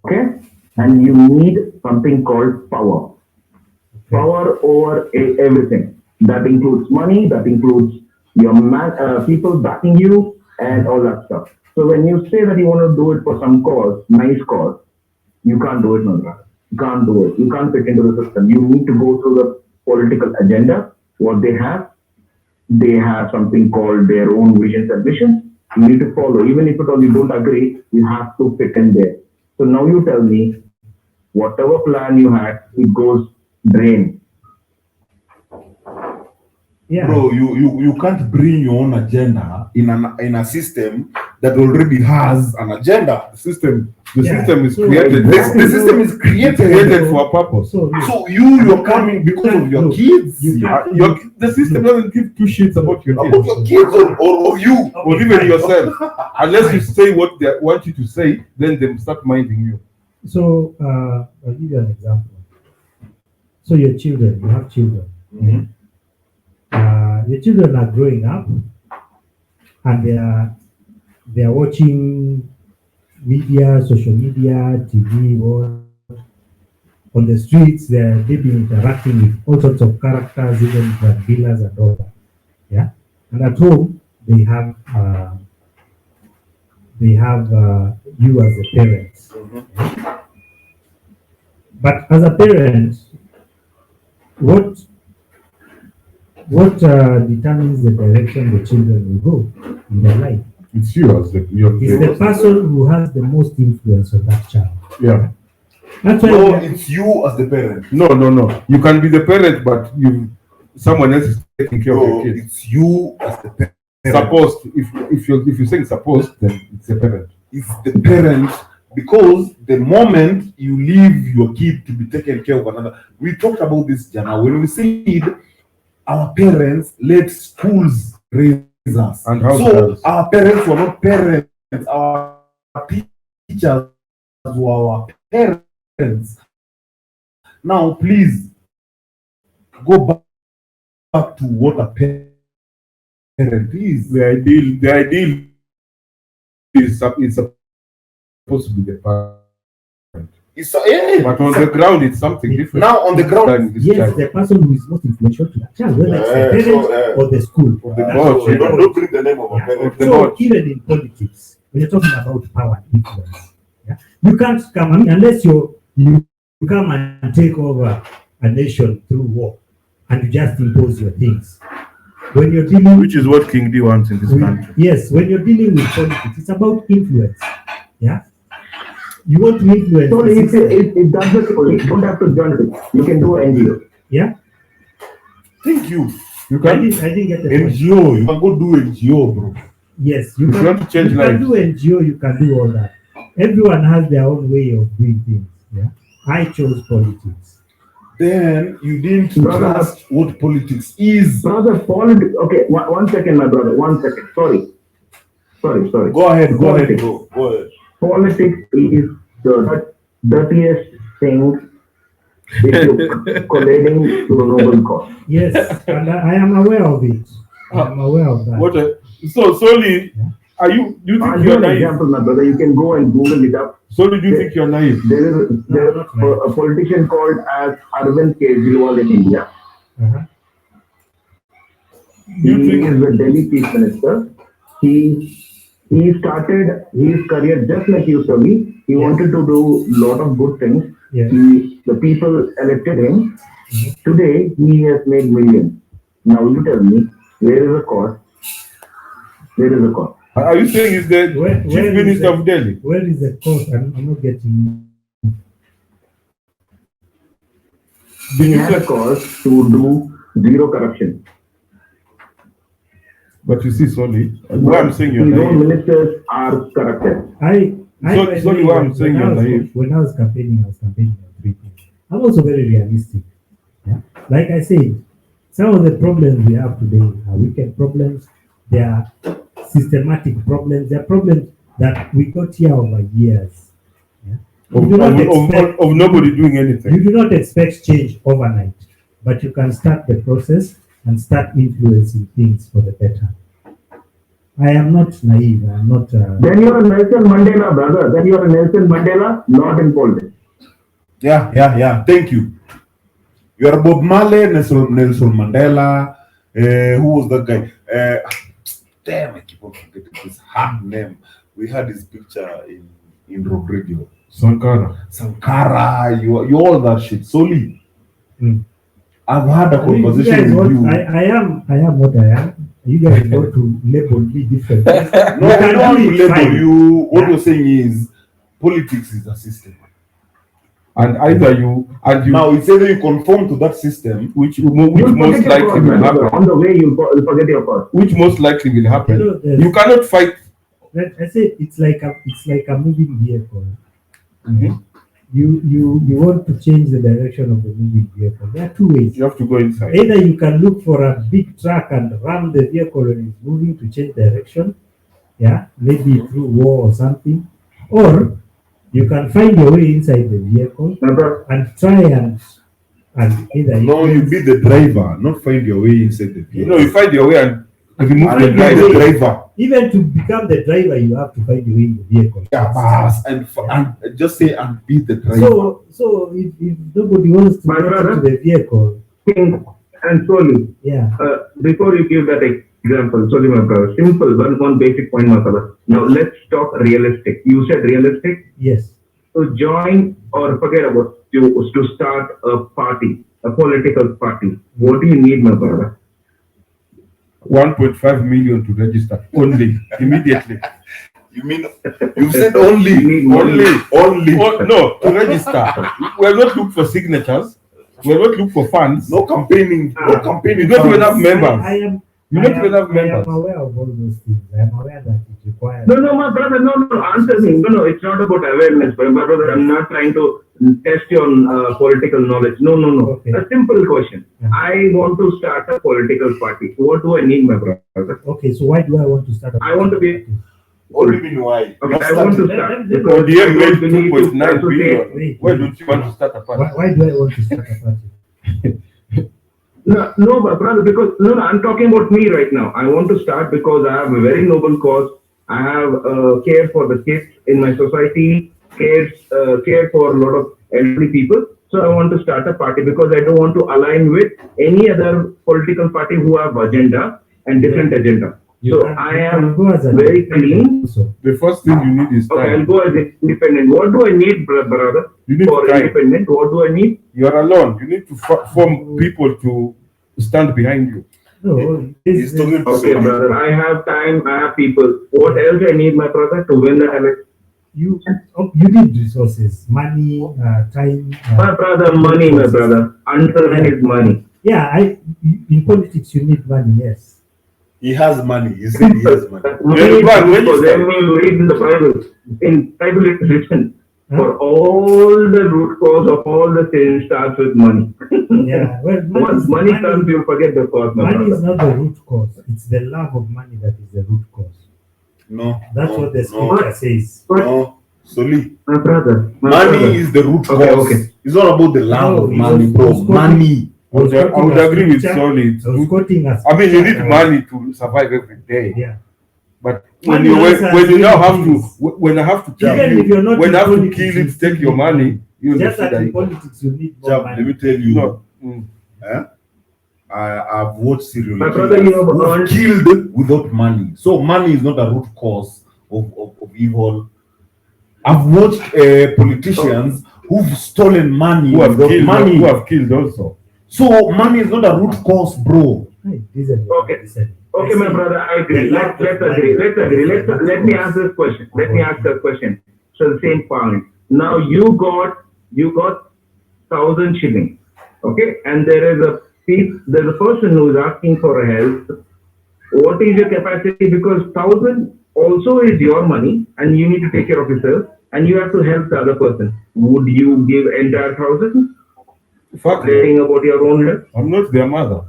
Okay? And you need something called power. Okay. Power over everything. That includes money, that includes your people backing you, and all that stuff. So when you say that you want to do it for some cause, nice cause, you can't do it, my brother. You can't do it. You can't fit into the system. You need to go through the political agenda, what they have. They have something called their own visions and missions. You need to follow. Even if at all you don't agree, you have to fit in there. So now you tell me, whatever plan you had, it goes drain. Yeah. Bro, you can't bring your own agenda in a system that already has an agenda. The system is So- created. The system is Created for a purpose. So you're coming because of your kids. The system doesn't give two shits about your About kids. your kids or you. Or even yourself. Unless you say what they want you to say, then they start minding you. So, I'll give you an example. So your children, you have children. Mhm. Your children are growing up, and they are watching media, social media, TV, or on the streets. They're maybe interacting with all sorts of characters, even drug dealers and all that. Yeah, and at home they have you as a parent. But as a parent, what determines the direction the children will go in their life? It's you as It's the person who has the most influence on that child. Yeah. That's why No, it's you as the parent. No. You can be the parent, but someone else is taking care of No, your kids. it's you as the parent. Supposed, if you're saying supposed, then it's the parent. It's the parent, because the moment you leave your kid to be taken care of another, we talked about this, Jana, when we said our parents let schools raise us. And how so does- our parents were not parents, our teachers were our parents. Now, please go back to what a parent is. The ideal is supposed to be the parent. But on the ground, it's something different. Now on the ground, yes, the person who is most influential to that child, whether it's the parent or the school. Or the That's board, what you we're Don't bring the name of a parent. the So board. even in politics, when you're talking about power and influence, yeah, you can't come. I mean, unless you come and take over a nation through war, and you just impose your things. When you're dealing, Which is what King D wants in this country. yes, when you're dealing with politics, it's about influence. Yeah. You want to influence So the system. if that's the case, you don't have to join it. You can do NGO. Yeah? Thank you. You I can didn't get the point. NGO. You can go do NGO, bro. Yes, you If you want to change you lives. can do NGO, you can do all that. Everyone has their own way of doing things. Yeah. I chose politics. Then you didn't Brother. trust what politics is. Brother, politics. Okay, one second, my brother. 1 second. Sorry. Go ahead, Politics. bro. Go ahead. Politics is the dirtiest thing if you're colliding to a noble cause. Yes, and I am aware of it. I am aware of that. What? So solely, are you? Do you I'll think give you're an naive? example, my brother. You can go and Google it up. Solely, do you think you're naive? There is a politician called as Arvind Kejriwal in India. Uh-huh. He is the Delhi Chief Minister. He started his career just like you, Savi. He wanted to do a lot of good things. Yes. The people elected him. Today, he has made millions. Now you tell me, where is the cost? Where is the cost? Are you saying he's the Where chief is minister the- of Delhi? Where is the cost? I'm not getting. He has a cause to do zero corruption. But you see, solely, why I'm saying you're His own naive. ministers are corrupted. Sorry, why I'm saying you're naive. When I was campaigning on 3 things. I'm also very realistic. Yeah? Like I said, some of the problems we have today are wicked problems. They are systematic problems. They are problems that we got here over years. Yeah? Of nobody doing anything. You do not expect change overnight, but you can start the process and start influencing things for the better. I am not naive. I am not. Then you are a Nelson Mandela, brother. Then you are a Nelson Mandela, not in politics. Yeah. Thank you. You are Bob Marley, Nelson Mandela. Who was that guy? Damn, I keep on forgetting his hard name. We had his picture in Rock Radio. Sankara, you all that shit. Solely. I've had a conversation with you. I am what I am. You guys want to label me different. No, I don't want to label you. What you're saying is politics is a system. And either you Now it's either you conform to that system, which You'll most forget your likely cause, will man. happen. On the way, you'll forget your cause. Which most likely will happen. You know, there's- You cannot fight. I say it's like a moving vehicle. Mhm. You want to change the direction of the moving vehicle. There are two ways. You have to go inside. Either you can look for a big truck and ram the vehicle when it's moving to change direction, yeah, maybe through war or something, or you can find your way inside the vehicle and try and either no, you be the driver, not find your way inside the vehicle. No, you find your way and remove And the be driver. the driver. even to become the driver, you have to find your way in the vehicle. Yeah, boss, and just say and be the driver. So if nobody wants to My get brother? into the vehicle, And slowly, yeah. before you give that example, sorry, my brother, simple, one basic point, my brother. Now let's talk realistic. You said realistic. Yes. To join or forget about to start a party, a political party. What do you need, my brother? 1.5 million to register only immediately. You mean you said only. Oh, no, to register. We are not looking for signatures. We are not looking for funds. No campaigning. No campaigning. You don't even have members. I am. You don't even have I members. am aware of all those things. I am aware that it requires. No, my brother, no, answer me. No, it's not about awareness, my brother. I'm not trying to test your political knowledge. No. Okay. A simple question. Yeah. I want to start a political party. What do I need, my brother? Okay, so why do I want to start? I want to be- What do you mean why? Okay, I want to Let- start. let- because ODM I made don't believe 2.9 to billion. Wait. Why don't you want to start a party? Why do I want to start a party? No, my brother, because I'm talking about me right now. I want to start because I have a very noble cause. I have care for the kids in my society, care for a lot of elderly people. So I want to start a party because I don't want to align with any other political party who have agenda and different agenda. You So can- I you am can go as an very independent clean. also. The first thing you need is Okay, I'll time. go as independent. What do I need, brother? You need For time. independent, what do I need? You are alone. You need to form people to stand behind you. No, He's talking to Okay, brother. I have time. I have people. What else I need, my brother, to win the election? you need resources, money, time. My brother, money, my brother. Answer is money. Yeah, in politics you need money. Yes. He has money. He said he has money. Money for them, you read in the Bible. In Bible it's written, for all the root cause of all the sin starts with money. Yeah, well, Once money comes, you forget the cause. Money is not the root cause. It's the love of money that is the root cause. No. That's what the scripture says. No. Soli. My brother. Money is the root cause. Okay. It's not about the love of money, bro. Money. I would agree with Solly. I mean, you need money to survive every day. Yeah. But when you now have to, when I have to kill you, when I have to kill it, take your money, you just that in politics you need more money. Let me tell you. No. I've watched serial My brother, you have who killed without money. So money is not a root cause of evil. I've watched politicians who've stolen money who have killed also. So money is not a root cause, bro. Okay, my brother, I agree. Let's agree. Let me ask this question. So the same point. Now you got 1,000 shillings. Okay, and there's a person who is asking for help. What is your capacity? Because 1,000 also is your money, and you need to take care of yourself, and you have to help the other person. Would you give entire 1,000? Saying about your own health? I'm not their mother.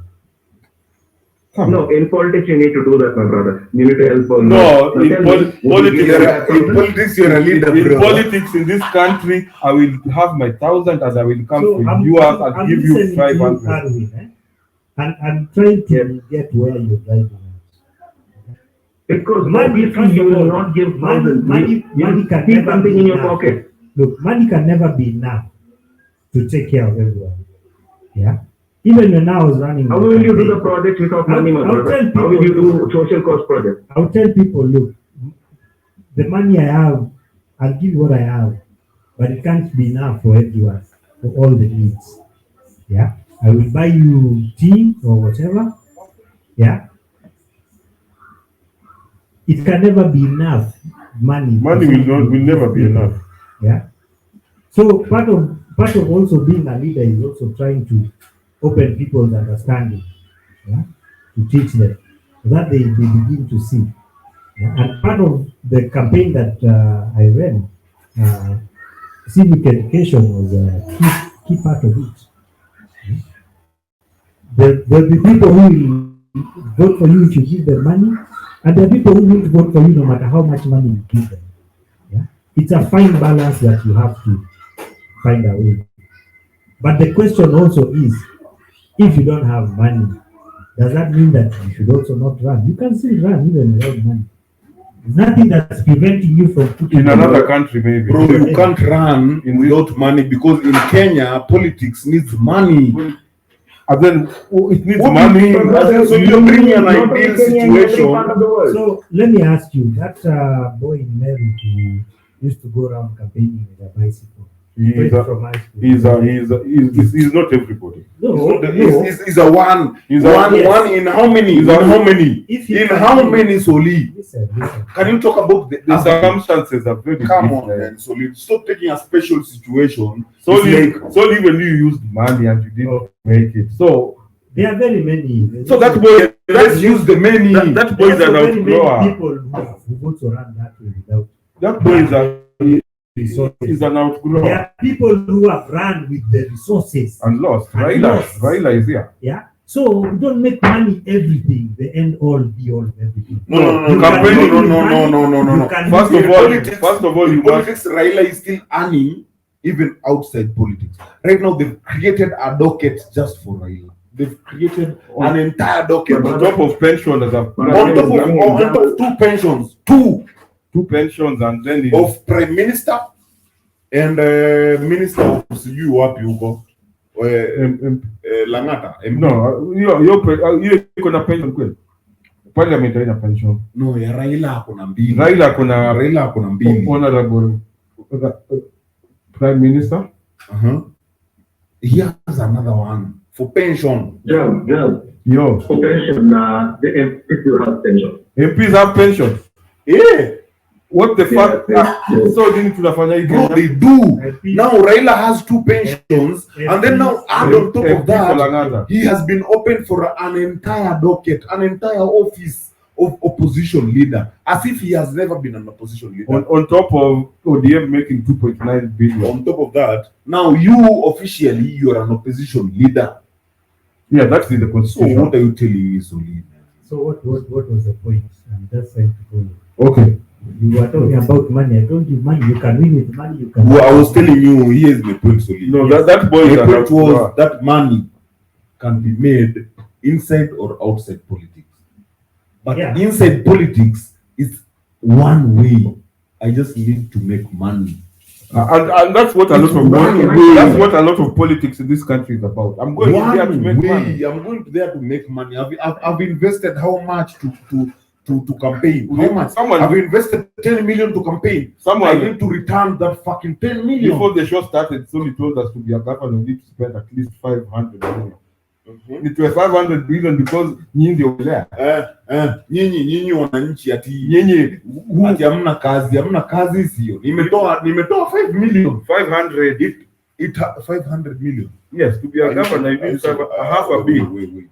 No, in politics you need to do that, my brother. You need to help. No, in politics you're a leader. In politics in this country, I will have my 1,000 and I will come to you and give you 500. I'm trying to get where you're driving. Because obviously you will not give 1,000. Money can keep never something be in your enough. pocket. Look, money can never be enough to take care of everyone. Yeah. Even when I was running. How will you do the project without money, my brother? How will you do social cost project? I'll tell people, look, the money I have, I'll give you what I have, but it can't be enough for everyone, for all the needs. Yeah. I will buy you tea or whatever. Yeah. It can never be enough. Money will never be enough. Yeah. So part of also being a leader is also trying to open people's understanding, yeah, to teach them so that they begin to see. Yeah? And part of the campaign that I ran, civic education was a key part of it. There'll be people who will vote for you if you give them money, and there are people who will vote for you no matter how much money you give them. Yeah? It's a fine balance that you have to find a way. But the question also is, if you don't have money, does that mean that you should also not run? You can still run even without money. There's nothing that's preventing you from putting in another country, maybe. Bro, you can't run without money because in Kenya, politics needs money. And then it needs money. So you're bringing an ideal situation. So let me ask you, that boy in Mary who used to go around campaigning with a bicycle. He's not everybody. He's a one. One in how many? In how many, Soli? Listen. Can you talk about the circumstances are very Come different. on, man, Soli. Stop taking a special situation. So even you used money and you didn't make it. So there are very many. So that boy, let's use the many. That boy is an outgrower. People who also run that way without. That boy is an outgrower. There are people who have run with the resources and lost. Raila is here. Yeah. So we don't make money everything, the end all be all of everything. No. First of all, politics, Raila is still earning even outside politics. Right now, they've created a docket just for Raila. They've created an entire docket on top of pensions. On top of two pensions. Two pensions, and then of Prime Minister and Minister of you what you go. Langata. No, you're gonna pension kweli. Parliament haina pension. No, ya Raila kuna mbili. Raila kuna mbili. Honorable Prime Minister. He has another one for pension. Yo. For pension, the MPs will have pension. MPs have pension. Yeah. What the fuck? So didn't tunafanya hii Bro, Kenya? they do. I think- Now Raila has 2 pensions, and then now add on top of that, he has been open for an entire docket, an entire office of opposition leader, as if he has never been an opposition leader. On top of ODM making 2.9 billion. On top of that, now you officially you are an opposition leader. Yeah, that's in the So constitution. what are you telling me, Soli? So what was the point? I'm just trying to follow. Okay. You were talking about money. I told you money. You can win with money. You can. Well, I was telling you, here's my point, Soli. No, that boy My is point was that money can be made inside or outside politics. But Yeah. inside politics is one way. I just need to make money. and that's what a lot of One way. that's what a lot of politics in this country is about. I'm going there to One make way. money. I'm going there to make money. I've invested how much to campaign? How much? I've invested 10 million to campaign. I need to return that fucking 10 million. Before the show started, somebody told us to be a governor, we need to spend at least 500 million. It was 500 billion because nyinyi ndio there. Nyinyi wananchi ati Nyinyi hamna kazi sio. Nimetoa 5 million. 500. It 500 million. Yes, to be a governor, you need to have a half a bill. Wait.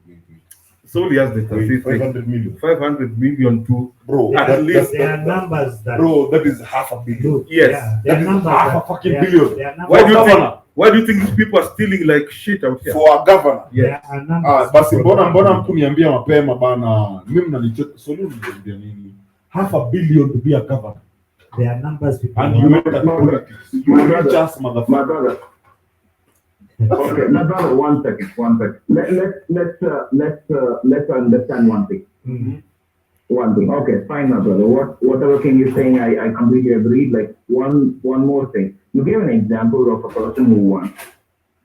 So he has the 500 million. 500 million to Bro, at least. There are numbers that. Bro, that is half a billion. Look, Yes. yeah, That there are is numbers half a that- fucking there are- billion. there are numbers- Why do you think these people are stealing like shit out here? For a governor. there are numbers Basi that- mbona mkuniambia mapema bana, mimi mnanichota solution niambia nini? Half a billion to be a governor. There are numbers people And want. you enter politics. You rich ass My motherfucker. brother. Okay, my brother, one second. Let's understand one thing. Mhm. One thing. Okay, fine, my brother. Whatever King is saying, I completely agree. Like one more thing. You gave an example of a person who won.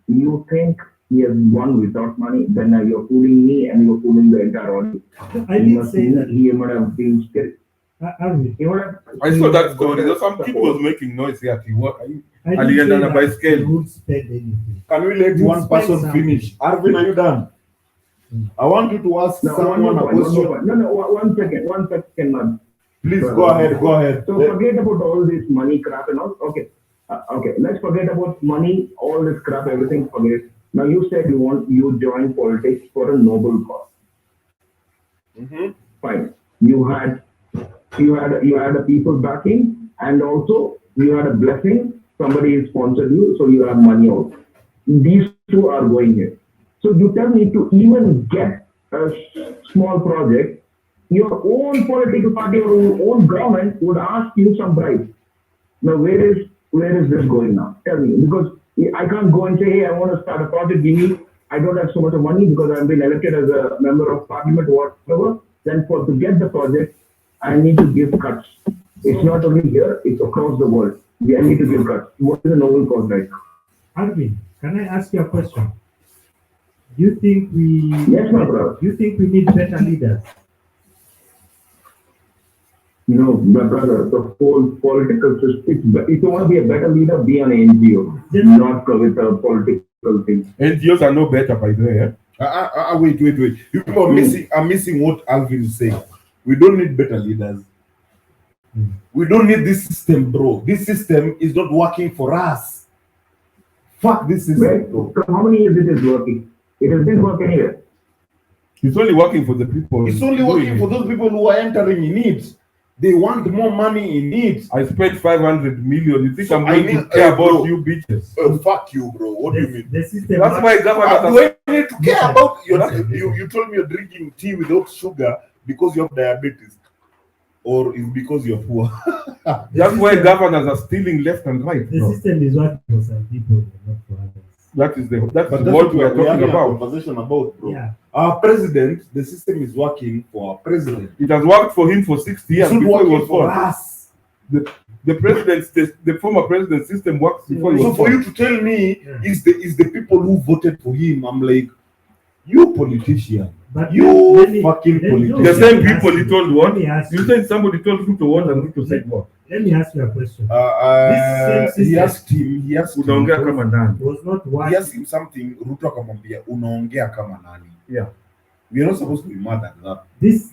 You think he has won without money? Then you're fooling me and you're fooling the entire audience. I didn't say that. He might have been scared. Arvin, He would have. I saw that story. There's some kid was making noise here at work. I didn't Alienda say na that baiskeli. you would spend anything. Can we let You one spend person something. finish? Arvin, are you done? I want you to ask No, someone a question. one second, man. Please go ahead. So forget about all this money crap and all. Okay. Okay. Let's forget about money, all this crap, everything. Forget it. Now you said you joined politics for a noble cause. Fine. You had a people backing, and also you had a blessing. Somebody sponsored you, so you have money also. These two are going here. So you tell me to even get a small project, your own political party or your own government would ask you some bribe. Now where is this going now? Tell me, because I can't go and say, hey, I want to start a project, give me, I don't have so much of money because I've been elected as a member of parliament or whatever. Then to get the project, I need to give cuts. It's not only here, it's across the world. I need to give cuts. What is the noble cause right now? Arvin, can I ask you a question? Do you think we? Yes, my brother. Do you think we need better leaders? No, my brother, the whole political system, if you want to be a better leader, be an NGO, not with a political thing. NGOs are no better, by the way. Wait. You people are missing what Alvin is saying. We don't need better leaders. We don't need this system, bro. This system is not working for us. Fuck this system, Right? bro. So how many years it is working? It has been working here. It's only working for the people. It's only working for those people who are entering in it. They want more money in it. I spent 500 million. You think So I'm going to care about you bitches? Fuck you, bro. What do you mean? The system. That's why Do governors I need to care about you told me you're drinking tea without sugar because you have diabetes, or is because you're poor? that's why governors are stealing left and right. The bro. system is working for some people, not for others. That's But that's what we are we're talking having a about. conversation about, bro. Yeah. Our president, the system is working for our president. It has worked for him for 60 years It's not before he working was for born. us. The former president's system works before he So was for born. you to tell me Yeah. is the people who voted for him, I'm like, you politician. But You let me- fucking let me- politician. The let same me ask people he you- told what? let me ask You you- said somebody told Ruto what and Ruto said what? Let me ask you a question. He system- asked him, Unaongea kama nani? It was not he working. asked him something, Ruto akamwambia, unaongea kama nani? Yeah. We are not supposed to be mad at that. This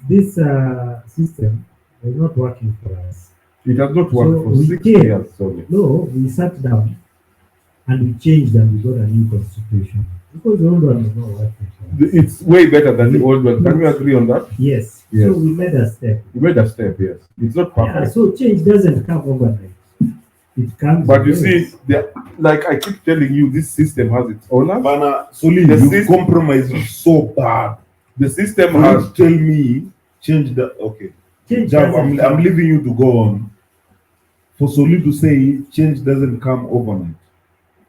system is not working for us. It has not worked So for we 6 came. years. Sorry. No, we sat down and we changed and we got a new constitution because the old one was not working. for us. It's way better than the old one. Can we agree on that? Yes. Yes. So we made a step. You made a step, yes. It's not Yeah, perfect. so change doesn't come overnight. It comes. But you in see, waves. like I keep telling you, this system has its owners. Bana, Soli, The you system- compromise so bad. The system For you has. to tell me, change the, okay. Change Jav, doesn't I'm come. leaving you to go on. For Soli to say change doesn't come overnight,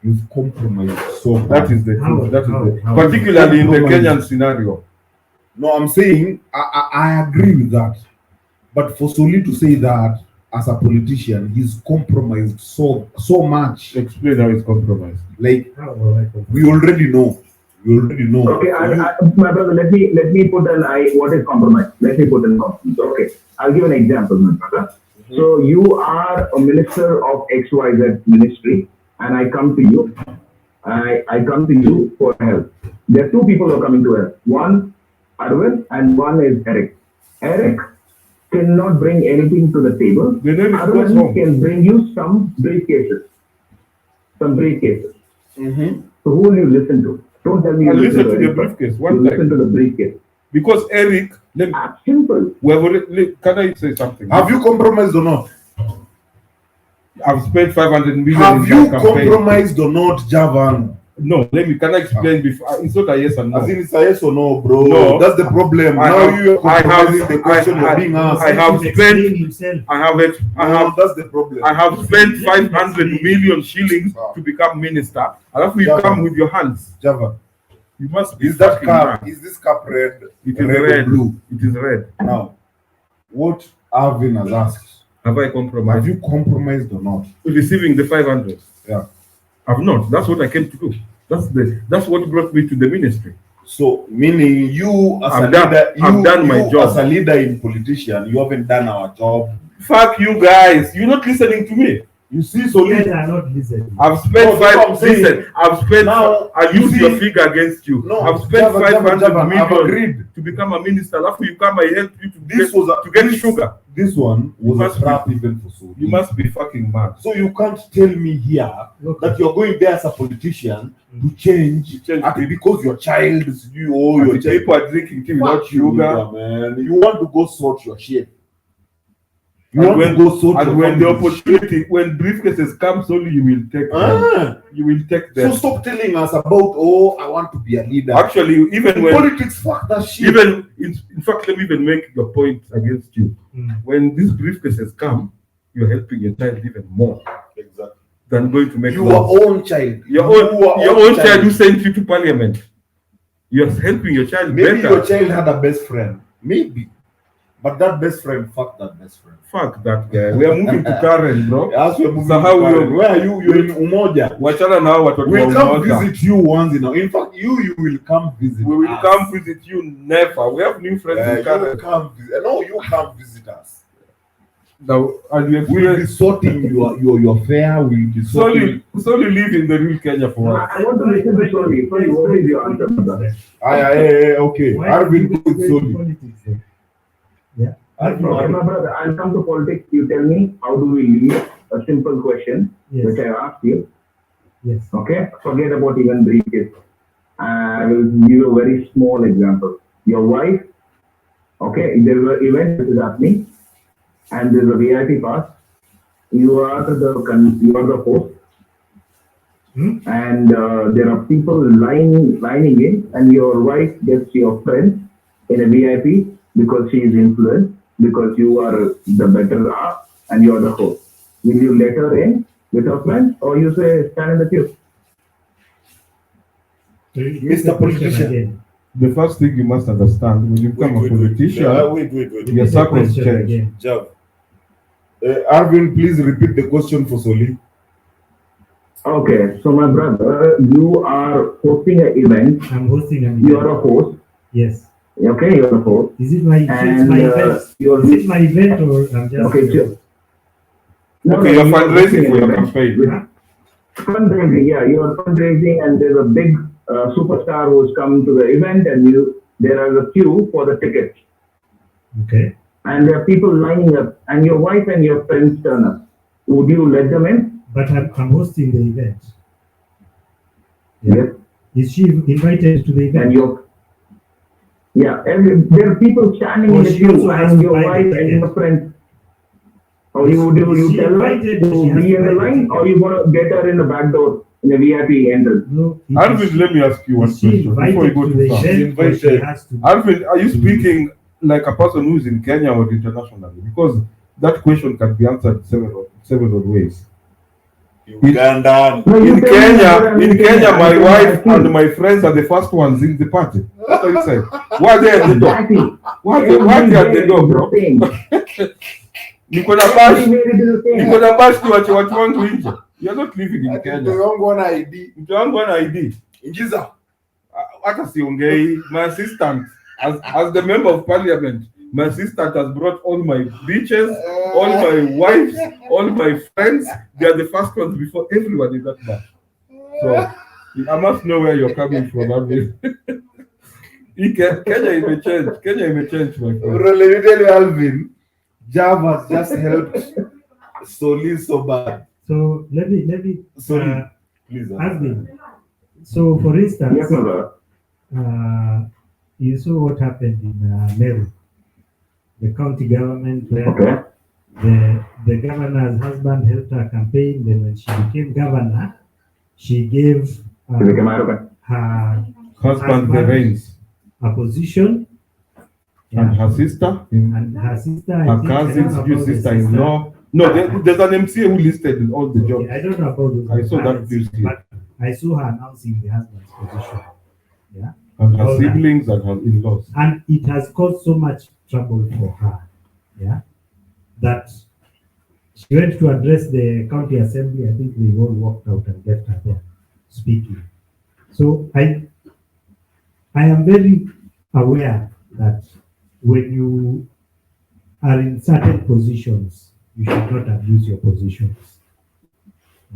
you've compromised so bad. That is the How- truth. That is how- the how- particularly in the Compromise. Kenyan scenario. No, I'm saying I agree with that. But for Soli to say that as a politician, he's compromised so much. Explain how it's compromised. Like How will I compromise? we already know. We already know. Okay, my brother, let me put what is compromise? Let me put in compromise. Okay, I'll give an example, my brother. So you are a minister of XYZ ministry, and I come to you. I come to you for help. There are two people who are coming to help. One, Arvind, and one is Eric. Eric cannot bring anything to the table. Then Eric goes Arvind home. can bring you some briefcases. Some briefcases. Mm-hmm. So who will you listen to? Don't tell me you I listen to the Eric, but briefcase you one listen time to the briefcase. because Eric. Let me, Simple. we have already, can I say something? Have you compromised or not? I've spent 500 million. Have in you my campaign. compromised or not, Javan? No, let me. Can I explain before? It's not a yes and no. As in it's a yes or no, bro. No. That's the problem. I now have- you're I have- compromising the question I- you're being asked. I have He's spent- explaining himself. I have. I No, have. that's the problem. I have spent 500 million shillings to become minister. And after you Yeah. come with your hands, Javan, you must be is that fucking cup? mad. Is this cup red? It is red, red. or blue? It is red. Now, what Arvin has asked, Have I have compromised? you compromised or not? Receiving the 500? Yeah. I've not. That's what I came to do. That's what brought me to the ministry. So, meaning you as I've a done- leader, I've done my you job. as a leader in politician, you haven't done our job. Fuck you guys. You're not listening to me. You see, You so guys are not listening. I've spent No, that's what I'm saying. Listen, I've spent. Now, I'll you use see- your figure against you. No, I've spent Javan, 500 Javan, I've million agreed. to become a minister. After you come, I help you to This get, was a, to get this, sugar. This one was must a trap even for Soli. You must be fucking mad. So you can't tell me here Okay. that you're going there as a politician to change, Change at- people. because your child is you or And your the child. people are drinking tea without Fuck you, sugar. nigga, man. You want to go sort your shit. You And want when, to go sort and your when the family's opportunity, when briefcases come, only you will take them. Ah, You will take so them. stop telling us about, oh, I want to be a leader. Actually, even In when, politics, fuck that shit. even in fact, let me even make the point against you. Mm. When these briefcases come, you're helping your child even more Exactly. than going to make Your laws. own child. Your own child who sent you to parliament. You're helping your child Maybe better. your child had a best friend. Maybe. But that best friend, fuck that best friend. Fuck that guy. We are moving to Karen, bro. As we're moving So to how Karen, we- where are you? You're in Umoja. Wachana na hao watoto We'll wa come umoja. visit you once in a. In fact, you will come visit. We will us. come visit you never. We have new friends in You Karen. come visit. No, you come visit us. Now, and you We'll be experience. sorting your fare. We'll be sorting. So you live in the real Kenya for us. I want to listen to Soli. Sorry, what is your answer, brother? Okay. Why Arvin, do you go with go into Soli. politics then? Yeah. Okay, my brother, I'll come to politics. You tell me, how do we lead? A simple question, Yes. which I asked you. Yes. Okay, forget about even briefcase. I will give you a very small example. Your wife, okay, there is an event which is happening, and there's a VIP pass. You are the host, and there are people lining in, and your wife gets your friend in a VIP because she is influenced, because you are the better half and you are the host. Will you let her in with her friend, or you say stand in the queue? Mr. Politician. Again. The first thing you must understand when you become a politician, Wait. your Repeat the circles question change. again. Jav. Arvin, please repeat the question for Soli. Okay, so my brother, you are hosting an event. I'm hosting an You are event. a host. Yes. Okay, you're a host. Is it my, And event? you're Is it my event or I'm just okay. Okay, you're fundraising for your event. campaign. Fundraising, yeah, you're fundraising, and there's a big superstar who's come to the event, and there is a queue for the tickets. Okay. and there are people lining up, and your wife and your friends turn up. Would you let them in? But I'm hosting the event. Yes. Is she invited to the event? And your there are people standing Oh, in the she also queue, has and to your buy the wife and ticket. your friends. Or you Is she tell her invited, to she has be to in the buy the line, ticket. or you gonna get her in the back door in the VIP entrance? No. Alvin, let me ask you one Is she question before you invited go to too the far. event, or she has to? Alvin, are you speaking like a person who is in Kenya or internationally? Because that question can be answered several ways. Uganda. No, you In tell me whether I'm Kenya, my I'm wife asking. and my friends are the first ones in the party. What are you saying? Why are they at the door? Exactly. Why are they at the door, bro? Niko na bash tu watu wangu nje. You're not living in Kenya. Mtu wangu ana ID. Mtu wangu ana ID. Ingiza. Hata siongei. My assistant, as the member of parliament, my assistant has brought all my bitches, all my wives, all my friends. They are the first ones before everyone in that batch. So I must know where you're coming from, Alvin. Kenya may change, my friend. Bro, let me tell you, Alvin, Jav has just helped Soli so bad. So let me. Sorry, please. Alvin. So for instance, Yes, my brother. you saw what happened in Meru, the county government, where Okay. the governor's husband helped her campaign. Then when she became governor, she gave her Husband the reins. a position. And her sister, her cousins, your sister-in-law. No, there's an MCA who listed all the jobs. I don't know about those. I saw that news clip. But I saw her announcing the husband's position. Yeah. And her siblings and her in-laws. And it has caused so much trouble for her. Yeah. That she went to address the county assembly. I think they all walked out and left her there speaking. So I am very aware that when you are in certain positions, you should not abuse your positions.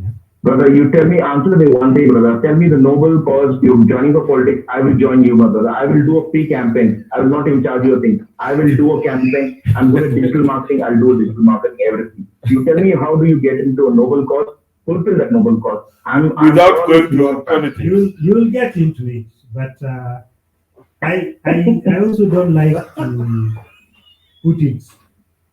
Yeah. Brother, you tell me, answer me one thing, brother. Tell me the noble cause you're joining the politics. I will join you, my brother. I will do a free campaign. I will not even charge you a thing. I will do a campaign. I'm good at digital marketing. I'll do digital marketing, everything. You tell me, how do you get into a noble cause? Fulfill that noble cause. Without going to politics. You'll get into it, but I also don't like to put it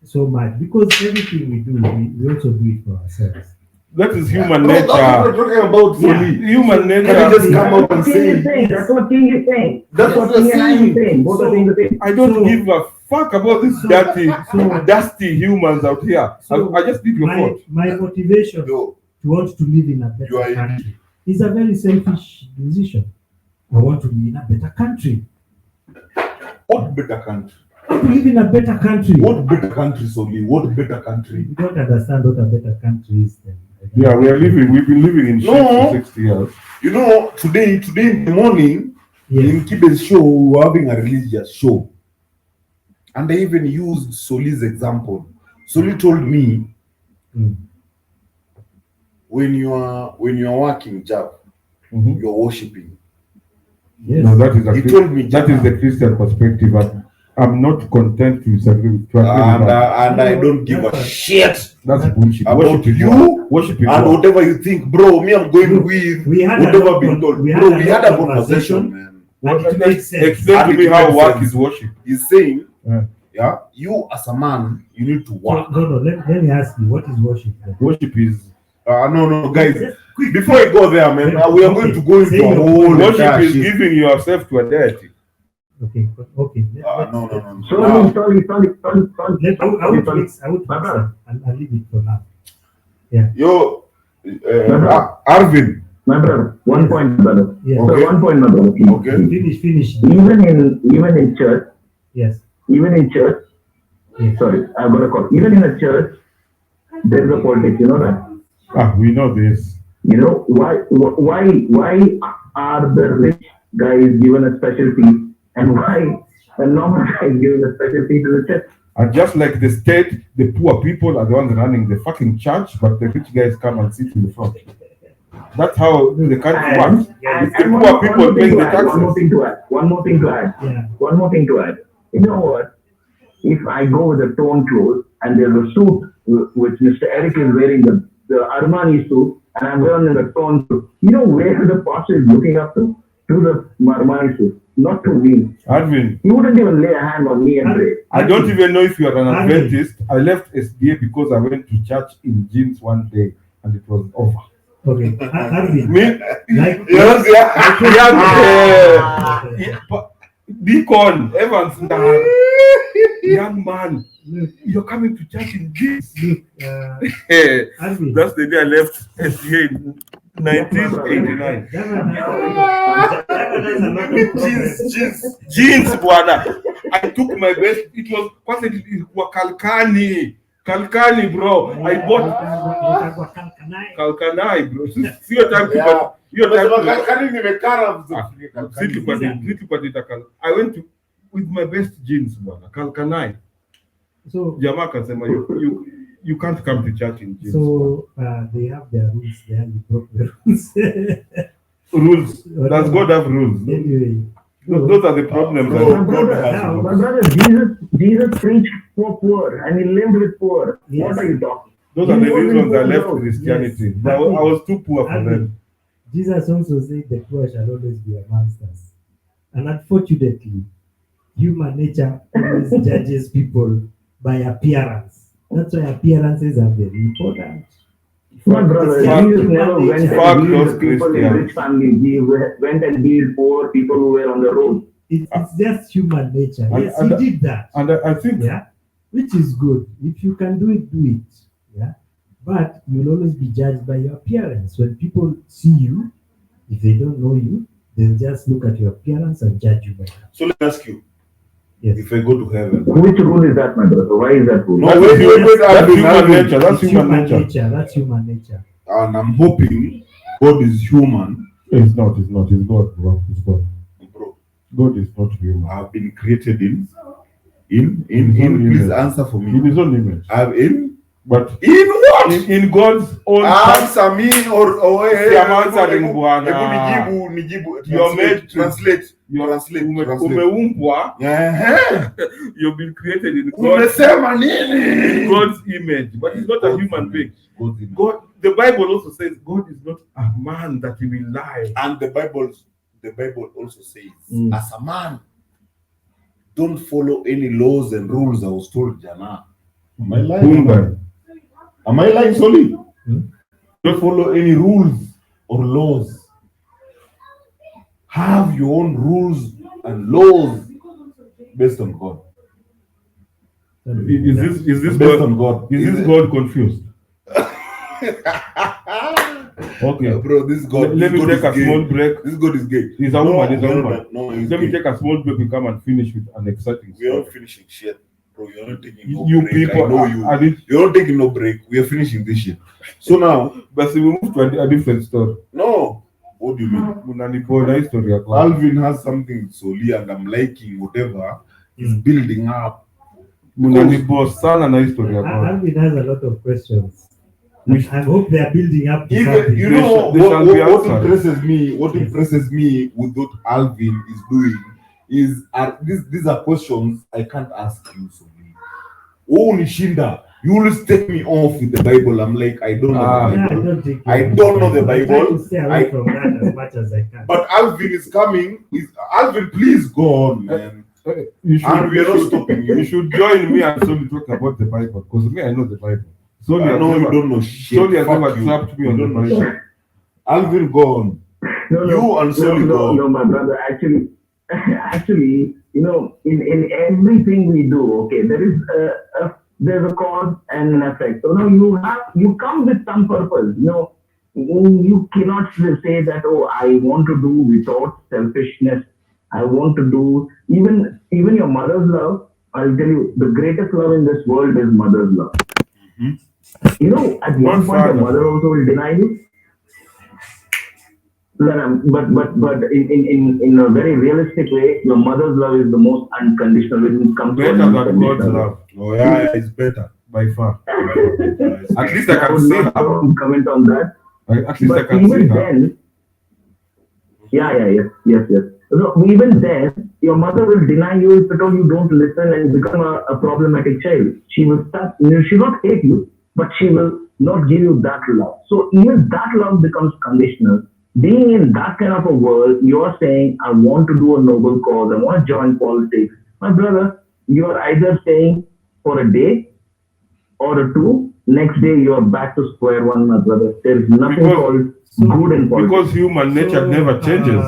so much, because everything we do, we also do it for ourselves. That is human No, nature. that's what we're talking about, Soli. Human nature. Can you just come out and say? That's what King is saying. That's what King we're and I is saying. saying. Both are saying the same. I don't give a fuck about these dusty humans out here. So I just need your vote. My motivation to want to live in a better country is a very selfish decision. I want to live in a better country. What better country? To live in a better country. What better country, Soli? What better country? You don't understand what a better country is then. Yeah, we've been living in shit for 60 years. You know, today in the morning, in Kibe's show, we were having a religious show. And I even used Soli's example. Soli told me, when you are working job, you're worshiping. Yes. No, that is He told me that is the Christian perspective. I'm not content to disagree with and I don't give a shit. That's bullshit. About you worship and whatever you think, bro. Me, I'm going with whatever been told. We Bro, we had had a a conversation, man. Explain to me how work is worship. He's saying, you as a man, you need to work. No, let me ask you, what is worship then? Worship is no, guys. Before you go there, man, we are going to go into a whole worship is giving yourself to a deity. Okay. No. Sorry. I would fix I'll leave it for now. Yeah. Yo, Arvin. My brother, one point, brother. Yeah. Okay. So 1 point, my brother. Okay. Finish. Even in church. Yes. Even in church. Yes. Sorry, I've got a call. Even in a church, there is a politics. You know that? We know this. You know why are the rich guys given a special seat, and why the normal guys given a special seat to the church? And just like the state, the poor people are the ones running the fucking church, but the rich guys come and sit in the front. That's how the country works. It's the poor people paying the taxes. One more thing to add. Yeah. One more thing to add. You know what? if I go with a torn clothes and there's a suit which Mr. Eric is wearing, the Armani suit, and I'm wearing the torn suit, you know where the pastor is looking up to? To the Armani suit, not to me. Arvin, He wouldn't even lay a hand on me and pray. I don't even know if you are an Arvin. Adventist. I left SDA because I went to church in jeans one day and it was over. Okay, Arvin, Me, like yes, Deacon Evans, young man, you're coming to church in jeans. look, Arvin, That's the day I left SDA in 1989. Jeans, bwana. I took my best. It was Kalkani, bro. I bought Kalkanai, bro. See your time to I went to with my best jeans, bwana. Kalkanai. So Jamaa kasema you can't come to church in jeans. So they have their rules there. You broke the rules. Rules. Does God have rules? Anyway, Those are the problems. My brother, Jesus preached for poor and he lived with poor. Yes. What are you talking? Those are the reasons I left Christianity. Yes. I was too poor for them. Jesus also said the poor shall always be amongst us. And unfortunately, human nature always judges people by appearance. That's why appearances are very important. My brother, Jesus never went and Fuck healed those the people in Christians. rich families. He went and healed poor people who were on the road. It's just human nature. And- Yes, and- he did that. And I think Yeah, which is good. If you can do it, do it. Yeah, but you'll always be judged by your appearance. When people see you, if they don't know you, they'll just look at your appearance and judge you by that. So let me ask you, Yes. if I go to heaven, Which rule is that, my brother? Why is that rule? No, that's wait, human Alvin. nature. That's It's human nature. That's human nature. And I'm hoping God is human. It's not. It's God, bro. It's God. bro, God is not human. I've been created in His own please image. answer for In me. his own image. I've in But what? in God's own Answer me or I'm answering, bwana. nijibu You're made to- translate. Translate. Translate. Umeumbwa, Ehe. you've been created in Umesema nini? God's image, but he's not a human being. God's image. God, the Bible also says God is not a man that he will lie. And the Bible also says, Mm. as a man, don't follow any laws and rules. I was told, Jana. Am I lying? Boomba. Am I lying, Solly? Hmm? Don't follow any rules or laws. Have your own rules and laws based on God. Is this Based God? on God. Is this God confused? Okay. Bro, this God. Let me this God take a is gay. small break. This God is gay. He's a woman. He's a no, woman. No, he's Let me gay. take a small break. We come and finish with an exciting We are story. not finishing shit. Bro, you're not taking no You break. people, I know you. I did, You're not taking no break. We are finishing this shit. So now, but we move to a different story. no. What do you mean? Unanipona history yako. Alvin has something solely and I'm liking whatever he's building up. Unanibo sana na history yako. Alvin has a lot of questions. Which- I hope they are building up to Even something. you They know shall be what answered. impresses me. What impresses me with what Alvin is doing is these are questions I can't ask you solely. Oh Nishinda, you always take me off with the Bible. I'm like, I don't know the Yeah, Bible. I I don't know the I try Bible. to stay away from that as much as I can. But Alvin is coming. Alvin, please go on, man. You should, And we are not stopping you you. should join me and Soli talk about the Bible because me I know the Bible. Soli I has know you never, don't know shit. Soli has Fuck never you. slapped me You on the don't know Bible. shit. Alvin, go on. No, You and Soli go. no, my brother. Actually, you know, in everything we do, okay, there's a cause and an effect. So now you come with some purpose. You know, you cannot say that, oh, I want to do without selfishness. I want to do even your mother's love. I'll tell you, the greatest love in this world is mother's love. Mm-hmm. You know, at one point your mother also will deny you. But in a very realistic way, your mother's love is the most unconditional when it comes to Better than God's unconditional love Oh yeah, it's better. by far. At least I I can would see not her. comment on that. At least I But can see even her. then, yes. So even then, Your mother will deny you if at all you don't listen and become a problematic child. She will start, she will not hate you, but she will not give you that love. So even that love becomes conditional. Being in that kind of a world, you're saying, I want to do a noble cause, I want to join politics. My brother, you are either staying for a day or a two, next day you are back to square one, my brother. There is nothing called good in politics. Because human nature never changes.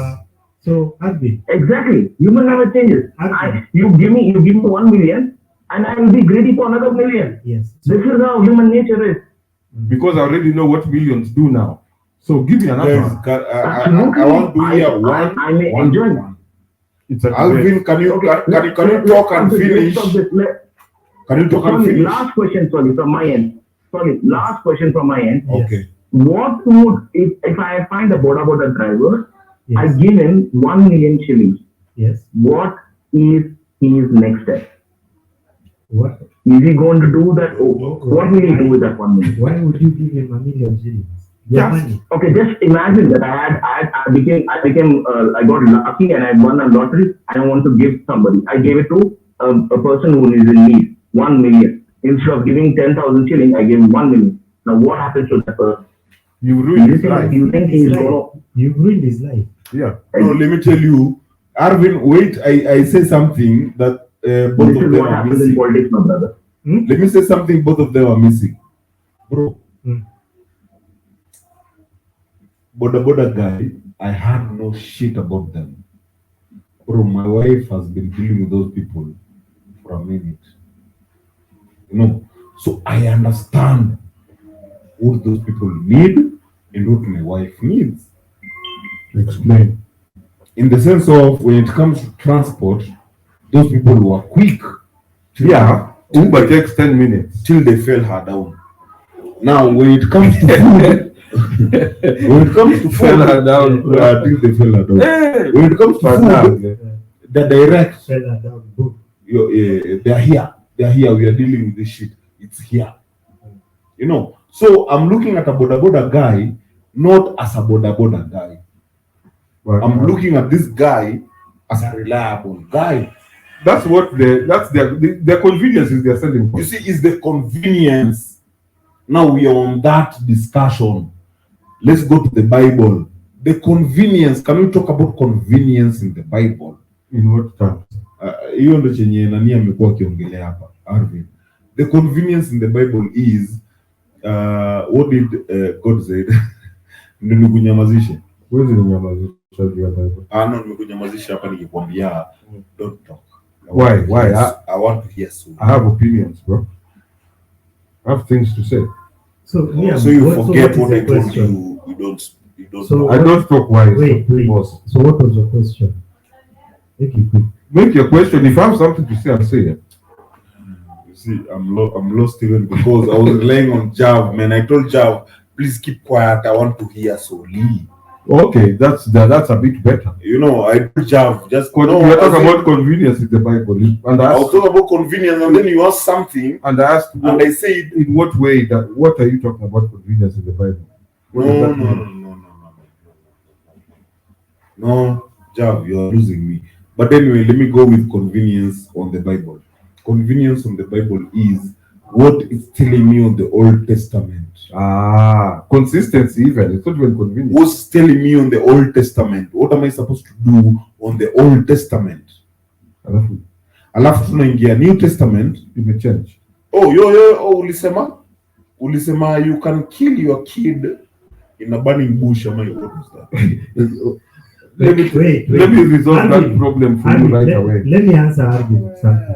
So, Arvin. Exactly. Human never changes. You give me 1 million and I will be greedy for another million. Yes. This is how human nature is. Because I already know what millions do now. So give me another one. I want to hear one. I may enjoy one. It's a Alvin, can you talk and finish? Can you talk and finish? Last question, sorry, from my end. Last question from my end. Okay. What would, if I find a Boda Boda driver, Yes. I give him 1 million shillings. Yes. What is his next step? What? Is he going to do that? What will he do with that 1 million? Why would you give him 1 million shillings? Money. Okay, just imagine that I got lucky and I won a lottery. I want to give somebody. I gave it to a person who is in need. 1 million. Instead of giving 10,000 shillings, I gave him 1 million. Now what happens to that person? You ruined his life. You think he's going to... You ruined his life. Yeah. No, let me tell you, Arvin, wait, I say something that both of them are missing. Politics, my brother. Let me say something both of them are missing. Bro, Boda guy, I had no shit about them. Bro, my wife has been dealing with those people for a minute. You know, so I understand what those people need and what my wife needs. Explain. In the sense of when it comes to transport, those people were quick. Yeah, Uber takes 10 minutes. Till they fell her down. Now, when it comes to food, Fell her down. till they fell her down. Hey! When it comes to food, the direct, Fell down. Boom. they're here. They're here. We are dealing with this shit. It's here. You know. So I'm looking at a Boda Boda guy, not as a Boda Boda guy. I'm looking at this guy as a reliable guy. That's what their convenience is their selling point. You see, it's the convenience. Now we are on that discussion. Let's go to the Bible. The convenience. Can we talk about convenience in the Bible? In what terms? Hiyo ndo chenye nani amekuwa akiongelea hapa, Arvin. The convenience in the Bible is what did God say? Ndio nikunyamazishe. Huwezi ninyamazisha juu ya Bible. No, nimekunyamazisha hapa nikikwambia don't talk. Why? I want to hear so. I have opinions, bro. I have things to say. So, yeah, so you forget what what is I the told question? you. You don't So know. I don't talk wise. Wait. Boss. So what was your question? Make it quick. Make your question. If I have something to say, I'll say it. You see, I'm lost even because I was relying on Jav, man. I told Jav, please keep quiet. I want to hear Soli. Okay, that's a bit better. You know, I told Jav just We are talking about convenience in the Bible, and I was talking about convenience, and then you asked something, and I asked, and I said, in what way? What are you talking about convenience in the Bible? No, Jav, you are losing me. But anyway, let me go with convenience on the Bible. Convenience on the Bible is what it's telling me on the Old Testament. Consistency even. It's not even convenient. What's telling me on the Old Testament? What am I supposed to do on the Old Testament? Alafu tunaingia New Testament. Imechange. Ulisema you can kill your kid in a burning bush. What was that? Let me resolve that problem for you right away. Let me answer Arvin something.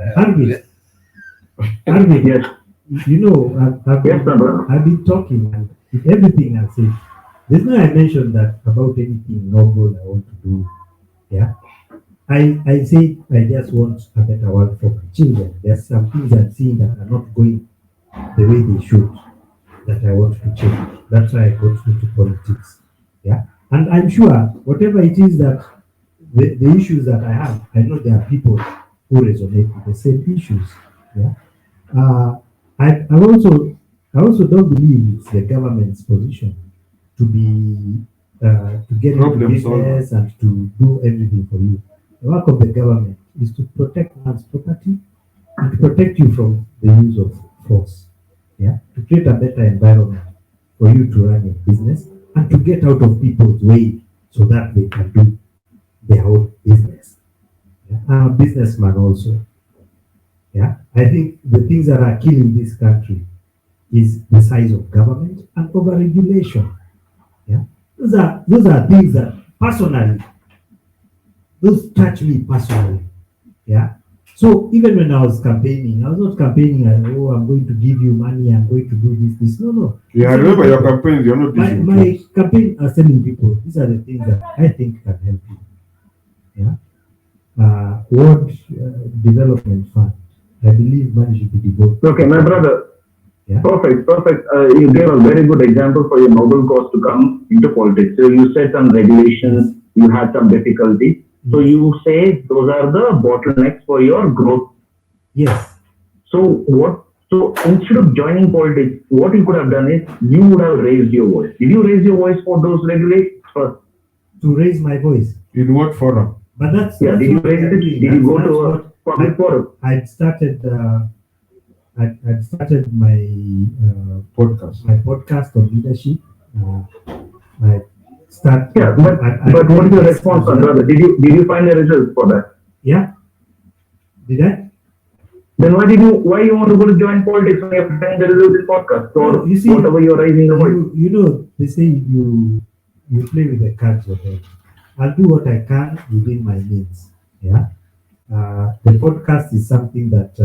Arvin, Yes. you know, I've been talking and with everything I've said, there's no I mentioned that about anything noble I want to do. Yeah. I say I just want a better world for my children. There's some things I'm seeing that are not going the way they should, that I want to change. That's why I got into politics. Yeah. And I'm sure whatever it is that the issues that I have, I know there are people who resonate with the same issues. Yeah. I also don't believe it's the government's position to be to get into business and to do everything for you. The work of the government is to protect one's property and to protect you from the use of force. Yeah, to create a better environment for you to run your business and to get out of people's way so that they can do their own business. Yeah? I'm a businessman also. Yeah, I think the things that are killing this country is the size of government and overregulation. Yeah, those are things that personally, those touch me personally. Yeah. So even when I was campaigning, I was not campaigning as, oh, I'm going to give you money, I'm going to do this. No. Yeah, I remember your campaign, you're not My campaign are telling people these are the things that I think can help you. Yeah. World Development Fund. I believe money should be devoted. Okay, my brother. Yeah. Perfect. You gave a very good example for your noble cause to come into politics. So you set some regulations, you had some difficulties. So you say those are the bottlenecks for your growth. Yes. So instead of joining politics, what you could have done is you would have raised your voice. Did you raise your voice for those regulations first? To raise my voice. In what forum? But that's did you raise it? Did you go to a public forum? I'd started my podcast. My podcast on leadership. I start. Yeah, but what is your response, brother? Did you find the results for that? Yeah. Did I? Then why you want to go to join politics when you have find the results in podcast or you see, whatever you're raising the voice? You know, they say you play with the cards of head. I'll do what I can within my means. Yeah. The podcast is something that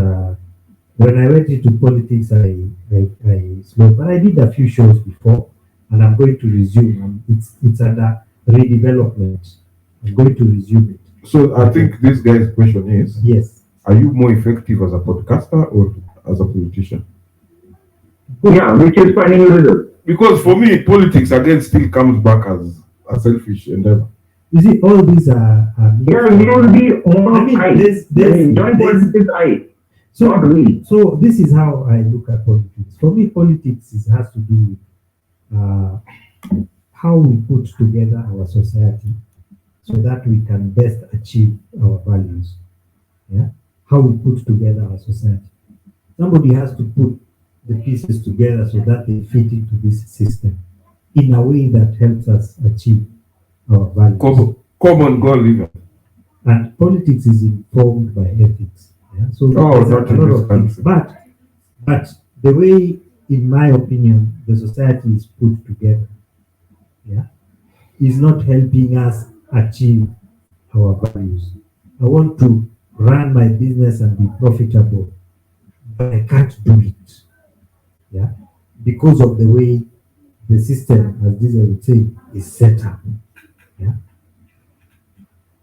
when I went into politics, I slowed, but I did a few shows before, and I'm going to resume. It's under redevelopment. I'm going to resume it. So I think this guy's question is: yes, are you more effective as a podcaster or as a politician? Yeah, which is finding your results. Because for me, politics again still comes back as a selfish endeavor. You see, all these are yeah, you will be more join politics is I. So, not really. So this is how I look at politics. For me, politics has to do with how we put together our society so that we can best achieve our values. Yeah, how we put together our society. Somebody has to put the pieces together so that they fit into this system in a way that helps us achieve our values. Common goal, even. And politics is informed by ethics. Yeah? So not in this country. But the way, in my opinion, the society is put together, yeah, is not helping us achieve our values. I want to run my business and be profitable, but I can't do it. Yeah, because of the way the system, as this I would say, is set up. Yeah.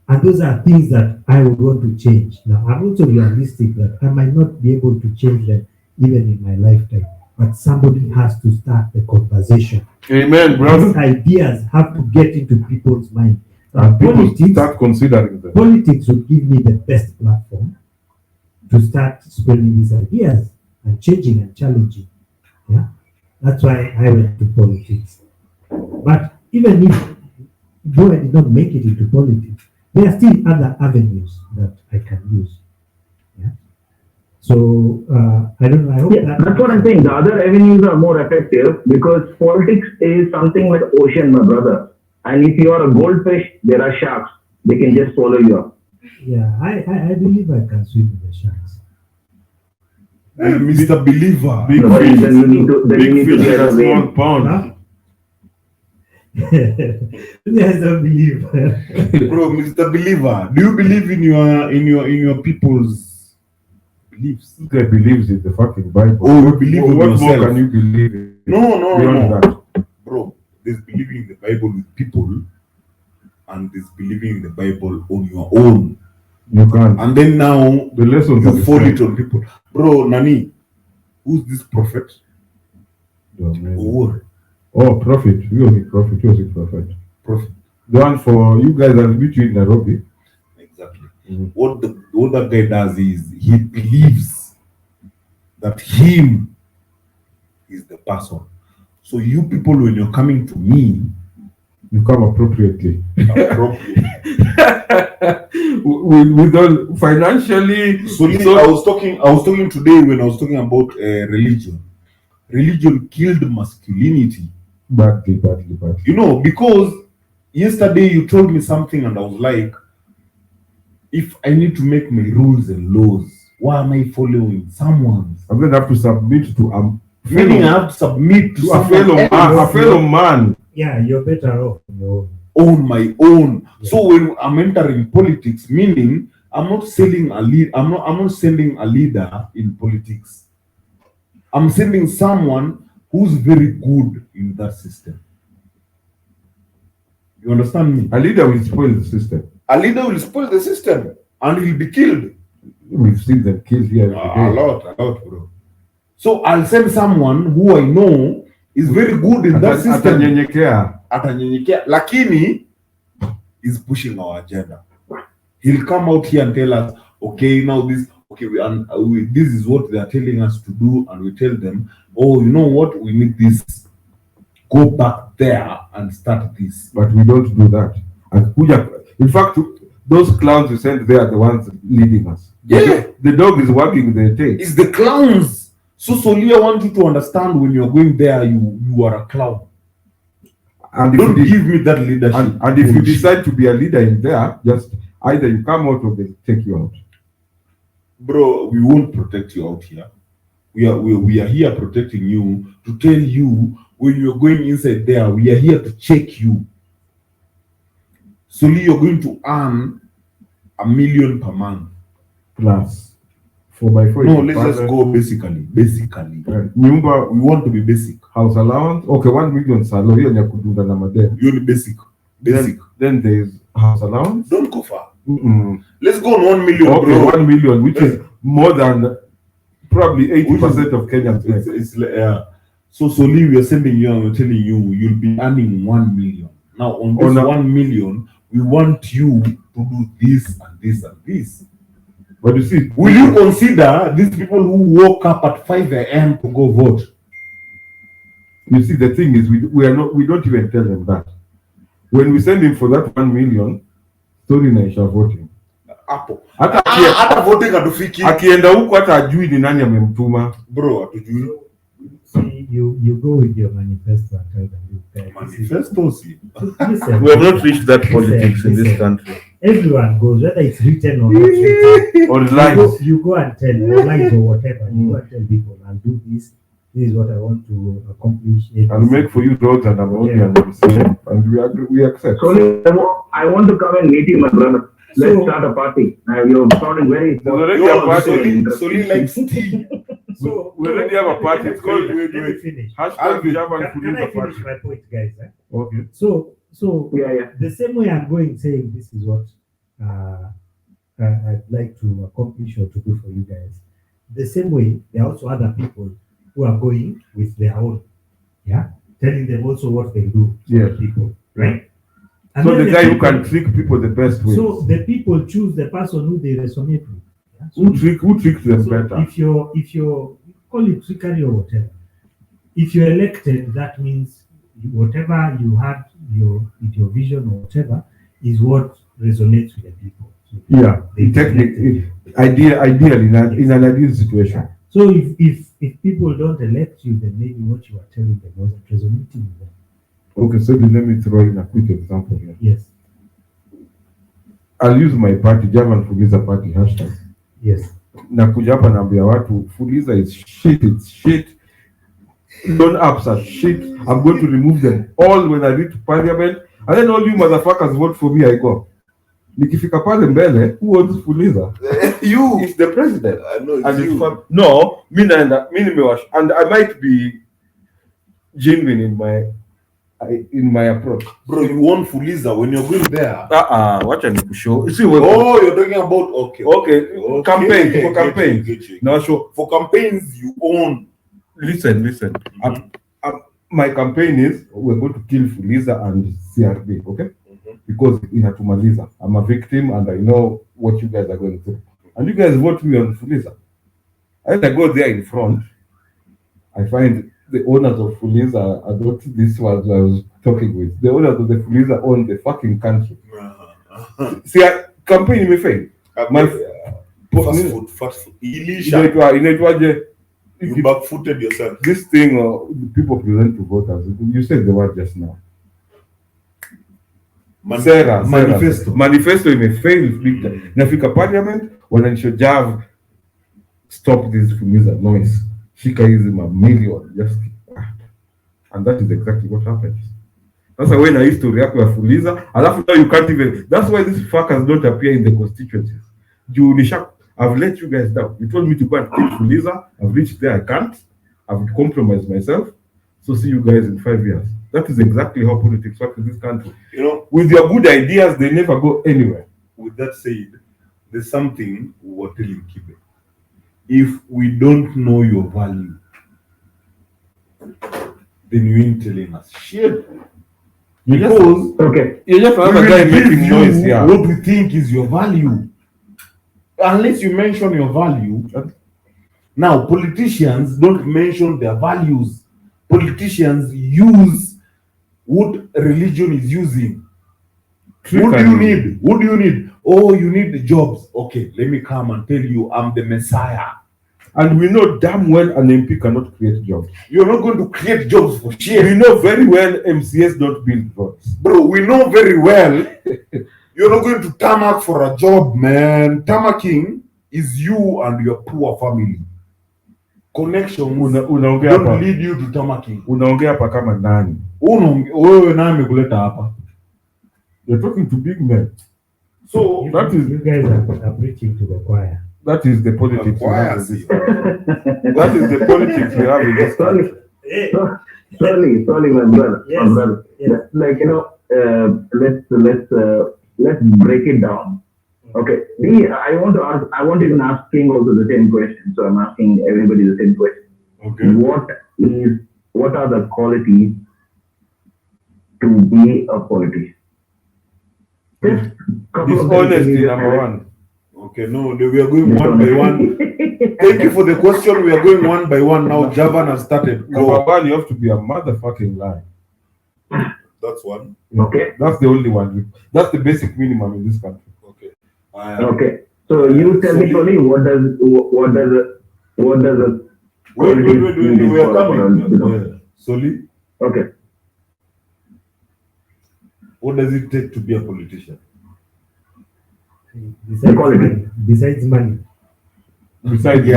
And those are things that I would want to change. Now, I'm also realistic that I might not be able to change them even in my lifetime. But somebody has to start the conversation. Amen, brother. These ideas have to get into people's mind. And politics, start considering them. Politics will give me the best platform to start spreading these ideas and changing and challenging. Yeah, that's why I went to politics. But even though I did not make it into politics, there are still other avenues that I can use. Yeah. So I don't know. I hope that's what I'm saying. The other avenues are more effective because politics is something like ocean, my brother. And if you are a goldfish, there are sharks. They can just swallow you up. Yeah, I believe I can swim with the sharks. Mr. Believer. Big fish. Then you need to get a small pond. Huh? Yes, I believe. Bro, Mr. Believer, do you believe in your people's beliefs? This guy believes in the fucking Bible. Oh, you believe in what yourself. more can you believe in? No. Bro, there's believing in the Bible with people and there's believing in the Bible on your own. You can't. And then now The lessons you are fall the it on people. Bro, Nani, who's this prophet? Prophet. He was a prophet. He was a prophet. Prophet. The one for you guys that meet you in Nairobi. Exactly. What that guy does is he believes that him is the person. So you people, when you're coming to me, You come appropriately. with all financially. So I was talking today when I was talking about religion. Religion killed masculinity. Badly. You know, because yesterday you told me something and I was like, if I need to make my rules and laws, why am I following someone's? I'm going to have to submit to Meaning I have to submit to a fellow man. Yeah, you're better off on your own. On my own. Yeah. So when I'm entering politics, meaning I'm not selling a lead. I'm not sending a leader in politics. I'm sending someone who's very good in that system. You understand me? A leader will spoil the system. A leader will spoil the system and he'll be killed. We've seen them killed here A lot, bro. So I'll send someone who I know is very good in that system. Atanyenyekea. Lakini is pushing our agenda. He'll come out here and tell us, okay, now this is what they are telling us to do, and we tell them, oh, you know what, we need this. Go back there and start this. But we don't do that. And in fact, those clowns you send there are the ones leading us. Yeah. The dog is wagging their tail. It's the clowns. So Soli, I want you to understand, when you're going there, you are a clown. And don't give me that leadership. And if you decide to be a leader in there, just either you come out or they take you out. Bro, we won't protect you out here. We are here protecting you, to tell you when you're going inside there, we are here to check you. Soli, you're going to earn $1 million per month. Plus. 4x4. No, let's just go basically. We want to be basic. House allowance. Okay, 1 million salary and you could do that. You're basic. Then there's house allowance. Don't go far. Let's go on 1 million. Okay, bro. 1 million, which is more than probably 80% of Kenyans. So Soli, we are sending you and we're telling you, you'll be earning 1 million. Now on this 1 million, we want you to do this and this and this. But you see, will you consider these people who woke up at 5 a.m. to go vote? You see, the thing is, we don't even tell them that. When we send him for that 1 million, story naisha voting. Hata voting hatufiki. Akienda huko hata ajui ni nani amemtuma. Bro, hatujui. See, you go with your manifesto and tell them you manifesto. Listen, we have not reached that politics in this country. Everyone goes, whether it's written or not written, or lies. You go and tell, or lies or whatever. You go and tell people, I'll do this. This is what I want to accomplish. I'll make for you roads and ammonia and we accept. So I want to come and meet you, my brother. Let's start a party. You're sounding very. Soli likes tea. So we already have a party. It's called. Let me finish. Hashtag can I finish my point, guys? Okay. So yeah. The same way I'm going saying this is what I'd like to accomplish or to do for you guys. The same way, there are also other people who are going with their own, telling them also what they do for people, right? And so the guy who can trick people the best way. So the people choose the person who they resonate with. Yeah? So who tricks them better? If you're call it trickery or whatever, if you're elected, that means whatever you had with your vision or whatever is what resonates with the people. So technically, ideally, in an ideal situation. So if people don't elect you, then maybe what you are telling them wasn't resonating with them. Okay, so let me throw in a quick example here. Yes. I'll use my party, German Fuliza party hashtag. Yes. Nakuja hapa naambia watu, Fuliza is shit, it's shit. Loan apps are shit. I'm going to remove them all when I reach parliament. And then all you motherfuckers vote for me, I go. Nikifika pale mbele, who wants Fuliza? You. It's the president. No, and you. No, and I might be genuine in my approach. Bro, you want Fuliza when you're going there. Watch and show. You're talking about okay. Campaign for campaigns. Now show for campaigns you own. Listen. My campaign is we're going to kill Fuliza and CRB, okay? Because inatumaliza. I'm a victim and I know what you guys are going through. And you guys vote me on Fuliza. As I go there in front, I find the owners of Fuliza are not these ones I was talking with. The owners of the Fuliza own the fucking country. See, campaign imefail. Fast food. Ilisha. Inaitwaje? You backfooted yourself. This thing, the people present to voters. You said the word just now. Manifesto imefail big time. Nafika parliament wananisho jav stop this fumiza noise. Shika hizi million just and that is exactly what happens. That's why na history yako ya fuliza, alafu now you can't even. That's why these fuckers don't appear in the constituencies. I've let you guys down. You told me to go and take fuliza. I've reached there. I can't. I've compromised myself. So see you guys in 5 years. That is exactly how politics works in this country. You know, with your good ideas, they never go anywhere. With that said, there's something we were telling Kibe. If we don't know your value, then you ain't telling us shit. Because you're just another guy making noise here. What we think is your value. Unless you mention your value. Now, politicians don't mention their values. Politicians use what religion is using. What do you need? What do you need? Oh, you need jobs. Okay, let me come and tell you I'm the Messiah. And we know damn well an MP cannot create jobs. You're not going to create jobs for shit. We know very well MCS don't build roads. Bro, we know very well you're not going to tarmac for a job, man. Tarmacking is you and your poor family. Connections don't lead you to tarmacking. Unaongea hapa kama nani? Wewe nani amekuleta hapa? You're talking to big men. So you guys are preaching to the choir. That is the politics we have in this country. That is the politics we have in this country. Sorry, my brother. Yes. My brother. Yes. Like, you know, let's break it down. Okay. I want to even ask King also the same question. So I'm asking everybody the same question. Okay. What are the qualities to be a politician? Just Dishonesty, number one. Okay, no, we are going one by one. Thank you for the question. We are going one by one now. Javan has started. Number one, you have to be a motherfucking liar. That's one. Okay. That's the only one. That's the basic minimum in this country. Okay. Okay. So you tell me, Tony, what does a Wait, we are coming. Soli, Okay. what does it take to be a politician? Besides money. Besides,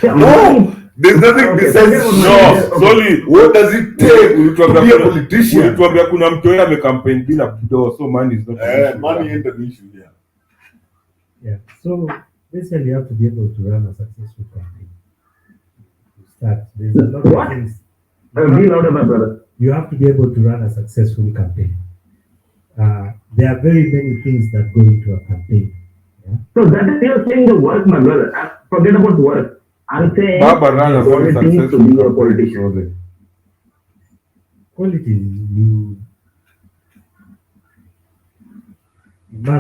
No, there's nothing besides Soli, what does it take to be a politician? Ulituambia kuna mtu yeye amecampaign bila do, so money is not an issue. Money ain't an issue here. Yeah. So basically, you have to be able to run a successful campaign. To start, there's a lot of things. Be louder, my brother. You have to be able to run a successful campaign. There are very many things that go into a campaign. Yeah? So that is you're saying the work, my brother. Forget about work. I'm saying Baba ran a very qualities to successful be a politician. campaign. Quality,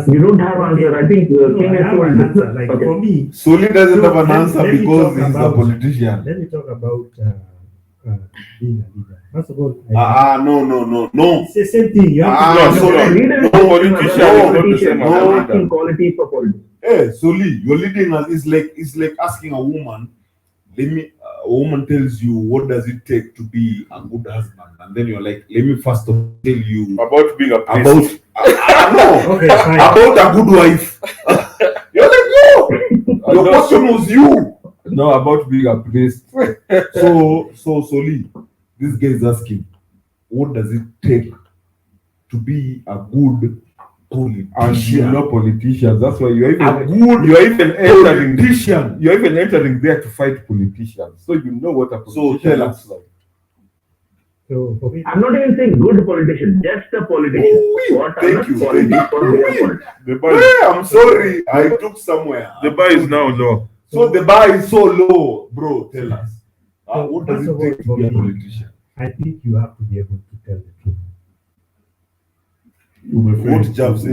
You don't have answer. I think King I have an answer. Like for me, Soli doesn't have an let answer me because talk he's a about- politician. let me talk about being a leader. First of all, No. it's the same thing. You have to sorry. Leader is politician is not the same as no a asking leader. quality for politics. Hey, Soli, you're leading us. It's like asking a woman. A woman tells you what does it take to be a good husband, and then you're like, let me first tell you About being a about priest. no, Okay, fine. about a good wife. You're like, no. Your question was you. No, about being a priest. So Soli, this guy is asking, what does it take to be a good politician? And you know politicians. That's why you're a even good entering. politician. You're even entering there to fight politicians. So you know what a politician tell us. looks like. So for me, I'm not even saying good politician, just a politician. Ooh-wee. What are Thank the you. qualities for being a politician? The bar, Hey, I'm sorry, I took somewhere. the bar is now low. So the bar is so low, bro. Tell us. What does first it of all, take to for be a me, politician? I think you have to be able to tell the truth. What jobs?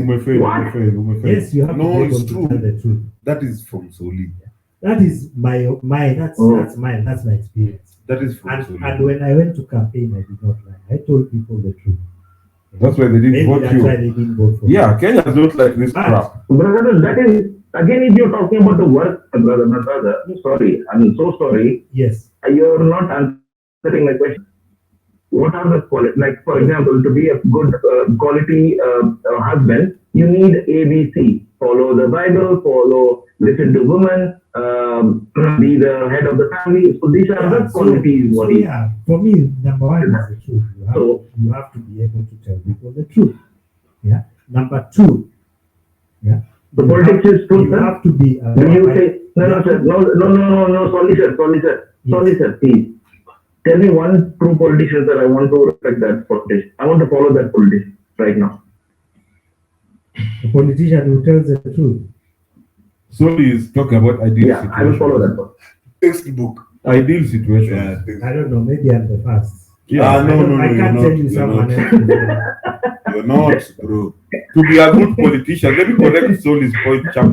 Yes, you have No, to be it's able true. to tell the truth. That is from Soli. That is that's mine. That's my experience. That is from And Soli. when I went to campaign, I did not lie. I told people the truth. That's why they didn't Maybe vote that's why you. they didn't vote for you. Yeah, Kenyans don't like this But- crap. Brother, that is, again, if you're talking about the work, brother, my brother, sorry, I'm so sorry. Yes. You're not answering my question. What are the qualities? Like, for example, to be a good quality husband, you need ABC. Follow the Bible, listen to women, be the head of the family. So these are the qualities. So yeah, for me, number one is the truth. So- You have to be able to tell people the truth. Yeah. Number two, yeah. The politics is truth, You sir. have to be. Do you say, no, sir, no, sorry, sir, please. Tell me one true politician that I want to respect that politician. I want to follow that politician right now. A politician who tells the truth. Solely is talking about ideal Yeah, situation. I will follow that one. Textbook. Ideal situation. Yeah, textbook. I don't know. Maybe I'm the first. Yeah. No, I can't you're tell not, you you're someone not. else. You're not, bro. To be a good politician, let me correct Solly's point, chap.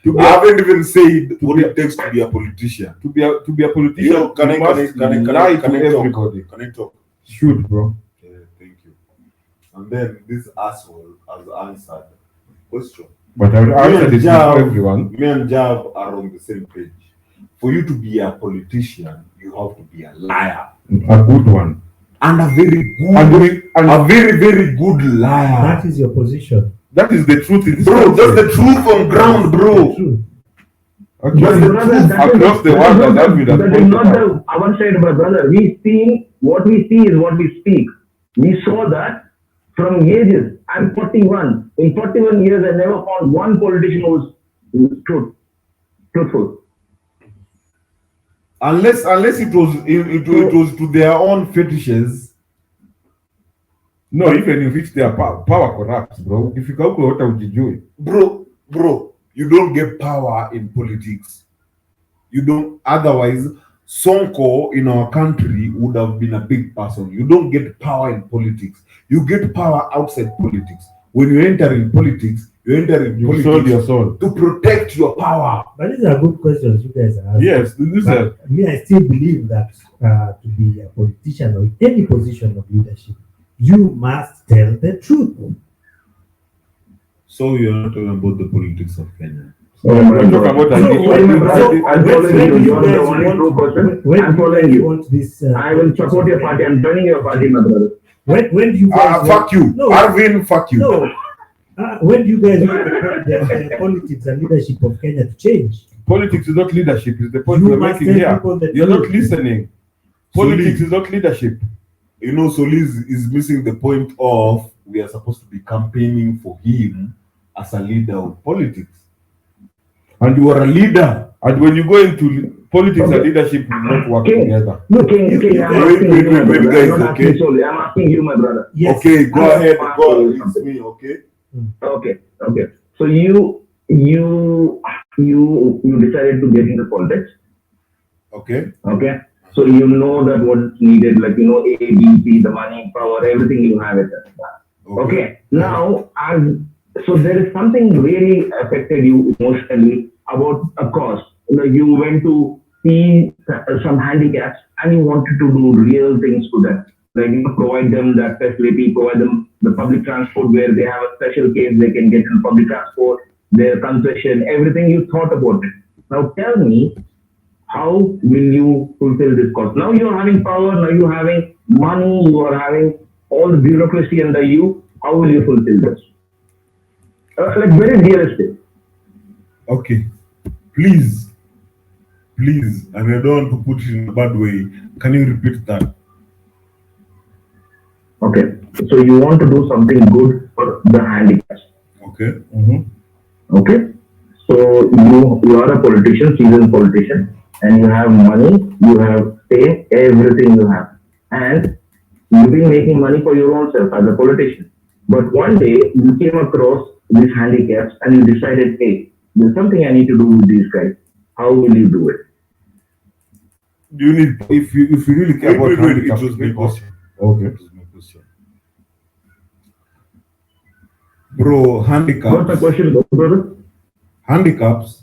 To be I a, haven't even said what it takes to be a politician. to be a politician, Yo, can you I must lie to everybody. Can I talk? Shoot, bro. Yeah, thank you. And then this asshole has answered the question. But I will answer this for Jav, everyone. me and Jav are on the same page. For you to be a politician, you have to be a liar. A good one. And a very good, And a very, very good liar. That is your position. that is the truth in this Bro, country. that's the truth on ground, The bro. truth. Actually, But brother, that is- across the that world, is that not has been the- that is pointed not out. the our side, my brother. What we see is what we speak. We saw that from ages. I'm 41. In 41 years, I never found one politician who was truthful. Unless it was to their own fetishes. No, even if it's their power corrupts, bro. If you calculate what ujijui. Bro, you don't get power in politics. You don't. Otherwise, Sonko in our country would have been a big person. You don't get power in politics. You get power outside politics. When you enter in politics, you enter in You sold politics your soul. to protect your power. But these are good questions you guys are asking. Yes, this is But me, I still believe that to be a politician or in any position of leadership, you must tell the truth. So you're not talking about the politics of Kenya. we're talking about So, ideal. I'm following you. when You are the guys only want- true person. when I'm you following guys you. want this, I will support your party. I'm joining your party, my brother. When do you guys Fuck you. No. Arvin, fuck you. No. When do you guys want the politics and leadership of Kenya to change? Politics is not leadership, it's the point You we're must making tell here. people the You're not truth. listening. Solid. Politics is not leadership. You know, Solis is missing the point of we are supposed to be campaigning for him as a leader of politics. And you are a leader. And when you go into politics and leadership, will not work Okay. together. No, King, I'm Wait, asking wait, you, my wait, brother. guys, I'm not okay. asking solely. I'm asking you, my brother. Yes. Okay, go I'm ahead. asking Go. you It's something. me, okay? Okay. So you decided to get into politics. Okay. Okay. So you know that what's needed, like A, B, C, the money, power, everything you have it. Okay. Now, so there is something really affected you emotionally about a cause. Like you went to see some handicaps and you wanted to do real things to them. Like provide them that facility, provide them the public transport where they have a special case they can get in public transport, their concession, everything you thought about it. Now tell me, how will you fulfill this cause? Now you are having power, now you are having money, you are having all the bureaucracy under you. How will you fulfill this? Like very realistic. Okay. Please, and I don't want to put it in a bad way. Can you repeat that? Okay. So you want to do something good for the handicaps. Okay. Okay. So you are a politician, seasoned politician, and you have money, you have fame, everything you have. And you've been making money for your own self as a politician. But one day you came across these handicaps and you decided, hey, there's something I need to do with these guys. How will you do it? Do you need, if you really care about It handicapped was my people- question. Okay. It was my question. Bro, What's the handicaps. question, brother? Handicaps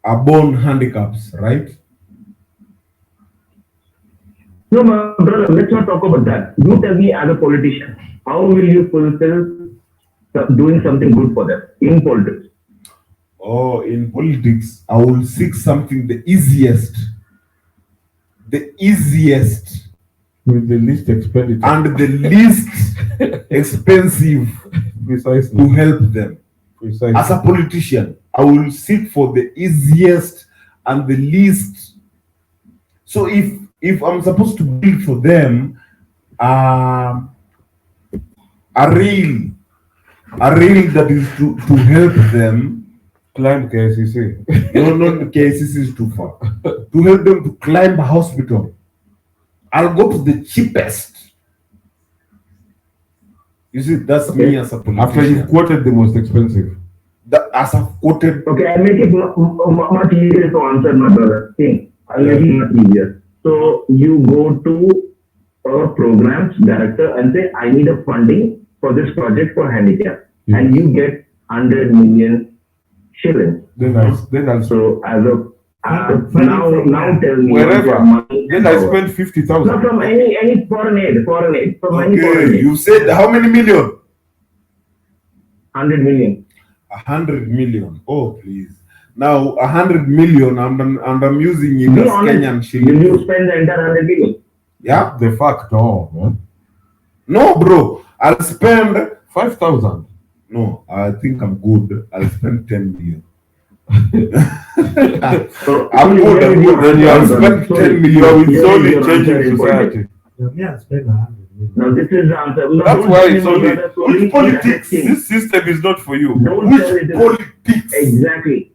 are born handicaps, right? No, my brother, let's not talk about that. You tell me as a politician, how will you fulfill doing something good for them in politics? Oh, in politics, I will seek something the easiest With the least expenditure. and the least expensive Precisely. to help them. Precisely. As a politician, I will seek for the easiest and the least. So if I'm supposed to build for them a rail that is to help them. Climb KCC. No, KCC is too far. To help them to climb a hospital, I'll go to the cheapest. You see, that's me as a politician. After you've quoted the most expensive. As I've quoted. Okay, I'll make it much easier to answer, my brother. See, I'll make it much easier. So you go to a programs director and say, I need a funding for this project for handicap, and you get 100 million shillings. Then I'll So as a now tell me wherever. money. Then I spend 50,000. Not from any foreign aid, from any foreign Okay, aid. you said how many million? 100 million. 100 million. Oh, please. Now 100 million, and I'm using it Be as honest, Kenyan will shillings. you spend the entire 100 million? Yeah. The fact, no, man. No, bro. I'll spend 5,000. No, I think I'm good. I'll spend 10 million. So I'm good. Then I'll spend 10 million. It's only changing society. Me, I'll spend 100 million. Now this is the answer. No, That's don't why tell it's me only. that Which politics? thing. This system is not for you. Don't Which tell it is- politics? Exactly.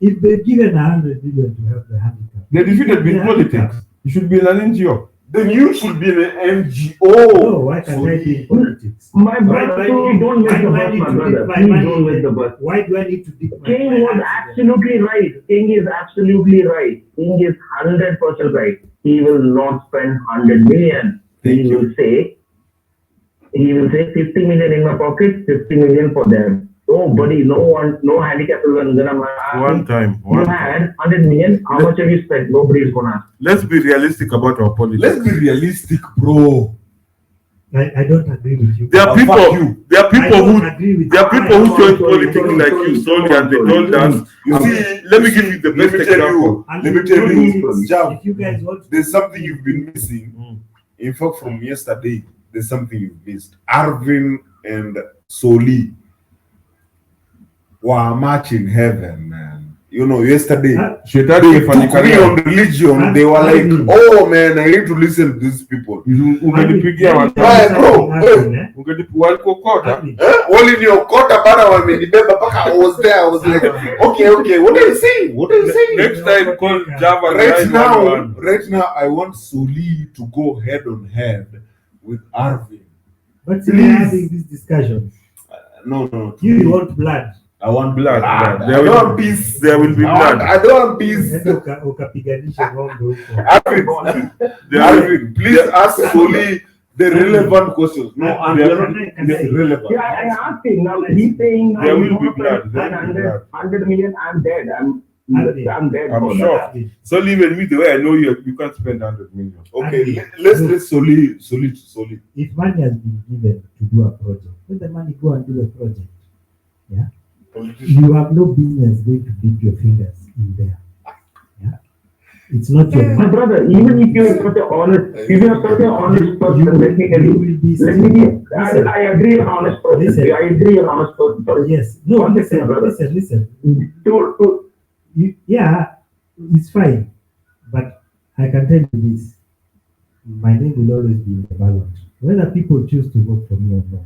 If they're given 100 million to help the handicapped, They defeated with the politics. handicapped. You should be in an NGO. Then you should be an NGO. No, why can't I be in politics? My Why brother, do I need- don't miss why the do I bus, need my to brother. dip my Please money don't miss in- the bus. Why do I need to dip my King my was hands in absolutely right. King is absolutely right. King is 100% right. He will not spend 100 million. Thank you. He will say 50 million in my pocket, 50 million for them. Oh, buddy, no handicap will run. Then I'm One time. you had 100 million. How much have you spent? Nobody is gonna ask. Let's be realistic about our politics. Let's be realistic, bro. I don't agree with you. There are Oh, people. fuck you. There are I people don't who. agree with There are you. people who join Sorry, politics like you, sorry, and they told us. You um, see, let me give you the best let me tell example. you. And Let me in tell you, politics, Jam. if you guys want to, There's something you've been missing. In fact, from yesterday, there's something you've missed. Arvin and Soli were matching heaven, man. You know, yesterday Shetani they took me ifanyikalia. on religion. They were like, "Oh man, I need to listen to these people." Ungenipigia watu. Hey, bro, Ungenipukota. All in your quarter, bana wamenibeba mpaka I was there. I was like, okay, what are you saying? What are you saying? Next time call Java Right now, I want Soli to go head on head with Arvin. but see, we're having this discussion. No. You want blood. I want Blood. blood. There I will- don't want peace. there will be blood. I don't want peace. Enda ukapiganisha ng'ombe huko. Arvin, please ask Soli the relevant questions. No, and There- they're not irrelevant. Yeah, I asked him. Now he's saying now There he's will be not blood. spend There will be 100 million. I'm dead. I'm dead. I'm for sure. that. So even me, the way I know you, you can't spend 100 million. Okay, let's let Soli. If money has been given to do a project, let the money go and do the project. Yeah. You have no business going to dip your fingers in there. Yeah. It's not your My money. brother, even if you're such an honest, if you're such an honest person, let me tell You you. will be Let me be. I agree, an honest person. Listen. I agree, an honest person. Sorry. Yes. No, One second, listen, brother. listen. To Yeah, it's fine. But I can tell you this. My name will always be in the ballot. Whether people choose to vote for me or not,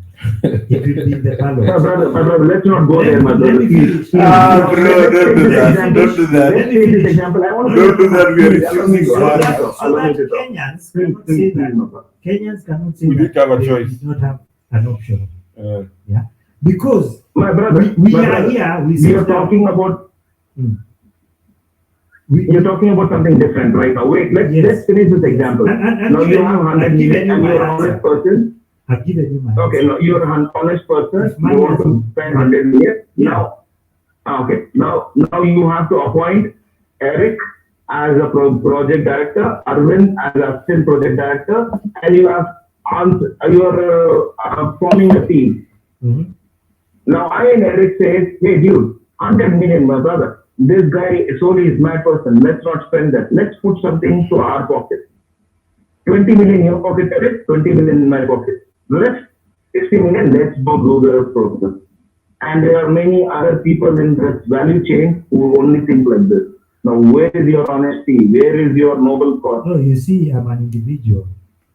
it will be in the my ballot. brother, let's not go there, my Let brother. me finish. Please. Bro, don't do that. Example. Don't do that. Let's take this example. I want to Don't do that. We are Please, allow me to refusing talk. that. Allow me to talk. Kenyans Please, cannot say please, that. my brother. Kenyans cannot say We that didn't have a they choice. did not have an option. Uh, Yeah, because My brother, we my are brother, here. We we sit are down. talking about. We, You're talking about something different right now. Wait, Yes. let's finish this example. And Now you given- have 100 I've given million you and my you're an answer. honest person. I've given you my Okay, answer. no, you're an honest person. If money You want to has- spend 100 million. Yeah. Now, okay, now you have to appoint Eric as a project director, Arvind as assistant project director, and you are forming a team. Mm-hmm. Now I and Eric says, hey dude, 100 million, my brother. This guy Soli is mad person. Let's not spend that. Let's put something to our pocket. 20 million in your pocket, Eric, 20 million in my pocket. Let's 60 million, let's go do the process. And there are many other people in this value chain who only think like this. Now, where is your honesty? Where is your noble cause? No, you see, I'm an individual.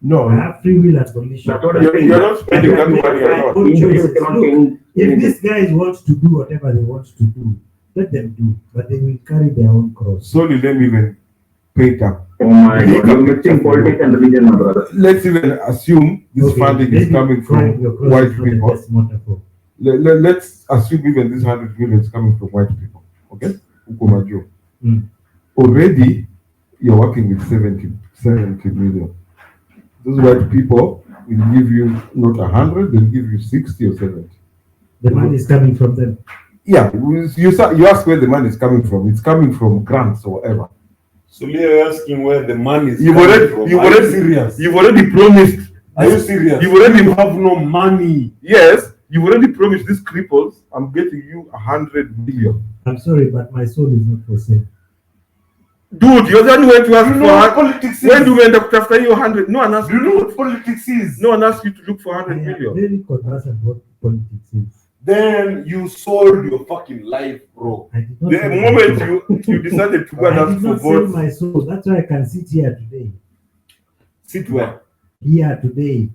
No, I have free will and volition. That's what I'm you're, saying. you're not spending that money a lot. Individuals cannot change If anything. these guys want to do whatever they want to do, let them do, but they will carry their own cross. So let me even pay them. Oh my God, you're mixing politics and religion, my brother. Let's even assume this funding is maybe coming carrying from your cross white is not the people. best metaphor. Let's assume even this 100 million is coming from white people. Okay? Ukumajo. Mm. Already, you're working with 70 million. Those white people will give you not 100, they'll give you 60 or 70. The money is coming from them. Yeah, you ask where the money is coming from. It's coming from grants or whatever. So you're asking where the money is You've coming already, from. you've Are you already, serious? you've already promised. Are you serious? You've already You have no money. Yes, you've already promised these cripples. I'm getting you 100 million. I'm sorry, but my soul is not for sale. Dude, you're the only one to ask You know what for. politics When is? do we end up after you 100? No one asked Do you know what politics is? No one asked you to look for I 100 am million. very conversant what politics is. Then you sold your fucking life, bro. I did not The sell my moment soul. you decided to go and I ask did for not sell votes, my soul. That's why I can sit here today. Sit where? Here today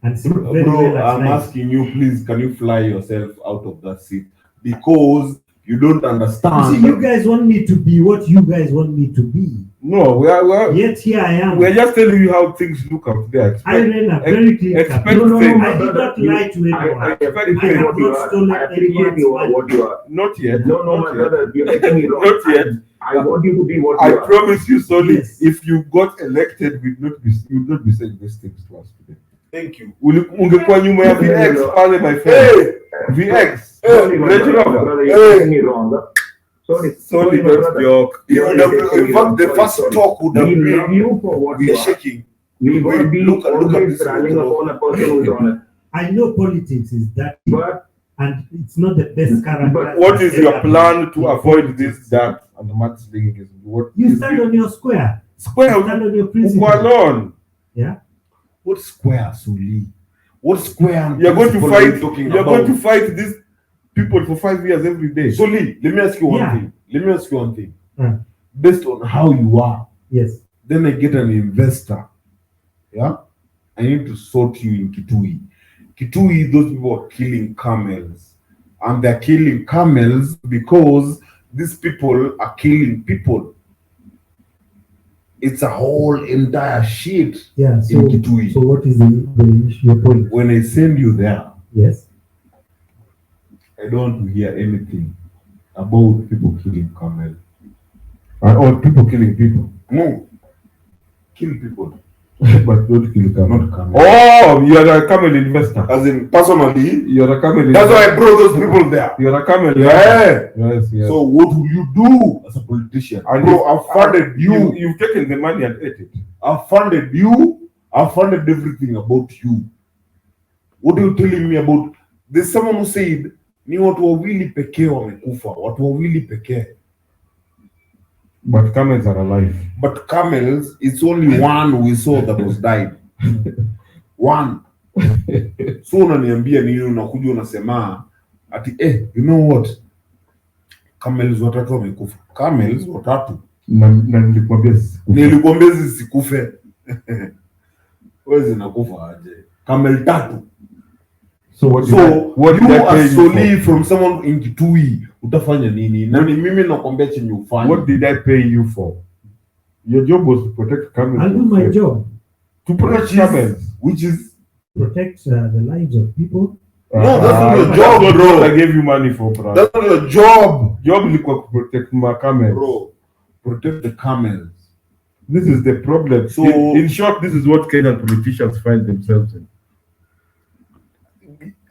and sit very Bro, well at I'm night. asking you, please, can you fly yourself out of that seat? Because you don't You understand. see, you guys want me to be what you guys want me to be. no, Yet here I am. we're just telling you how things look out there. I ran a very clean expect campaign. things. I did not lie to anyone. I appreciate I have what you not are. stolen I appreciate anyone's you are money. what you are. Not yet. No, my not yet. brother, you're getting me wrong. Not yet. I want you to be what I you are. promise you, solely, Yes. if you got elected, you would not be saying these things to us today. Thank you. Ungekuwa nyuma ya VX pale, my friend. VX. Sorry, my Range brother, Rover. you're getting me wrong. Huh? Sorry, Sorry, my don't brother. joke. You would have, in fact, the Sorry, first sorry. talk would have We love been, you for what we you are are. shaking. We will Wait, be look at always this rallying photo. upon a person who is honest. I know politics is that, But and it's not the best character. But What is your plan to avoid this, that, and the mudslinging? What You is stand it? on your square. Square. You stand on your Uko principle. alone. Yeah. What square, Suli? What square? You're going to principle are you fight. talking You're about? going to fight these people for 5 years every day. Suli, let me ask you one Yeah. thing. Let me ask you one thing. Uh, Based on how you are, yes. then I get an investor. Yeah, I need to sort you in Kitui. Kitui, those people are killing camels, and they're killing camels because these people are killing people. It's a whole entire shit Yeah. So, in Kitui. so what is the issue? Your point? When I send you there, Yes. I don't want to hear anything about people killing camels. Or people killing people. No, kill people, But not kill camel. not camels. Oh, you are a camel investor. As in personally, You are a camel that's why I investor. brought those people there. You are a camel Yeah. Yes, yes. So what will you do as a politician? And Bro, if- I've funded you. You've taken the money and ate it. I've funded you. I've funded everything about you. What are you telling me about? There's someone who said, ni watu wawili pekee wamekufa, watu wawili pekee. But camels are alive. But camels, it's only one we saw that was died. One. So unaniambia nini, unakuja unasema ati you know what? Camels watatu wamekufa. Camels watatu. Na nilikwambia sikufa. Nilikwambia zisikufe. Wewe zinakufa aje? Camel tatu. So what So what you did I pay are you solely for? from someone in Kitui, utafanya nini? Na ni mimi nakwambia chenye ufanye. What did I pay you for? Your job was to protect camels. I'll do my job. To protect camels. Which is Protect the lives of people. No, that's not your That's job, not bro. what I gave you money for, bro. that's not your job, Job ilikuwa ku protect my camels. bro. Protect the camels. This is the problem. So- in short, this is what Kenyan politicians find themselves in.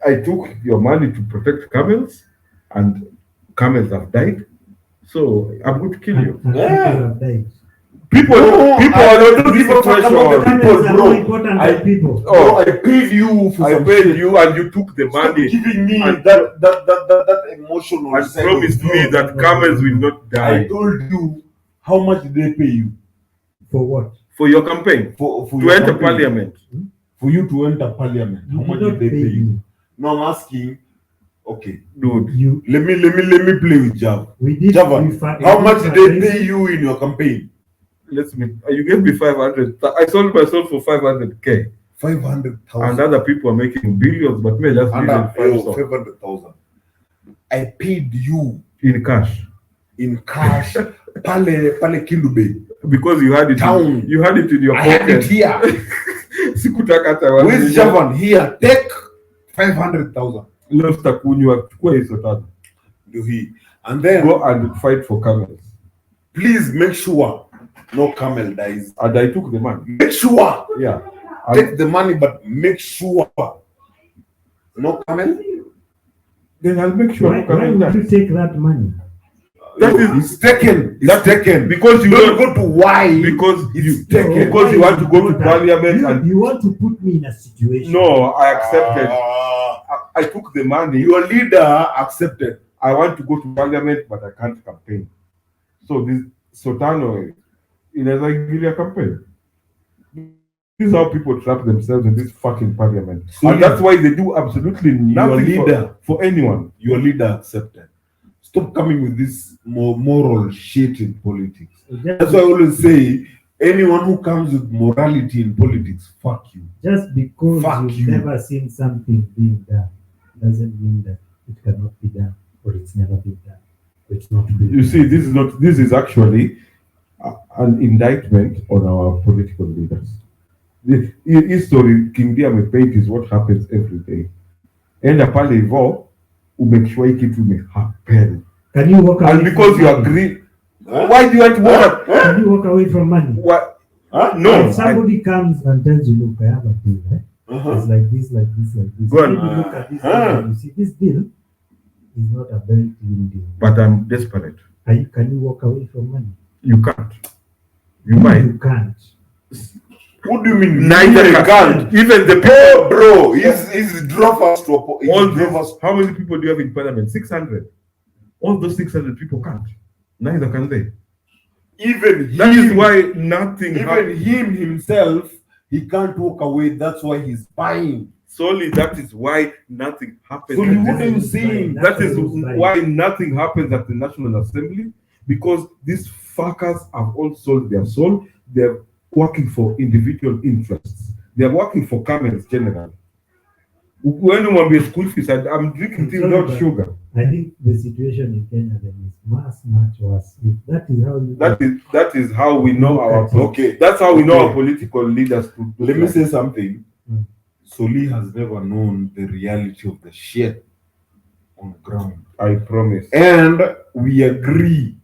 I took your money to protect camels, and camels have died. So I'm going to kill you. And Yeah. people have died. People are not in this give a fuck about the situation. people, Camels are bro. more important than people. Oh, I paid you for I some paid shit. you and you took the Stop money giving me and- that emotional and side promised of me you. that camels will not I die told you how much did they pay you For what? for your campaign for to your enter campaign? parliament. For you to enter parliament. How You much did did not they pay pay you? me. No, I'm asking. Okay, Dude, You, let me play with Jav. we did. Javan, we fa- how we much did they fundraising. pay you in your campaign? you gave me 500. I sold myself for 500k. 500,000. And other people are making billions, but me just needed 500 500,000. I paid you in cash in cash. pale Kindube. because you had it. Town. You had it in your I had it pocket. here. Sikutaka hata Where's Javan? Here, take 500,000. Leo sitakunywa, chukua hizo tatu. Do he? And then Go and fight for camels. please make sure no camel dies. And I took the money. Make sure. Yeah. Take the money, but make sure no camel. Then I'll make sure Why, no camel would you dies. take that money? That is It's taken. It's taken. because you don't don't go to why. because you It's taken. because you want to go to That- parliament you, and you want to put me in a situation. no, I accepted. Ah, I took the money. your leader accepted. I want to go to parliament, but I can't campaign. So this Sotano inaweza ingilia campaign. This is how people trap themselves in this fucking parliament. So and that's why they do absolutely nothing leader. for anyone. Your leader accepted. Stop coming with this moral shit in politics. That's why I always say, anyone who comes with morality in politics, fuck you. Just because Fuck you've you. never seen something being done doesn't mean that it cannot be done or it's never been done. Or it's not being You done. see, this is actually an indictment on our political leaders. The history King Diame paint is what happens every day. Enda pale hivyo, make sure hii kitu happen. Can you walk away And because from you money? agree, why do you want to walk? Can you walk away from money? What? Huh? No, If somebody comes and tells you, look, I have a deal, eh? It's like this, like this, like this. Go on. When you look at this, Uh-huh. and you see this deal is not a very clean deal. but I'm desperate. Can you walk away from money? You can't. You might. You can't. What do you mean? Neither You can't. Even the people. Oh, bro, he's drove us to All drove us. this, how many people do you have in parliament? 600. All those 600 people can't. Neither can they. Even That is him, why nothing even happens. him himself, he can't walk away. That's why he's buying. Solely that is why nothing happens. So at you the- wouldn't see. That is why nothing happens at the National Assembly, because these fuckers have all sold their soul. They're working for individual interests. They're working for camels generally. When you want to be a school fees, I'm drinking tea without sugar. I think the situation in Kenya then is much worse. If that is how you That is how we know our Okay. That's how we know Okay. our political leaders. Let me say something. Mm. Soli has never known the reality of the shit on ground. I promise. And we agree.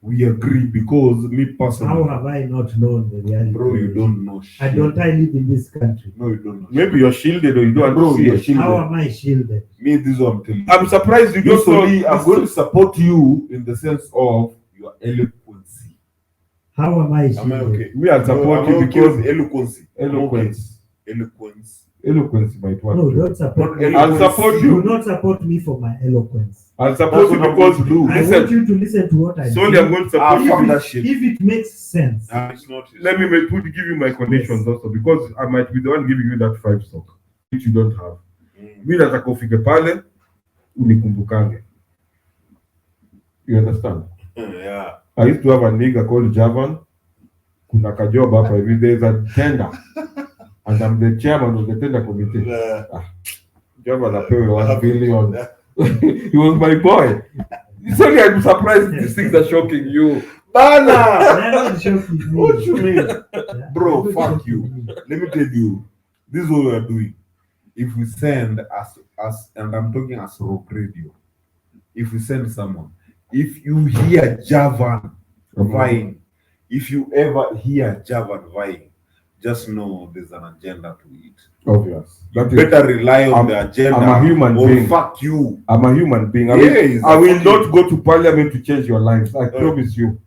We agree because me personally, how have I not known the reality? bro, you don't know shit. I don't I live in this country. No, you don't know. Maybe you're shielded or you don't Bro, see you're it. shielded. How am I shielded? Me, this is what I'm telling you. I'm surprised you You, don't know. Soli, I'm going to support you in the sense of your eloquency. How am I Am I shielded? okay? Me, I'll support I'm you okay with because eloquency. eloquence. Eloquence. Eloquence might work. No, too. don't support me. I'll support Do you. not support me for my eloquence. I'll support That's you what I'm because going to do. I want listen, you to listen to what I solely say. I'm going to support Ah, fuck you. that shit. If it makes sense. It's not. Let me give you my conditions also, because I might be the one giving you that 5 stock which you don't have. Me nataka ufike pale unikumbukange. You understand? Yeah. I used to have a nigga called Javan. Kuna kajob hapa hivi, there's a tender and I'm the chairman of the tender committee. Javan apewe 1 billion. He was my boy. Sorry, I'm surprised these things are shocking you. Bana! They're not shocking me. What you mean? Yeah, Bro, they're not fuck you. shocking me. Let me tell you, this is what we are doing. If we send us, and I'm talking as rock radio, if we send someone, if you hear Javan vying, if you ever hear Javan vying, just know there's an agenda to it. Obvious. You That is- better rely on I'm- the agenda. I'm a human or being. fuck you. I'm a human being. Yes, I will fucking- not go to parliament to change your lives. I promise you.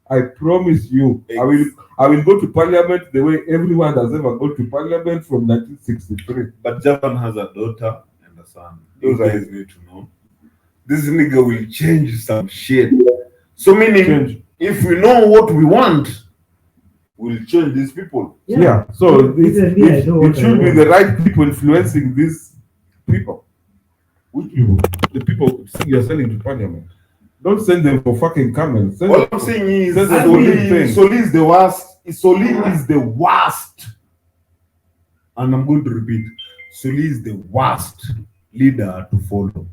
I promise you, I will go to parliament the way everyone has ever gone to parliament from 1963. But Javan has a daughter and a son. Those guys need to know. This nigga will change some shit. So meaning, if we know what we want, we'll change these people. Yeah. So it should be the right people influencing these people. Which people? The people you're sending to parliament. Don't send them for fucking camels. All I'm saying is, Soli is the worst. Soli is the worst. And I'm going to repeat, Soli is the worst leader to follow.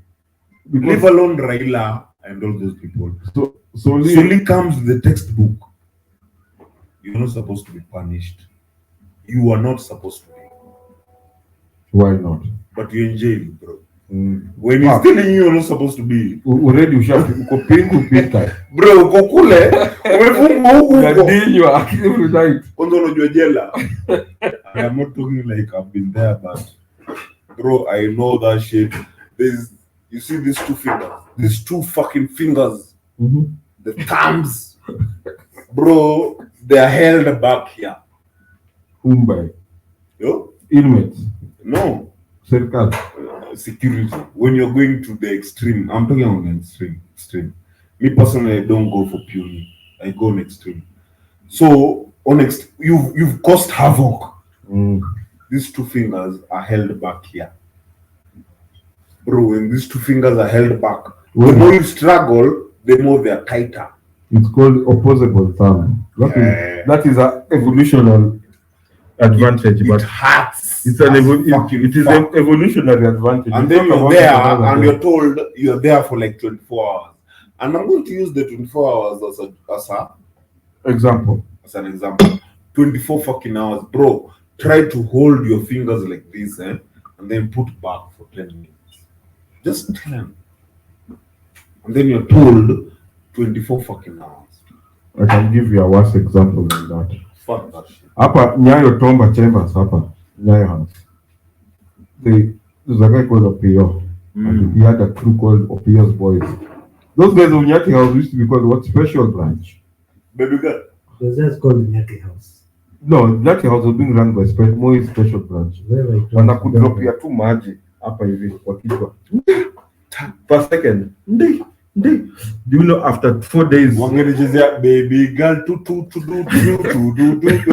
Leave alone Raila and all those people. So Soli comes with the textbook. You're not supposed to be punished. You are not supposed to be. Why not? But you're in jail, bro. When he's telling you you're not supposed to be. Already you shall be bro, uko kule, umefungwa huku every night. Kwanza unajua jela. I am not talking like I've been there, but bro, I know that shit. You see these two fingers? These two fucking fingers. The thumbs. Bro, they are held back here. By? Yo? Inmates? No. Circle. Security. When you're going to the extreme, I'm talking on the extreme. Me personally, I don't go for puny. I go on extreme. So you've caused havoc. These two fingers are held back here. Bro, when these two fingers are held back, the more you struggle, the more they are tighter. It's called opposable thumb. That is an evolutionary advantage, but it hurts. It is an evolutionary advantage. And then you're there, and you're told you're there for like 24 hours. And I'm going to use the 24 hours as an example. 24 fucking hours, bro. Try to hold your fingers like this, and then put back for 10 minutes. Just 10. And then you're told 24 fucking hours. I can give you a worse example than that. Fuck that shit. Hapa Nyayo Tomba Chambers, hapa Nyayo House. There's a guy called Opio. And he had a crew called Opio's Boys. Those guys of Nyati House used to be called what? Special Branch. Baby girl. It was just called Nyati House. No, Nyati House was being run by Moi Special Branch. Wanakudropia tu maji hapa hivi kwa kichwa. Per second. Do you know after 4 days? Baby girl do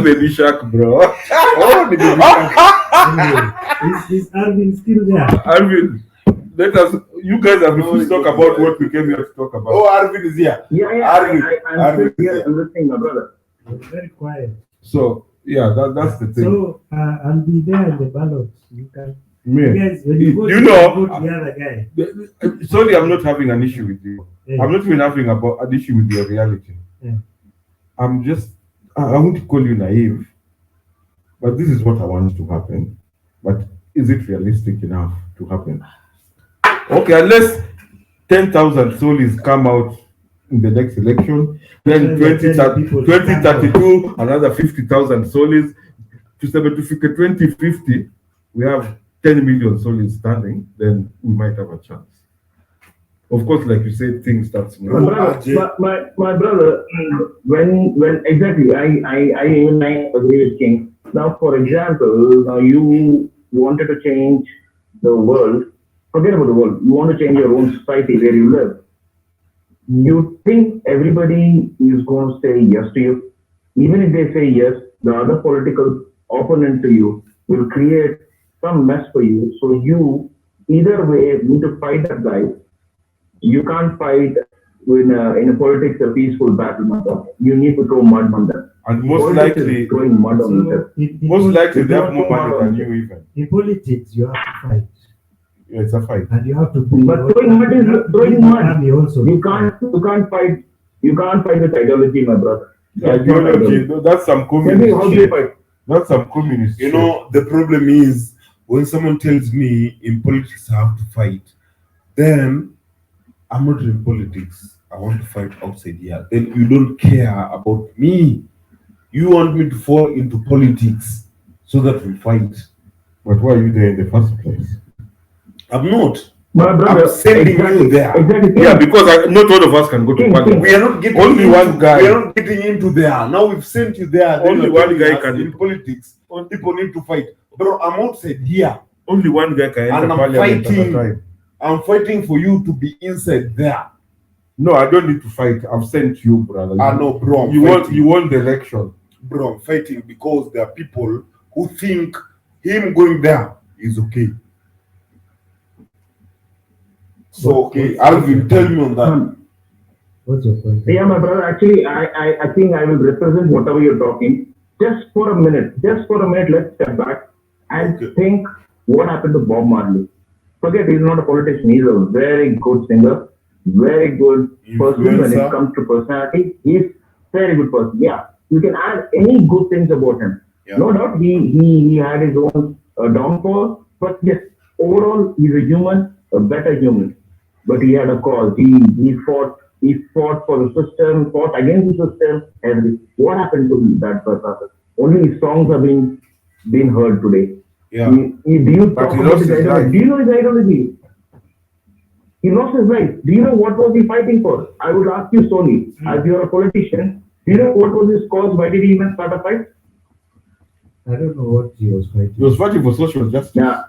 baby shark, bro. Oh, the baby shark. Is Arvin still there? Arvin, you guys have refused to talk about what we came here to talk about. Oh, Arvin is here. Yeah. I'm here listening, my brother. Very quiet. So yeah, that's the thing. So I'll be there in the ballot. You can. Me. You guys, when you vote, vote the other guy. Sorry, I'm not having an issue with you. Yeah. I'm not even having an issue with your reality. Yeah. I won't call you naive, but this is what I want to happen. But is it realistic enough to happen? Okay, unless 10,000 souls come out in the next election, then 2032, another 50,000 souls. To 2050, we have 10 million souls standing, then we might have a chance. Of course, like you said, things start small. My brother, when exactly, I agree with King. Now, for example, you wanted to change the world. Forget about the world. You want to change your own society where you live. You think everybody is going to say yes to you? Even if they say yes, the other political opponent to you will create some mess for you. So you, either way, need to fight that guy. You can't fight in a politics a peaceful battle, mother. You need to throw mud on them. And most likely, throwing mud on them. Most likely they have more money than you even. In politics, you have to fight. Yeah, it's a fight. And you have to. But throwing mud is throwing mud. You can't fight. You can't fight with ideology, my brother. Ideology. That's some communist. How do you fight? That's some communist. You know, the problem is when someone tells me in politics I have to fight, then I'm not in politics. I want to fight outside here. Then you don't care about me. You want me to fall into politics so that we fight. But why are you there in the first place? I'm not. My brother, I'm sending you there. Exactly. Yeah, because not all of us can go to King, parliament. We are not getting Only into, one guy. We are not getting into there. Now we've sent you there. then Only you're one telling guy us can- in politics. People need to fight. Bro, I'm outside here. Only one guy can enter And I'm parliament at a fighting. time. I'm fighting for you to be inside there. No, I don't need to fight. I've sent you, brother. I know, bro. I'm You won. fighting. You won the election. Bro, I'm fighting because there are people who think him going there is okay. So, okay, Alvin, tell me on that. What's your point? Yeah, my brother, actually, I think I will represent whatever you're talking. Just for a minute, let's step back and Okay. think what happened to Bob Marley. Forget, he's not a politician, he's a very good singer, very good person when Influencer. it comes to personality. He's very good person. Yeah, you can add any good things about him. Yeah. No doubt, he had his own downfall, but yes, overall, he's a human, a better human. But he had a cause. He fought for the system, fought against the system. And what happened to that person? Only his songs are being heard today. Yeah. Do you But talk he about lost his his ideology? life. Do you know his ideology? He lost his life. Do you know what was he fighting for? I would ask you solely, as you are a politician, do you know what was his cause? Why did he even start a fight? I don't know what he was fighting. He was fighting for social justice. Yeah.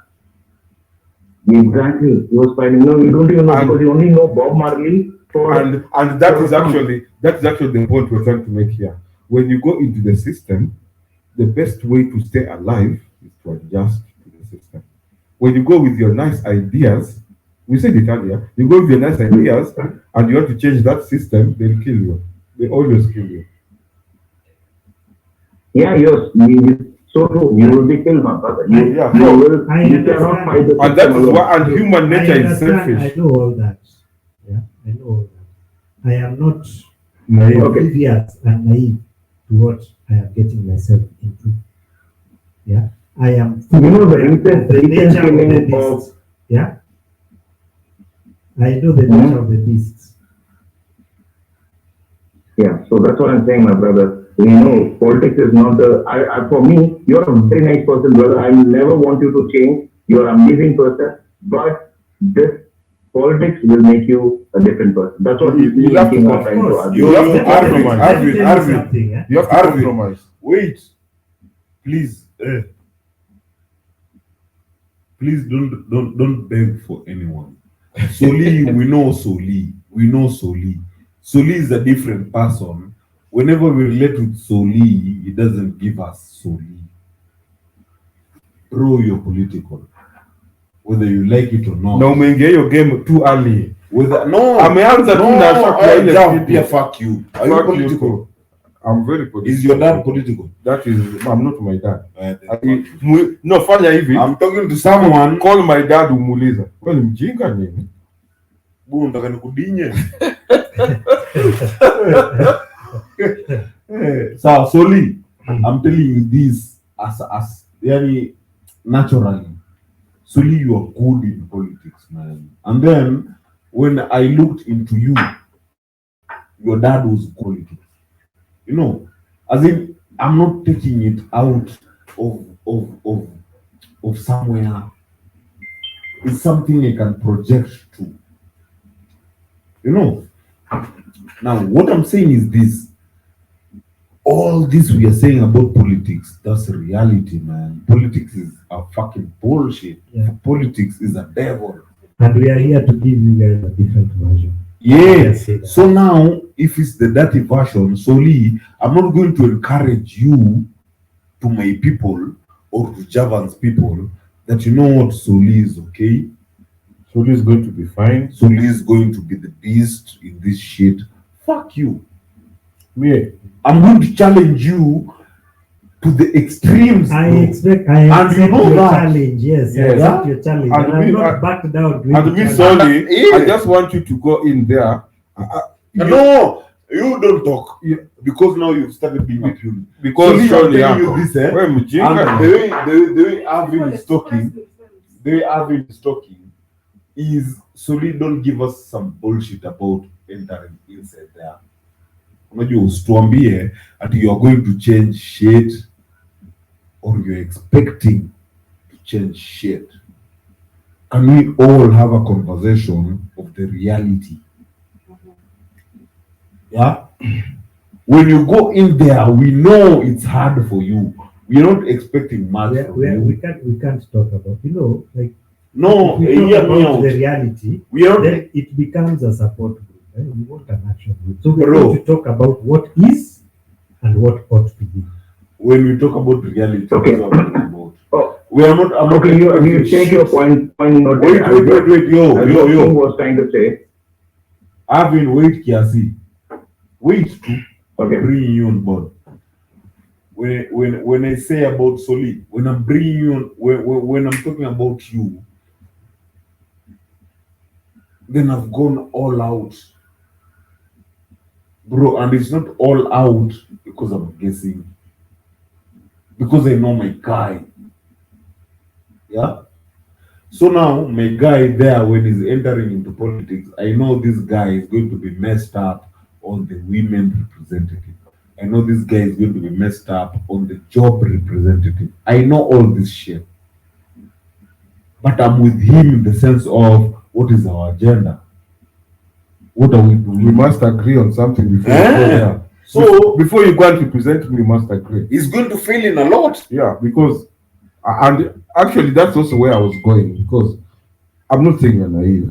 Exactly. He was fighting. No, you don't even know And- because you only know Bob Marley for And that is actually the point we're trying to make here. When you go into the system, the best way to stay alive is to adjust to the system. When you go with your nice ideas, we said it earlier, you go with your nice ideas and you want to change that system, they'll kill you. They always kill you. Yeah, yes, so true. You will be killed, my brother. You, Yeah, you so- will. I You cannot understand. fight the And that system is alone. why, and human nature I is understand. selfish. I know all that. Yeah, I know all that. I am not Naive. oblivious and naive to what I am getting myself into. Yeah, I am. You know the aware recent- of the recent nature of the killing beast. Yeah, I know the nature of the beast. Yeah, so that's what I'm saying, my brother. You know, politics is not the. For me, you're a very nice person, brother. I never want you to change. You're an amazing person, but this politics will make you a different person. That's what You we have to thinking compromise. of trying to argue. You have to Arvin, compromise. Let me tell you Arvin. something, yeah? You have to Arvin. compromise. Wait. Please. Please don't beg for anyone. Soli, we know Soli. We know Soli. Soli is a different person. Whenever we relate with Soli, he doesn't give us Soli. Bro, you're political. Whether you like it or not. Na umeingia hiyo game too early. Ameanza tu na shaka ile kitu. Yeah, fuck you. Are you Fuck you political? too. I'm very political. Is your dad political? That is, I'm not my dad. Then fuck you. No, fanya hivi. I'm talking to someone. Call my dad umuuliza. Wewe ni mjinga nini? Bro, nataka nikudinye. So, Soli, I'm telling you this as very naturally. Soli, you are good in politics, man. And then when I looked into you, your dad was politics. You know, as in I'm not taking it out of somewhere. It's something I can project to. You know. Now, what I'm saying is this. All this we are saying about politics, that's reality, man. Politics is a fucking bullshit. Yeah. Politics is a devil. And we are here to give you guys a different version. Yeah. Let's say that. So now, if it's the dirty version, Soli, I'm not going to encourage you to my people or to Javan's people that you know what, Soli is okay. Soli is going to be fine. Soli is going to be the beast in this shit. Fuck you. Me, I'm going to challenge you to the extremes. I bro. accept And you know your that. challenge. Yes, I Yes. accept your challenge. And And I'm me- not backed down. doing and the me, challenge. Soli, Yeah. I just want you to go in there. No, you don't talk. Yeah. Because now you've started being a puny. Because Soli, I'm Soli telling you yako. this, eh? Wewe And mjinga. the way Arvin is talking, is Soli, don't give us some bullshit about entering inside there. Unajua usituambie that you are going to change shit or you're expecting to change shit. can we all have a conversation of the reality? Yeah. When you go in there, we know it's hard for you. We're not expecting much from you. We can't talk about, like, No, if we talk hear me about out. the reality, We are not, then it becomes a support group. We want an action group. So we're Bro. going to talk about what is and what ought to be. when we talk about reality, Okay. that's what we're talking about. Oh, We are not about okay, you take your point noted. Wait, As what King yo. was trying to say. Avin, wait, Kiasi. Wait to Okay. bring you on board. When I say about Soli, when I'm bringing you on, when I'm talking about you, then I've gone all out. Bro, and it's not all out because I'm guessing. Because I know my guy. Yeah? So now, my guy there, when he's entering into politics, I know this guy is going to be messed up on the women representative. I know this guy is going to be messed up on the job representative. I know all this shit. But I'm with him in the sense of what is our agenda? What are we doing? We must agree on something before you go there. So Before you go and represent me, you must agree. he's going to fill in a lot. Yeah, because and actually that's also where I was going, because I'm not saying you're naive,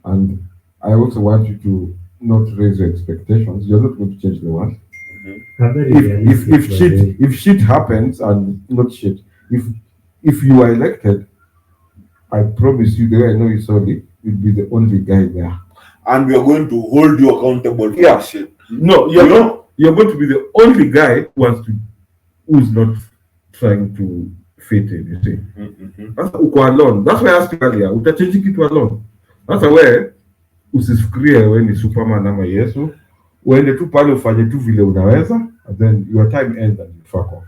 and I also want you to not raise your expectations. You're not going to change the world. If shit happens, and not shit, if you are elected, I promise you, the way I know you, Soli, you'll be the only guy there. And we are going to hold you accountable for that shit. No, you're going to be the only guy who's not trying to fit in, you see. That's uko alone. That's why I asked you earlier, utachange kitu alone. That's where usifikirie wewe ni Superman ama Yesu. Uende tu pale ufanye tu vile unaweza, and then your time ends and you fuck off.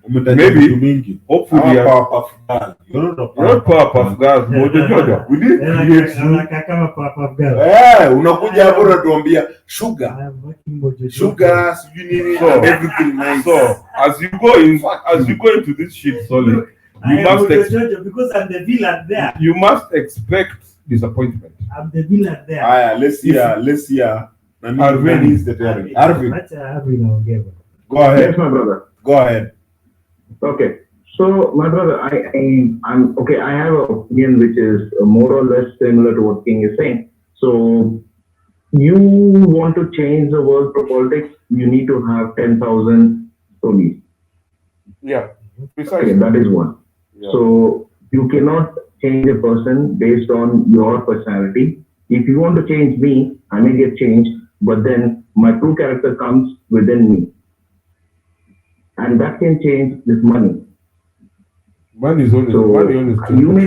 Maybe, hopefully, you're not Powerpuff Girls, Mojo Jojo. We didn't create you. Unakuja hapo unatuambia sugar, sijui nini, and everything nice. So, as you go into this shit, Solid, because I'm the villain there. you must expect disappointment. I'm the villain there. Let's hear. Arvin is the theory. Arvin, go ahead. Yes, my brother. Go ahead. Okay. So, my brother, I'm okay. I have an opinion which is more or less similar to what King is saying. So, you want to change the world for politics, you need to have 10,000 police. Yeah, Okay, that is one. Yeah. So, you cannot change a person based on your personality. If you want to change me, I may get changed, but then my true character comes within me. And that can change with money. Money is always So money. you may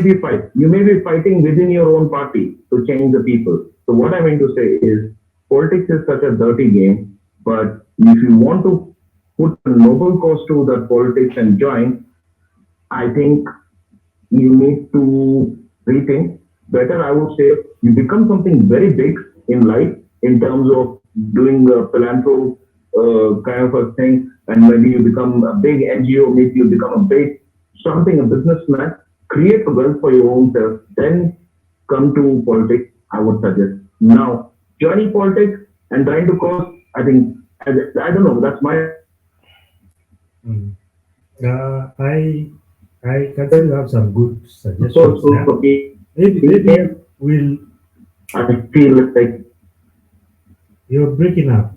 be fighting within your own party to change the people. So what I mean to say is politics is such a dirty game, but if you want to put a noble cause to that politics and join, I think you need to rethink. Better, I would say, you become something very big in life in terms of doing a philanthropy kind of a thing, and maybe you become a big NGO, maybe you become a big something, a businessman, create a wealth for your own self, then come to politics, I would suggest. Now, joining politics and trying to cause, I think, I don't know, that's my... I consider you have some good suggestions. So Maybe we'll... I feel like... You're breaking up.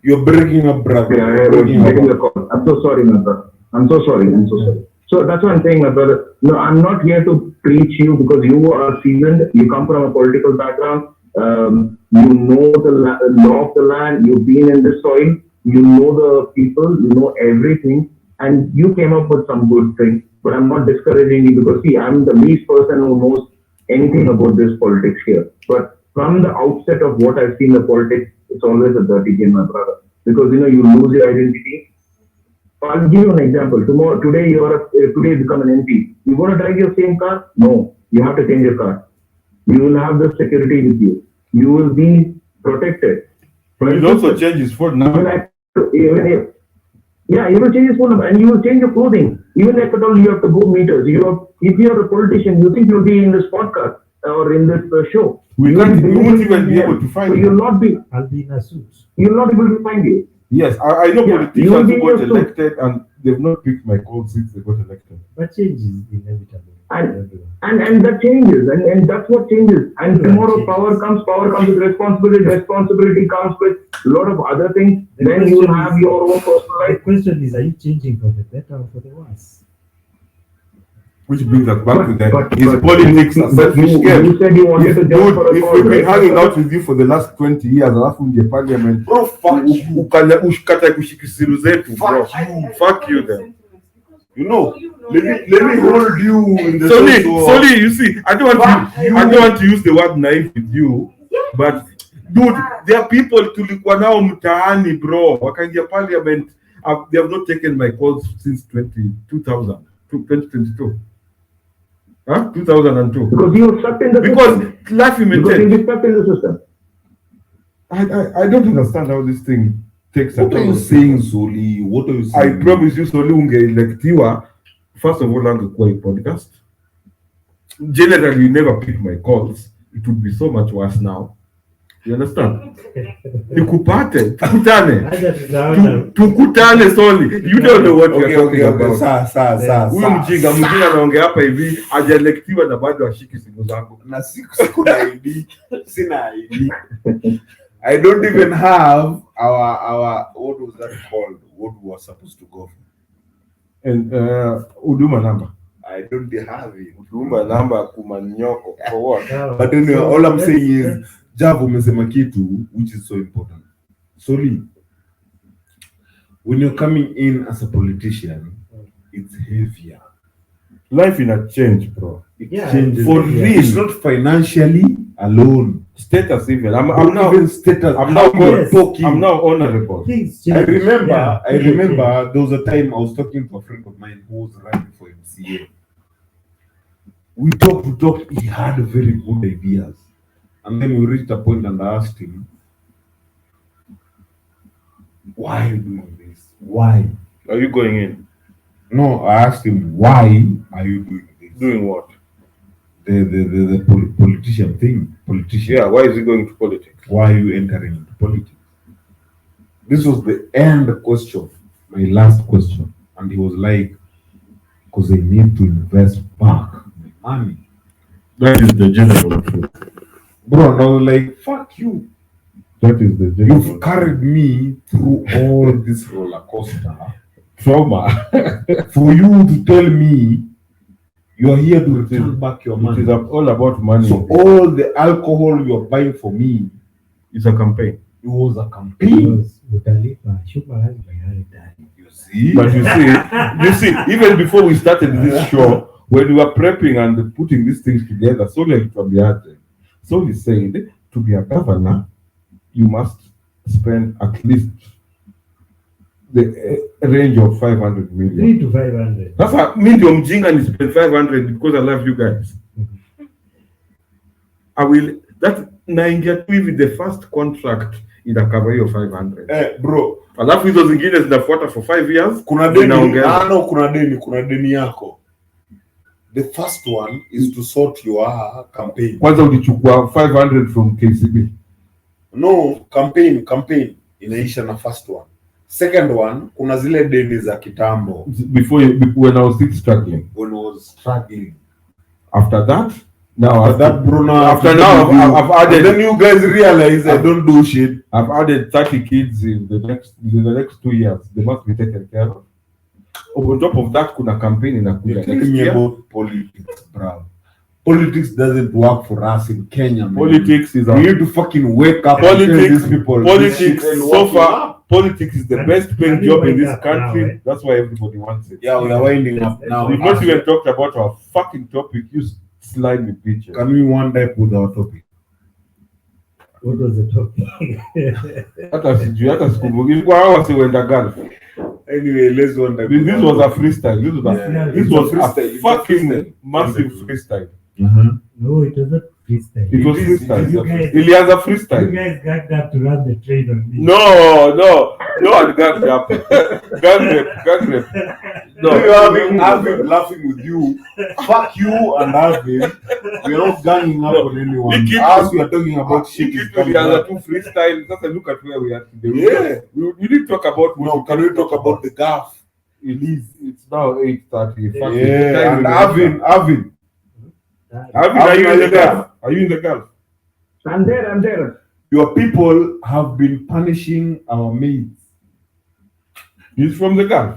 You're breaking up, brother. Yeah, I was getting the call. I'm so sorry, my brother. I'm so sorry. So that's what I'm saying, my brother. No, I'm not here to preach you because you are seasoned. You come from a political background. You know the law of the land. You've been in the soil. You know the people. You know everything. And you came up with some good things. But I'm not discouraging you because, see, I'm the least person who knows anything about this politics here. But from the outset of what I've seen in the politics, it's always a dirty game, my brother. Because, you lose your identity. I'll give you an example. Today you become an MP. You want to drive your same car? No. You have to change your car. You will have the security with you. You will be protected. But it also changes for now. Yeah, you will change your phone number and you will change your clothing. Even if at all you have to go meters. If you are a politician, you think you'll be in this podcast or in this show. We You won't will be even be able to so find you'll you. not be. I'll be in a suit. You'll not be able to find you. Yes, I know Yeah, you will politicians be who got your suit. elected and they've not picked my call since they got elected. But change is inevitable. And that changes, and that's what changes. And tomorrow power comes with responsibility comes with a lot of other things. Then you will have your own personal The life. question is, are you changing for the better or for the worse? Which brings us back to that. But- Is but- politics a but selfish you game? said you wanted to jump for a If call, we've been right? hanging out with you for the last 20 years, alafu nje parliament, Bro, fuck you. ushikata kushikisiru zetu, bro. Fuck you then. You know, let me hold you in the sense of- Sorry, you see, I don't want to use the word naive with you, but dude, there are people tulikuwa nao mtaani, bro. Wakaingia parliament, they have not taken my calls since 2022. Huh? 2002. Because you are stuck in the Because system. life Because imitates. you're stuck in the system. I don't understand how this thing takes a What are you turn. saying, Soli? What are you I saying? promise you, Soli ungeelectiwa, first of all, angekuwa a podcast. Generally, you never pick my calls. It would be so much worse now. You understand? Nikupate, tukutane. Acha tunaona Tukutane, Soli. You don't know what Okay, you're okay, talking okay. about. Saa. Huyu mjinga anaongea hapa hivi, hajaelectiwa na bado ashiki simu zangu. Na siku na ID. Sina ID. I don't even have our what was that called? What we were supposed to go for. And huduma number. I don't have it. Huduma number kumanyoko. For what? But anyway, all I'm saying is Jav umesema kitu which is so important. Soli, when you're coming in as a politician, it's heavier. Life in a change, bro. It Yeah, changes. For Yeah. real, it's not financially alone. Status even. I'm Not now even status. I'm How now you're yes. talking. I'm now honorable. things I change. remember, Yeah, I remember there was a time I was talking to a friend of mine who was running for MCA. We talked, he had very good ideas. And then we reached a point and I asked him, why are you doing this? Why? Are you going in? No, I asked him, why are you doing this? Doing what? The politician thing. Politician. Yeah, why is he going to politics? Why are you entering into politics? This was the end question, my last question. And he was like, because I need to invest back my money. That is the general truth. Bro, and I was like, fuck you. That is the general You've carried me through all this roller coaster trauma. for you to tell me you are here to return back your It money. is all about money. So all the alcohol you're buying for me, It's a campaign. it was a campaign. Because utalipa shukrani bayari ndani. You see? But you see, even before we started this show, when we were prepping and putting these things together, so he said, to be a governor, you must spend at least the range of 500 million. 3 to 500. That's a medium jing and spend 500 because I love you guys. I will, that naingia tu hivi the first contract cover your 500. Bro, Alafu hizo zingine zinafuata for 5 years. kuna deni, zinaongeza. kuna deni yako. The first one is to sort your campaign. Kwanza ulichukua 500 from KCB. No, campaign inaisha na first one. Second one, kuna zile deni za kitambo When I was still struggling. when I was struggling. After that, After now, I've added. And then you guys realize I don't do shit. I've added 30 kids in the next 2 years. They must be taken care of. On top of that, kuna campaign inakuja You're next telling me year. about politics, bro. Politics doesn't work for us in Kenya, man. Politics is We need to fucking wake up and tell these people. this shit Politics. ain't So working far, out. politics is the Can- best paying can you job in wind this up now, country. eh? That's why everybody wants it. Yeah, we are winding up now. We've not even talked about our fucking topic. You slimy bitches. Can we wind up with our topic? What was the topic? Hata sikumbuki. Ilikuwa hao wasiwenda Gulf. Anyway, let's wind up. This was a freestyle. This was Yeah, this it's a was freestyle. a It's a fucking freestyle. massive freestyle. Uh-huh. No, it was not freestyle. It was It is freestyle. You guys- Ilianza You freestyle. guys got up to run the train on me. No one gang rap. Gang rap. No, you having laughing with you. Fuck you and Alvin. We are not ganging up on anyone. Nikki- As we are talking about shit is coming The other up. two freestyle. Just look at where we are today. Yeah. We didn't talk about No, can we talk about the gaff? It's now 8:30. Yeah, and Alvin. Alvin, are you in the Gulf? Are you in the Gulf? I'm there. Your people have been punishing our maids. He's from the Gulf.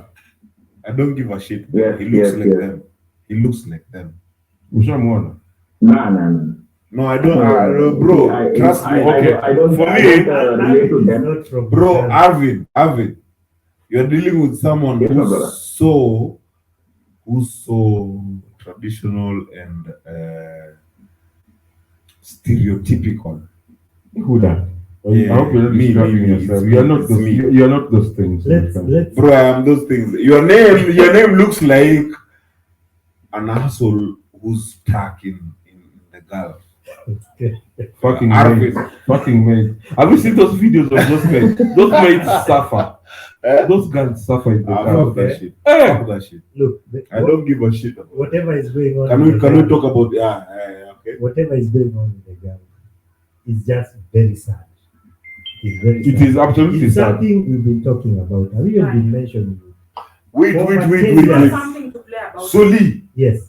I don't give a shit. Yes, He looks yes, like yes. them. He looks like them. Ushamwana. Nah. No, I don't. Bro, trust me. Okay. I don't For me, relate to them. Not from Bro, Ghana. Alvin, you're dealing with someone Yes, my brother. who's so traditional and stereotypical. Who that? Yeah, I hope you're not me, describing me, yourself. it's You're me, not it's those. me. You're not those things. Let's Bro, I am those things. Your name looks like an asshole who's stuck in the Gulf. Fucking Arvin. mate. Fucking mate. Have you seen those videos of those mates? Those mates suffer. Those guys suffer in the Fuck Gulf. that shit. Eh. Fuck that shit. Look, I don't give a shit about whatever is going on. Can in we the can we Gulf- talk about okay? Whatever is going on in the Gulf is just very sad. It's very It sad. is absolutely It's sad. something we've been talking about. Have even been mentioning it. Wait. There's something to play about. Soli, Yes.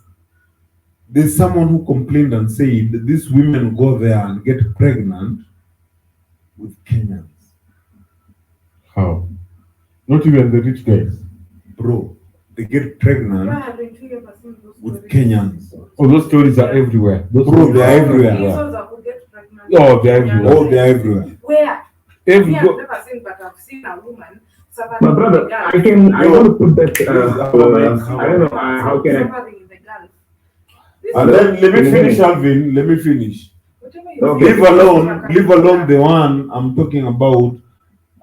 there's someone who complained and said that these women go there and get pregnant with Kenyans. How? Not even the rich guys. Bro, they get pregnant Why haven't you ever seen those with stories? Kenyans. Oh, those stories are everywhere. Those Bro, stories they are are everywhere. Those that would get pregnant. Oh, they're everywhere. Oh, they're everywhere. Where? Every Me, I've go- never seen, but I've seen a woman suffering My in brother, the Gulf. I want to put that. How I don't know. How can I? Suffering in the Gulf. This And is- let me finish, Alvin. Let me finish. whatever you Okay. say, Leave alone the one I'm talking about.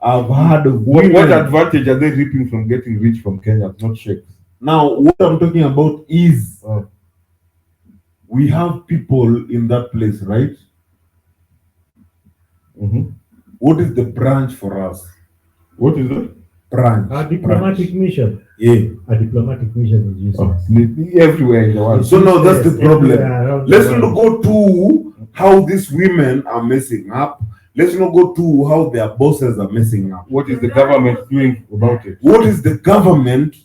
I've heard of what women. advantage are they reaping from getting rich from Kenya? Not sheikhs. Now, what I'm talking about is Oh. we have people in that place, right? Mhm. What is the branch for us? What is it? Branch. A diplomatic mission. Yeah. A diplomatic mission is Oh, useless. everywhere in the world. So now that's the Yes, problem. everywhere around the Let's world. not go to how these women are messing up. Let's not go to how their bosses are messing up. What is the government doing about it? What is the government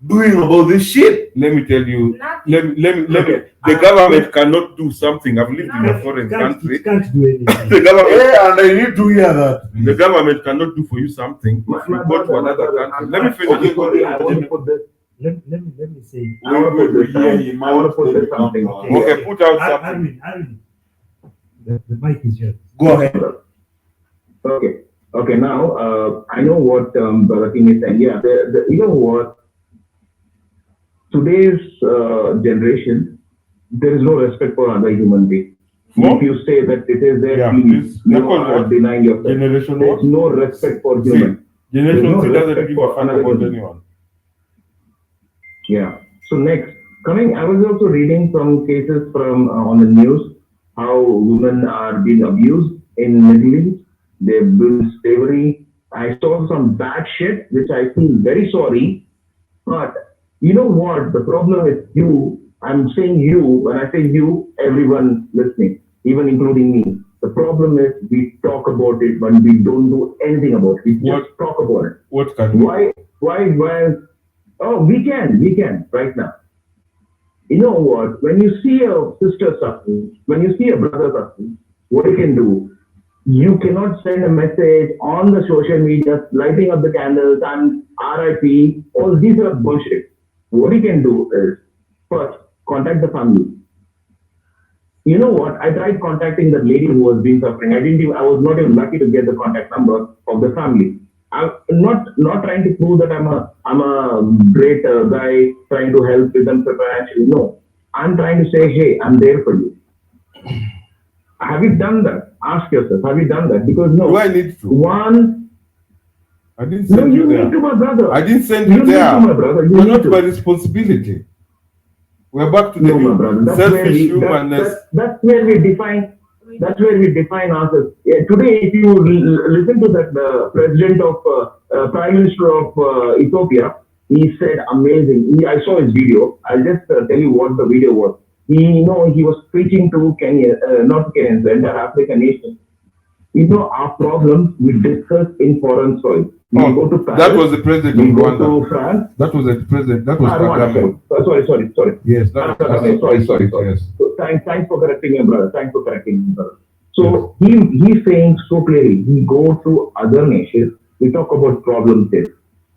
doing about this shit? Let me tell you. Nothing. Let me. Okay. The government cannot do something. I've lived in a foreign country. It can't do anything. The government. Yeah, and I need to hear that. The government cannot do for you something if you go to another country. Let me finish. Okay, I want to put this. Let me say. I want to put this. I want to put this something. Okay, put out something. Arvin, the mic is yours. Go ahead. Okay. Now, I know what Brother King is saying. Yeah, you know what? Today's generation, there is no respect for other human beings. No? If you say that it is their Yeah, feelings, this- you that was are what? denying yourself. Generation There's what? no respect for See, human. Generation There's no Z doesn't respect give a for fuck another about human. anyone. Yeah. So next, I was also reading some cases from on the news how women are being abused in Middle East. They've been slavery. I saw some bad shit, which I feel very sorry. But you know what? The problem is you. I'm saying you. When I say you, everyone listening, even including me. The problem is we talk about it, but we don't do anything about it. We just talk about it. What can we? Why? Oh, we can right now. You know what? When you see a sister suffering, when you see a brother suffering, what you can do? You cannot send a message on the social media, lighting up the candles and RIP. All these are bullshit. What you can do is first contact the family. You know what? I tried contacting the lady who was being suffering. I was not even lucky to get the contact number of the family. I'm not trying to prove that I'm a great guy trying to help with them financially. No, I'm trying to say, hey, I'm there for you. Have you done that? Ask yourself, have you done that? Because no. Do I need to? One. I didn't No, send you you need there. to, my brother. I didn't send You you need there. to, my brother. You You're need not to. my responsibility. We're back to No, my the brother. selfish humanness. That's where we define. That's where we define ourselves. Yeah, today, if you listen to that president of Prime Minister of Ethiopia, he said amazing. I saw his video. I'll just tell you what the video was. He was preaching to Kenya, not Kenyans, the entire African nation. Our problems we discuss in foreign soil. We go to Paris, that was the president we of go Rwanda. to France. That was the president. That was Kagame. Sorry. Yes, that was Sorry. Yes. So thanks for correcting me, brother. So he's saying so clearly, we go to other nations, we talk about problems there.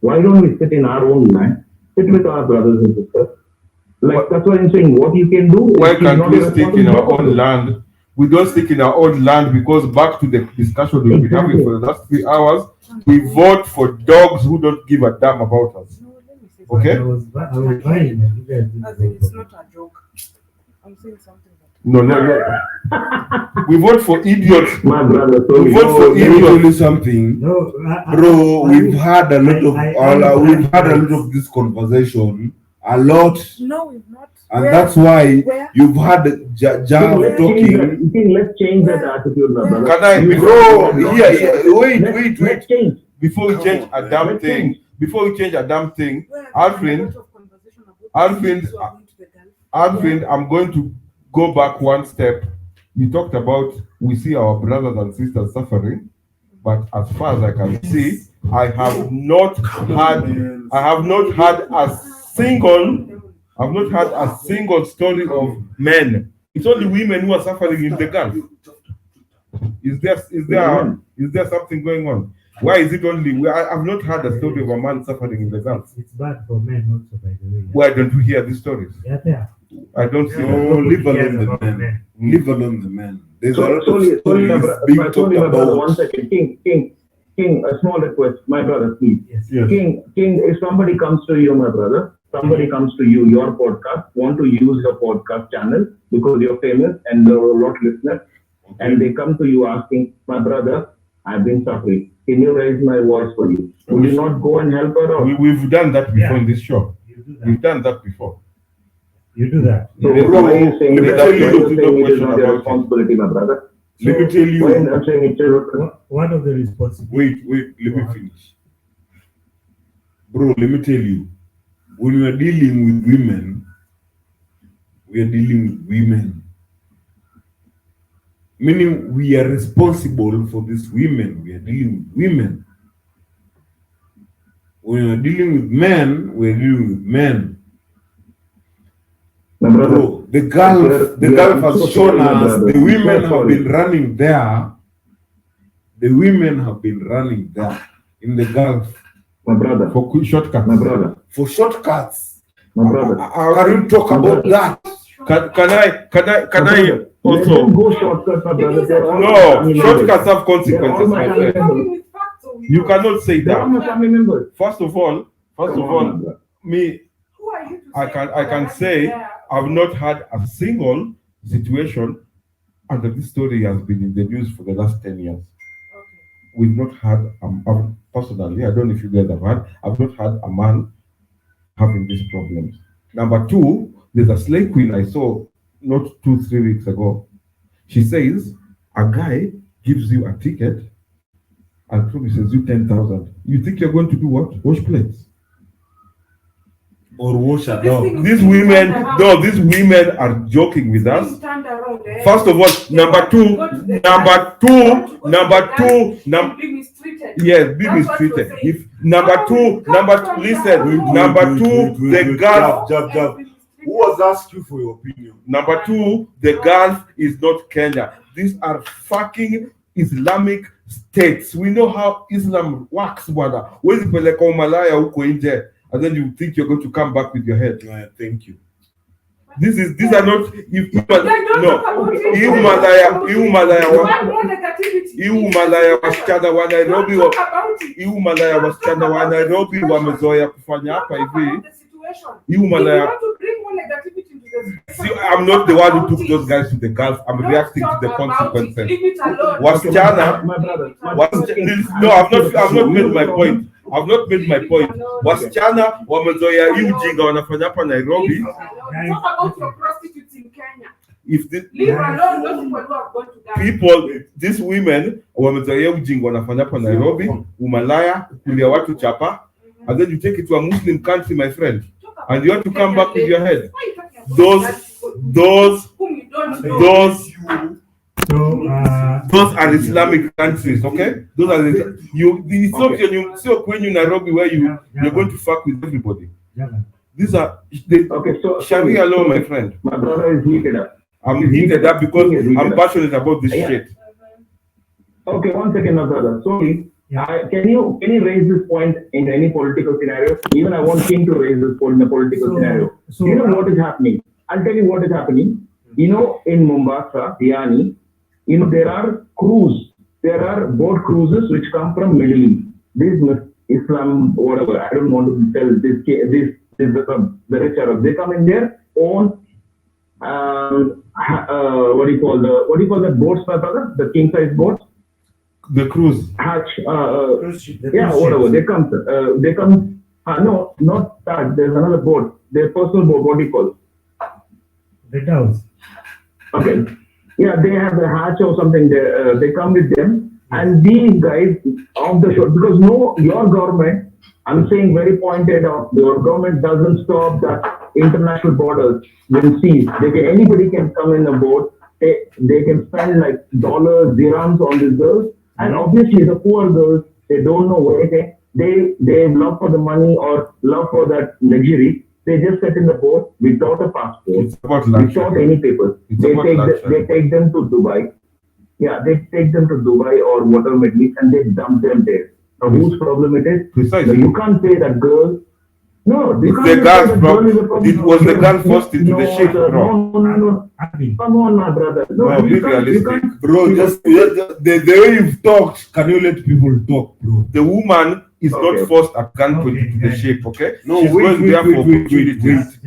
Why don't we sit in our own land, sit with our brothers and sisters? That's what I'm saying. What you can do. Why can't we stick in our own land? We don't stick in our own land because back to the discussion we've been having for the last 3 hours, we vote for dogs who don't give a damn about us. Okay? I was buying it. You guys didn't As in, vote it's for not a joke. I'm saying something. No. We vote for idiots. My brother, so We vote for Let me tell idiots. you something. No, Bro, we've had a lot we've had of this conversation, a lot, No, we've not. and Where- that's why where- you've had Jav talking. Let's change that attitude, my brother. Can I, Bro, wait. Let's change. Before we change a damn Let's thing, change. where- Alfred, a lot of conversation about Alfred, things who are going to the Gulf. Alvin, I'm going to go back one step. You talked about we see our brothers and sisters suffering, but as far as I can see, I have not had a single story of men. It's only women who are suffering in the Gulf. Is there something going on? Why is it only? I've not heard a story of a man suffering in the Gulf. It's bad for men also, by the way. Why don't we hear these stories? Yeah, there. I don't see No, them. leave Nobody alone cares the about men. Leave alone the men. There's a lot of Sorry, stories my being brother, talked my brother, one about. second. King, a small request, my brother, please. Yes. Yes. King, if somebody comes to you, my brother, somebody comes to you, your podcast, want to use your podcast channel because you're famous and there are a lot of listeners, and they come to you asking, my brother, I've been suffering. Can you raise my voice for you? Would you not go and help her out? We've done that before Yeah. in this show. You do We've that. done that before. You do that. So Yes. why are you saying Let me that? tell Why you, are you no saying it is question not about your it. responsibility, my brother? Let me tell Why you. are you saying it's your One of the responsibilities. Wait, let me finish. Bro, let me tell you. When we are dealing with women, we are dealing with women. Meaning we are responsible for these women. We are dealing with women. When we are dealing with men, we are dealing with men. My brother, Bro, the Gulf has so shown sorry, my us brother. the women So have sorry. been running there. The women have been running there in the Gulf my brother, For quick shortcuts. my brother, for shortcuts. my brother. Can you talk about that? Can I Let them also? go shortcuts, my brother. They're all my No, family members. shortcuts have They're all consequences, my my family friend. members. With facts or with You cannot say They're all that. my family members. First of all, Come on, my brother. me, Who are you to I say can that say there? I've not had a single situation, and this story has been in the news for the last 10 years. Okay. We've not had, personally, I don't know if you guys have had, I've not had a man having these problems. Number two, there's a slave queen I saw not 2-3 weeks ago. She says a guy gives you a ticket and promises you 10,000. You think you're going to do what? Wash plates. Or wash a dog. These women are joking with us. Things turned around, eh? First of all, number two, Be mistreated. yes, be That's what mistreated. you're saying. If number two, the Gulf. Jab. Who was asking for your opinion? Number two, the Gulf is not Kenya. These are fucking Islamic states. We know how Islam works, brother. Where's the peleka umalaya huko nje? And then you think you're going to come back with your head. Thank you. These are not. If Then don't no, talk about it. Iumalaya Negativity. wasichana wa Nairobi Don't talk about it. Iumalaya wasichana wa Nairobi wamezoea kufanya hapa Talk hivi. about the situation. If you Iumalaya. want to bring more negativity into the See, I'm not the one who took those guys to the Gulf. I'm Don't reacting to talk the about it. consequences. Leave it alone. Wasichana, My brother. no, I've not made my point. I've not made my point. Wasichana wamezoea hii ujinga wanafanya hapa Nairobi. Talk about your prostitutes in Kenya. If the Leave alone those people who have gone to that. people, these women wamezoea ujinga wanafanya hapa Nairobi, umalaya, kulia watu chapa, and then you take it to a Muslim country, my friend, and you have to come back with your head. Those are Islamic countries, okay? Those are it's not when you Nairobi where you're going to fuck with everybody. These are the Sharia law, my friend. My brother is heated up. I'm heated up because I'm passionate about this shit. Okay, one second, my brother. Sorry. Can you raise this point in any political scenario? Even I want him to raise this point in a political scenario. You know what is happening? I'll tell you what is happening. You know, in Mombasa, Diani, you know, there are boat cruises which come from Middle East. This Islam, whatever, I don't want to tell this the rich Arab. They come in their own, what do you call the boats, my brother? The king size boats? The cruise. Hatch, whatever. They come, no, not that. There's another boat. Their personal boat, what do you call? The doves. Okay. Yeah, they have a hatch or something. They come with them, and these guys off the shore, because your government, I'm saying very pointed out, your government doesn't stop that international borders when seas. Anybody can come in a boat. They can spend like dollars, dirhams on these girls, and obviously the poor girls, they don't know anything. They love for the money or love for that luxury. They just sit in the boat without a passport, without any papers. They take them to Dubai. Yeah, they take them to Dubai or whatever Middle East, and they dump them there. Now, whose problem it is? Precisely. So you can't say that girl. No, it's the girl's problem. It was the girl forced into the ship, bro. No. Come on, my brother. No, be realistic. Bro, just the way you've talked, can you let people talk, bro? The woman is not forced at gunpoint into the ship, okay? No, she's going there for opportunities.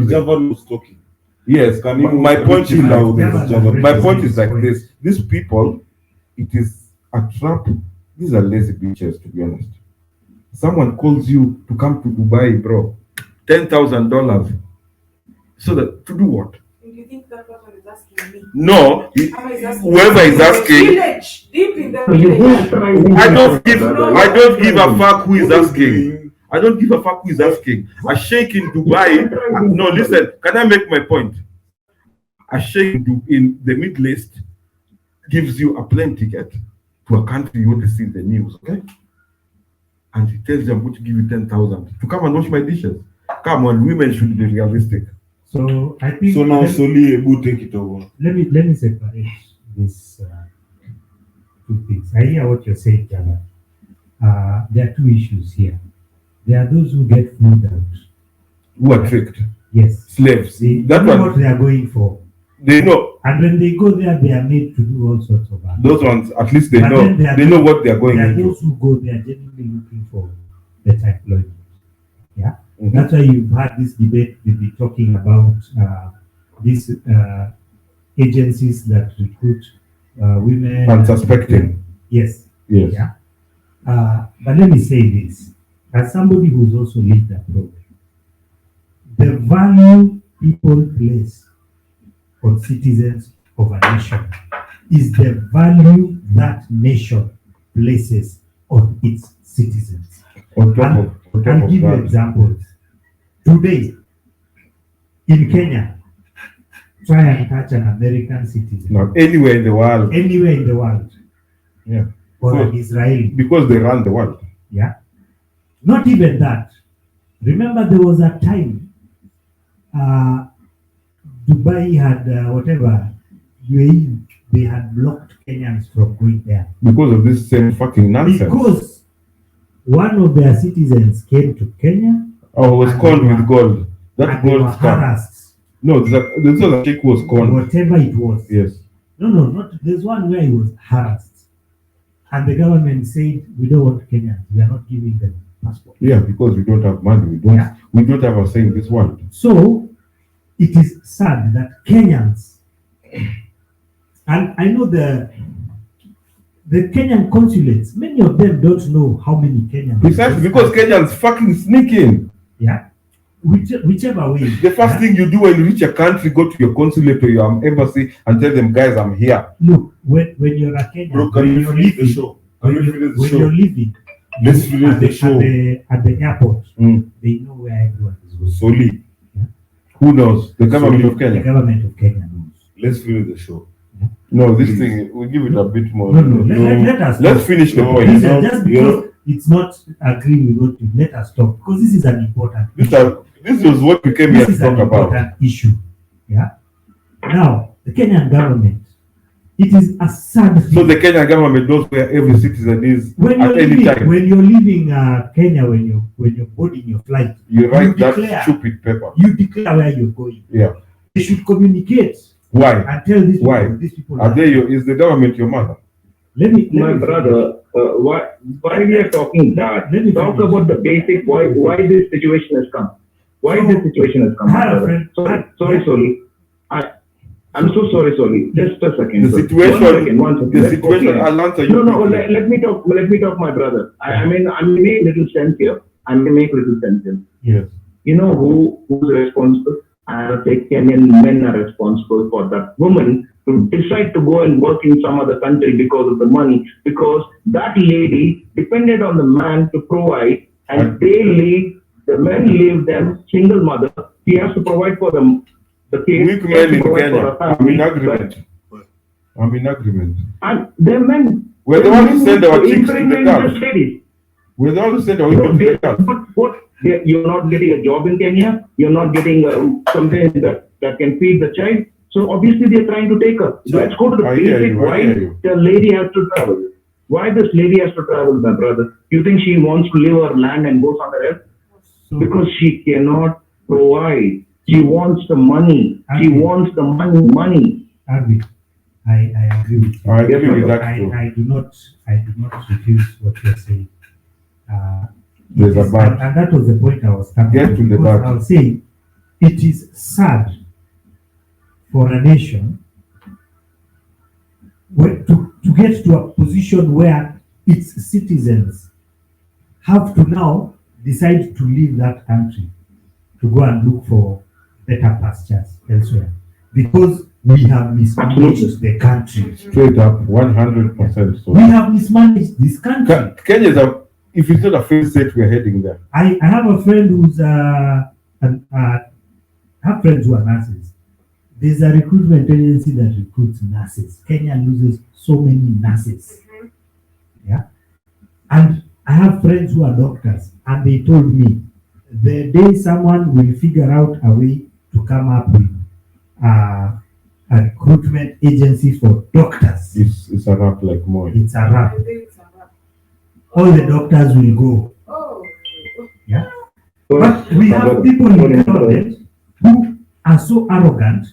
Javan was talking. Yes, my point is my point is like this. These people, it is a trap. These are lazy bitches, to be honest. Someone calls you to come to Dubai, bro, $10,000. So that to do what? Do you think that person is asking me? No, whoever is asking. Village, deep in the village. I don't give a fuck who is asking. I don't give a fuck who is asking. A sheikh in Dubai. No, listen. Can I make my point? A sheikh in the Middle East gives you a plane ticket to a country you want to see the news, okay? And he tells you, I'm going to give you 10,000 to come and wash my dishes. Come on, women should be realistic. So I think. So now, Soli Ebu take it over. Let me separate these two things. I hear what you're saying, Jana. There are two issues here. There are those who get fooled out. Who are tricked? Yes. Slaves. They know what they are going for. They know. And when they go there, they are made to do all sorts of acts. Those ones, at least they know. They know what they are going into. There are those who go there genuinely looking for better employment. Yeah. Mm-hmm. That's why you've had this debate. We'll be talking about these agencies that recruit women. Unsuspecting. Yes. Yes. Yeah. But let me say this. As somebody who's also lived that program, the value people place on citizens of a nation is the value that nation places on its citizens. I'll give you examples. Today, in Kenya, try and catch an American citizen. Not anywhere in the world. Anywhere in the world. Yeah. Or an Israeli. Because they run the world. Yeah. Not even that. Remember, there was a time Dubai had UAE, they had blocked Kenyans from going there. Because of this same fucking nonsense. Because one of their citizens came to Kenya. Oh, was conned with gold. That gold was harassed. No, this was a chick was conned. Whatever it was. Yes. No. There's one where he was harassed. And the government said, we don't want Kenyans. We are not giving them passport. Yeah, because we don't have money. We don't have a say in this world. So it is sad that Kenyans, and I know the the Kenyan consulates, many of them don't know how many Kenyans. Precisely because Kenyans fucking sneak in. Yeah. Whichever way. The first thing you do when you reach a country, go to your consulate or your embassy and tell them, guys, I'm here. Look, when you're a Kenyan, Bro, can you finish the show? when you're leaving, Let's finish the show. at the airport, Mm. they know where everyone is going. Solely. Yeah. Who knows? The government of The Kenya. government of Kenya knows. Let's finish the show. No, this thing, we give it a bit more. No, let us Let's stop. finish the point. Listen, just because it's not agreeing with what you, let us stop, because this is an important This was what we came here this to is an talk about. important issue. Yeah. Now, the Kenyan government, it is a sad thing. So the Kenyan government knows where every citizen is when at any time. when you're leaving Kenya, when you're boarding your flight, You write that declare- stupid paper. you declare where you're going. Yeah. They should communicate Why? and tell these Why? people, these people. Are they is the government your mother? Let me My brother, why we are talking that? Let me Talk finish. about the basic why this situation has come. Why So, this situation has come? I had a brother. friend- Sorry. I'm so sorry. Just a second. The sir. situation, One second. the Let's go situation, clear. I'll answer you. No, quickly. let me talk. Let me talk, my brother. I mean, I may make little sense here. Yes. You know who's responsible? I say Kenyan men are responsible for that woman to decide to go and work in some other country because of the money. Because that lady depended on the man to provide, and they leave. The men leave them single mother. He has to provide for them. The kids. Weak he has men to in provide for Kenya. a I'm family. in agreement. I'm in agreement. And the men. We're the ones who send our chicks to the implement girls. this lady. We're the ones who send our So women to the girls. you're not getting a job in Kenya. You're not getting something that can feed the child. So obviously they're trying to take her. Let's go to the I hear basic. you, I Why hear you. the lady has to travel? Why this lady has to travel, my brother? You think she wants to leave her land and go somewhere else? Because she cannot provide. She wants the money. She wants the money. Arvid, I agree with you. I agree with that too. I do not refuse what you're saying. There's a bad. And that was the point I was coming Get to the because bad. I was saying it is sad for a nation to get to a position where its citizens have to now decide to leave that country to go and look for better pastures elsewhere because we have mismanaged the country. Straight up, 100% so. We have mismanaged this country. Kenyans are, if it's not a failed state, we're heading there. I have a friend who's have friends who are nurses. There's a recruitment agency that recruits nurses. Kenya loses so many nurses. Yeah. And I have friends who are doctors, and they told me the day someone will figure out a way to come up with a recruitment agency for doctors, It's a wrap like more. it's a wrap. All the doctors will go. Oh. Yeah. But we have people in government who are so arrogant,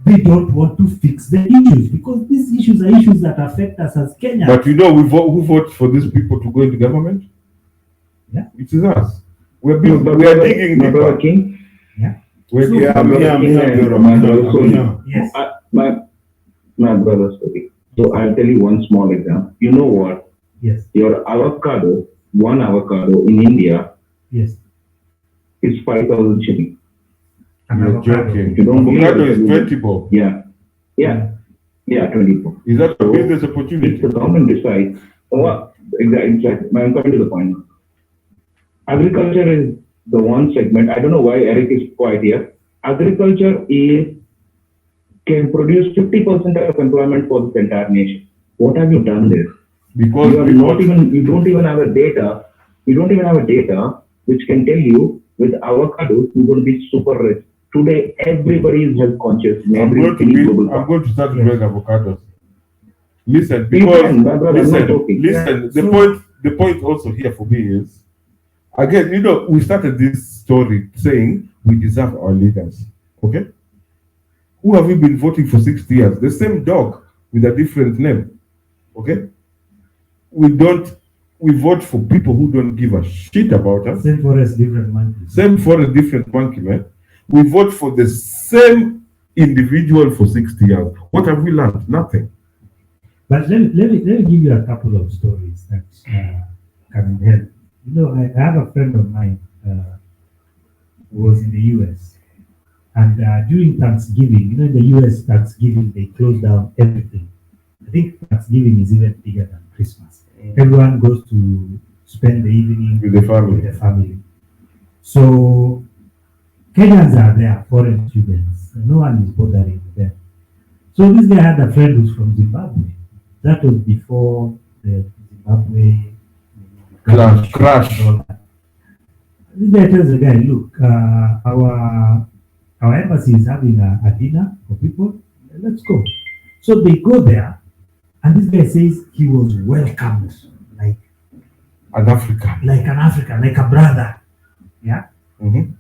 they don't want to fix the issues because these issues are issues that affect us as Kenyans. But you know, who voted for these people to go into government? Yeah. It is us. We are digging My brother deeper. King. We're So- digging Yeah, I'm deeper. here, I'm here, I'm here, I'm here, I'm here. Yes. My brother, sorry. So I'll tell you one small example. You know what? Yes. Your avocado, one avocado in India Yes. is 5,000 shillings. And You're avocado. joking. If you don't believe Avocado it, is 20 bob. Yeah. 24. Is that a So, business If opportunity? the government decides, exactly. I'm coming to the point. Agriculture is the one segment. I don't know why Eric is quiet here. Agriculture can produce 50% of employment for this entire nation. What have you done there? Because You don't even have a data. You don't even have a data which can tell you with avocados you're going to be super rich. Today everybody is health conscious. I'm going to start growing avocados. Listen, because my brother, I'm not joking. listen. Yeah. The point also here for me is, again, you know, we started this story saying we deserve our leaders. Okay, who have we been voting for 60 years? The same dog with a different name. Okay, we vote for people who don't give a shit about us. Same forest, different monkeys. Same for a different monkey, man. We vote for the same individual for 60 years. What have we learned? Nothing. But let me give you a couple of stories that can help. You know, I have a friend of mine who was in the US, and during Thanksgiving, you know, in the US, Thanksgiving, they close down everything. I think Thanksgiving is even bigger than Christmas. Everyone goes to spend the evening With the family. With the family. So Kenyans are there, foreign students. No one is bothering them. So this guy had a friend who's from Zimbabwe. That was before the Zimbabwe Crash. and all that. This guy tells the guy, look, our embassy is having a dinner for people. Let's go. So they go there, and this guy says he was welcomed like An African. like an African, like a brother. Yeah. Mhm.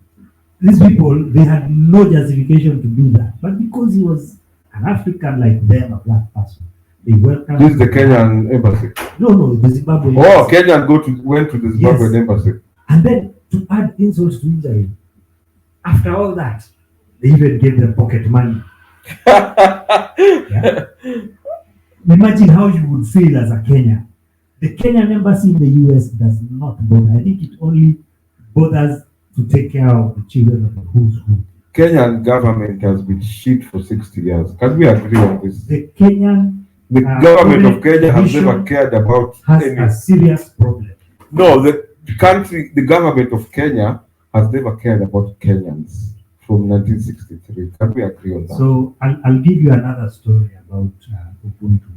These people, they had no justification to do that, but because he was an African like them, a black person, they welcomed. This is the Kenyan embassy. No, the Zimbabwe. Oh, embassy. Kenyan went to the Zimbabwean Yes. embassy. And then to add insults to injury, after all that, they even gave them pocket money. Yeah. Imagine how you would feel as a Kenyan. The Kenyan embassy in the US does not bother. I think it only bothers to take care of the children of the who's who. Kenyan government has been shit for 60 years. Can we agree on this? The Kenyan The government of Kenya has Commission never cared about has any. a serious problem. No, the country, the government of Kenya has never cared about Kenyans from 1963. Can we agree on that? So I'll give you another story about Ubuntu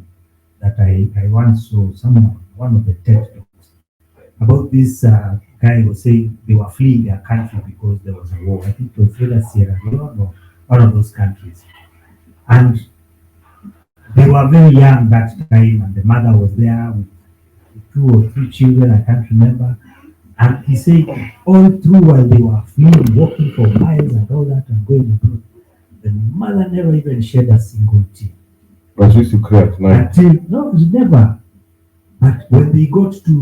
that I once saw someone, one of the TED talks, about this guy was saying they were fleeing their country because there was a war. I think it was either Sierra Leone or one of those countries. And they were very young that time, and the mother was there with 2 or 3 children, I can't remember. And he said, all through while they were fleeing, walking for miles and all that and going abroad, the mother never even shed a single tear. But she used to cry at night. No, never. But when they got to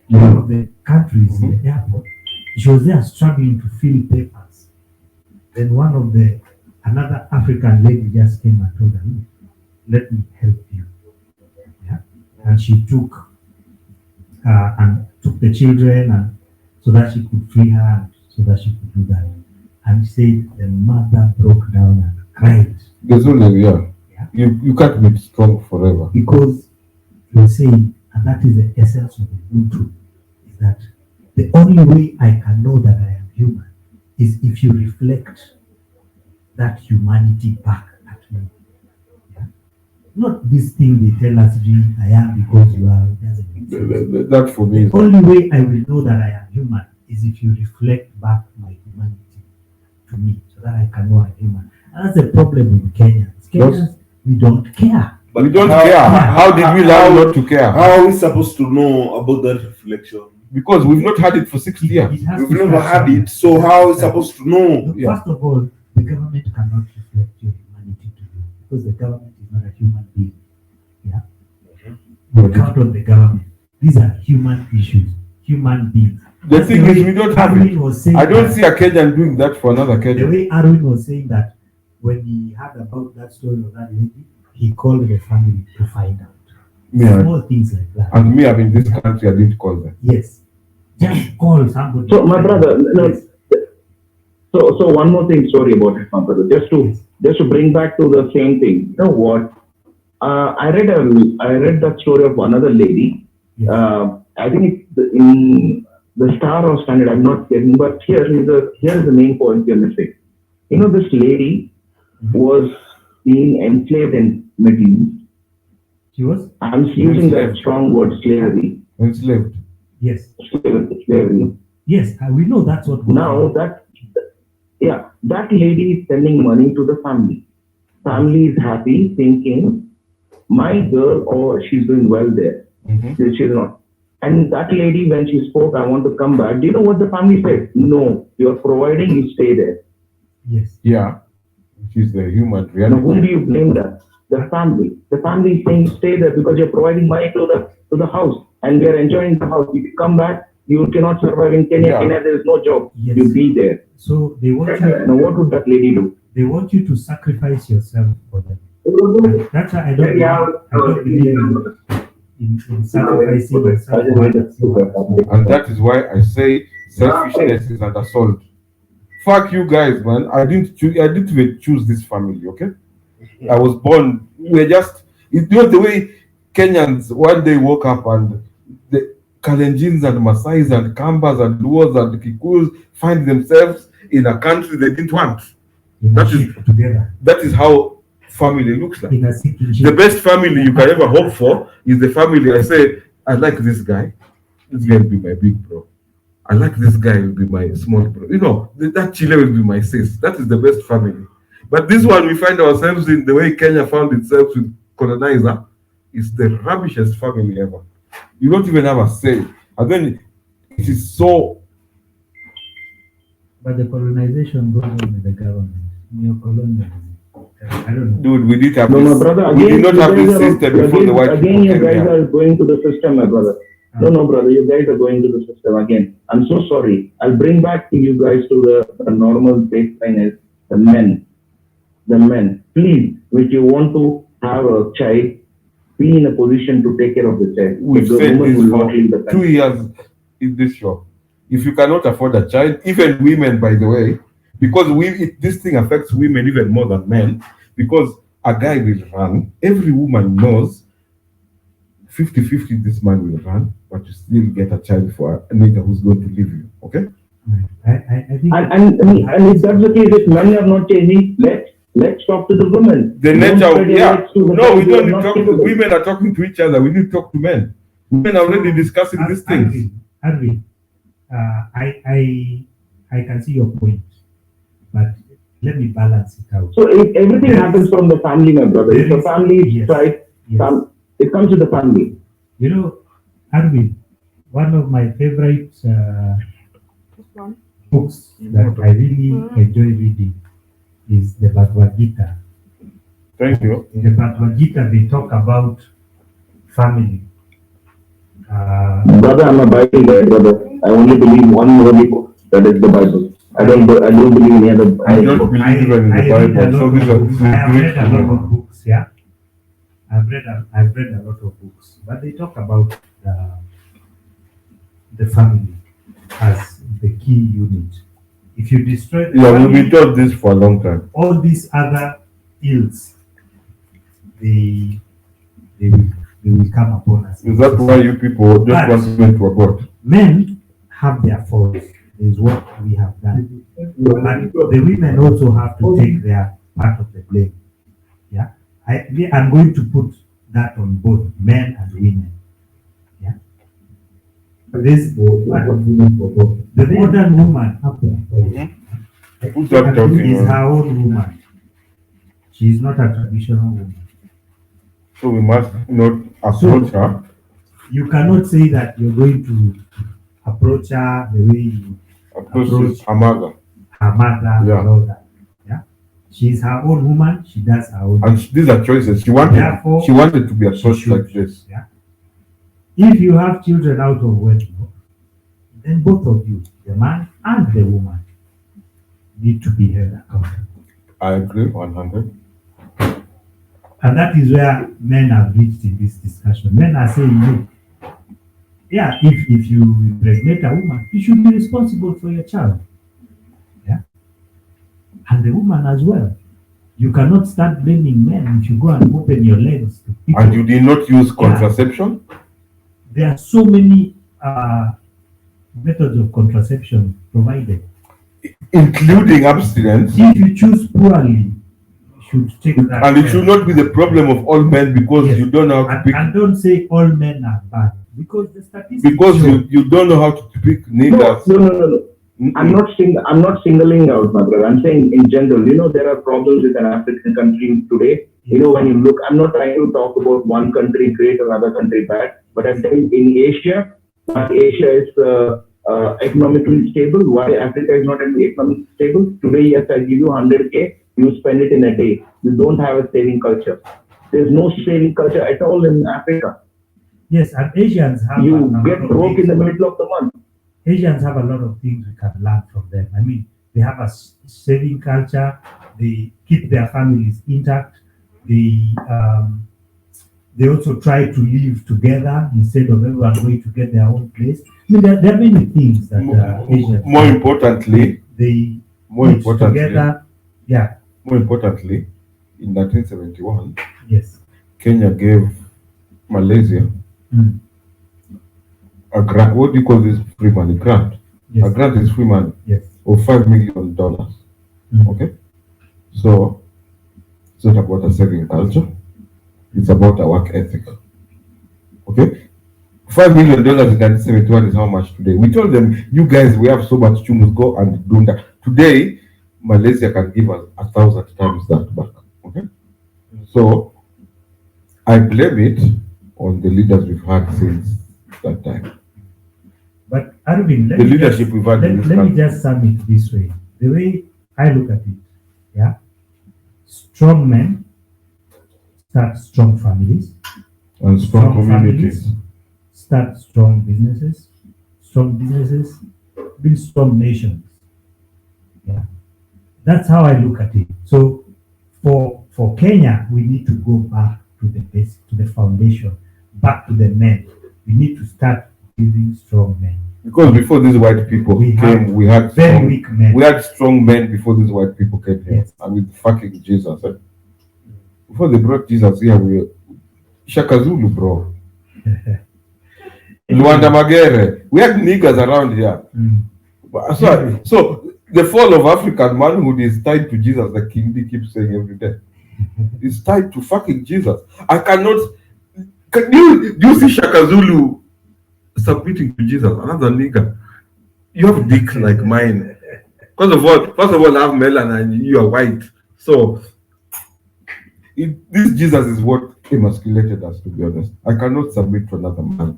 one of the countries, the airport, she was there struggling to fill papers. Then another African lady just came and told her, "Look, let me help you." Yeah? And she took the children and so that she could free her, so that she could do that. And she said the mother broke down and cried. There's only, Yeah. You can't be strong forever. Because you're saying, and that is the essence of Ubuntu, is that the only way I can know that I am human is if you reflect that humanity back at me. Yeah? Not this thing they tell us, I am because you are. It doesn't make sense. That for me is The only way I will know that I am human is if you reflect back my humanity to me, so that I can know I'm human. And that's the problem with Kenyans. Kenyans, we don't care. But we don't care. How did we learn not to care? How are we supposed to know about that reflection? Because we've not had it for 60 years. It has We've to never start had it, so how are we supposed to know? Look, Yeah. First of all, the government cannot reflect your humanity to you because the government is not a human being. Yeah, you count on the government. These are human issues, human beings. The That's thing the is, way we don't have Arwin it. was saying I don't that- see a Kenyan doing that for another The Kenyan. way Arwin was saying that when he heard about that story of that lady, he called the family to find out. Yeah. Small things like that. And me, I'm in this country, I didn't call them. Yes, just call somebody. So, my brother, no, Yes. so one more thing, sorry about it, my brother. Just to bring back to the same thing. You know what? I read that story of another lady. Yes. I think it's in the Star or Standard. I'm not getting, but here is the main point you're missing. You know, this lady was being enslaved in Middle East. She was? I'm using that strong word, slavery. Enslaved. Yes. Slavery. Yes, we know that's what. Now that lady is sending money to the family. Family is happy, thinking my girl, or she's doing well there. Mhm. She's not. And that lady, when she spoke, I want to come back. Do you know what the family said? No, you're providing, you stay there. Yes. Yeah. Which is the human Now, reality. whom do you blame that? The family. The family is saying stay there because you're providing money to the house, and we are enjoying the house. If you come back, you cannot survive in Kenya. Yeah. Kenya, there is no job. Yes. You be there. So they want you. Now, what would that lady do? They want you to sacrifice yourself for them. That's why I don't believe in sacrificing myself. And that is why I say selfishness is an assault. Fuck you guys, man. I didn't even choose this family, okay? I was born, we're just, you know the way Kenyans one day woke up and the Kalenjins and Masais and Kambas and Luos and Kikuus find themselves in a country they didn't want. That is how family looks like. The best family you can ever hope for is the family I say, I like this guy. This guy will be my big bro. I like this guy will be my small bro. You know, that Chile will be my sis. That is the best family. But this one we find ourselves in the way Kenya found itself with colonizer is the rubbishest family ever. You don't even have a say. And then it is so. But the colonization goes on with the government. Neo-colonialism. I don't know. Dude, we did have No, this. my brother, We again, did not you have guys this are- system before the white again, people you came guys here. are going to the system, my brother. No, brother, you guys are going to the system again. I'm so sorry. I'll bring back to you guys to the normal baseline is the men. The men, please, if you want to have a child, be in a position to take care of the child. We've the said woman this will for not leave the 2 country. years in this show. If you cannot afford a child, even women, by the way, because this thing affects women even more than men, because a guy will run, every woman knows 50-50 this man will run, but you still get a child for a nigga who's going to leave you. Okay? I think And if that's the case, if men are not changing, let's talk to the women. The Don't nature of, spread your yeah. legs to the No, we guys who don't are need to not talk to, capable. women are talking to each other. We need to talk to men. Women are already discussing these things. Arvin, I can see your point, but let me balance it out. So if everything happens from the family, my brother. If the family is Yes. right, Yes. it comes to the family. You know, Arvin, one of my favorite books that I really enjoy reading is the Bhagavad Gita. Thank you. In the Bhagavad Gita, they talk about family. Brother, I'm a Bible guy, brother. I only believe one holy book, that is the Bible. I don't believe any other. I don't believe even in the Bible. So these are I have Greek read a lot people. of books, yeah. I've read a lot of books, but they talk about the family as the key unit. If you destroy the Yeah, we've family, been taught this for a long time. all these other ills, they will come upon us. Is that why you people just want men to abort? Men have their faults, is what we have done. And the women also have to take their part of the blame. Yeah. I'm going to put that on both men and women. Yeah. This the modern woman Who's that talking? is her own woman. She is not a traditional woman. So we must not approach her. You cannot say that you're going to approach her the way you Approach her mother. her mother Yeah. and all that. Yeah. She's her own woman, she does her own. And these are choices. She Therefore, wanted to be she approached should. like this. Yeah. If you have children out of wedlock, then both of you, the man and the woman, need to be held accountable. I agree 100. And that is where men have reached in this discussion. Men are saying, look, yeah, if you impregnate a woman, you should be responsible for your child. Yeah. And the woman as well. You cannot start blaming men if you go and open your legs to people. And you did not use contraception? There are so many methods of contraception provided. Including abstinence. If you choose poorly, you should take that. And it should not be the problem of all men because Yes. you don't know how to pick. And don't say all men are bad. Because the statistics Because show- you don't know how to pick niggas. No. I'm not singling out, my brother. I'm saying in general, there are problems with an African country today. When you look, I'm not trying to talk about one country great or another country bad, but I'm saying in Asia, Asia is economically stable. Why Africa is not economically stable? Today, yes, I give you 100K, you spend it in a day. You don't have a saving culture. There's no saving culture at all in Africa. Yes, and Asians have You a lot get of broke in things. the middle of the month. Asians have a lot of things we can learn from them. I mean, they have a saving culture. They keep their families intact. they also try to live together instead of everyone going to get their own place. I mean, there are many things that Asians. More importantly, they more eat importantly, together. Yeah. more importantly, in 1971, Yes. Kenya gave Malaysia Mm. a grant. What do you call this free money? Grant. Yes. A grant is free money. Yes. Of $5 million. Okay, so it's not about a saving culture. It's about a work ethic. Okay, $5 million in 1971 is how much today? We told them, you guys, we have so much chumus, go and do that. Today, Malaysia can give us 1,000 times that back. Okay, so I blame it on the leaders we've had since that time. But Arvin, The leadership we've had in this let me country. just sum it this way. The way I look at it, yeah, strong men start strong families, And strong communities. families start strong businesses build strong nations. Yeah, that's how I look at it. So for Kenya, we need to go back to the basic, to the foundation, back to the men. We need to start building strong men. Because before these white people We came, we had very strong, weak men. we had strong men before these white people came here. Yes. And with fucking Jesus. Eh? Before they brought Jesus here, we Shaka Zulu, bro. Luanda Magere. We had niggers around here. Mm. So the fall of African manhood is tied to Jesus, like Kindi keeps saying every day. It's tied to fucking Jesus. I cannot. Do you see Shaka Zulu submitting to Jesus? Another nigger. You have dick like mine. First of all, I have melon and you are white. So this Jesus is what emasculated us, to be honest. I cannot submit to another man.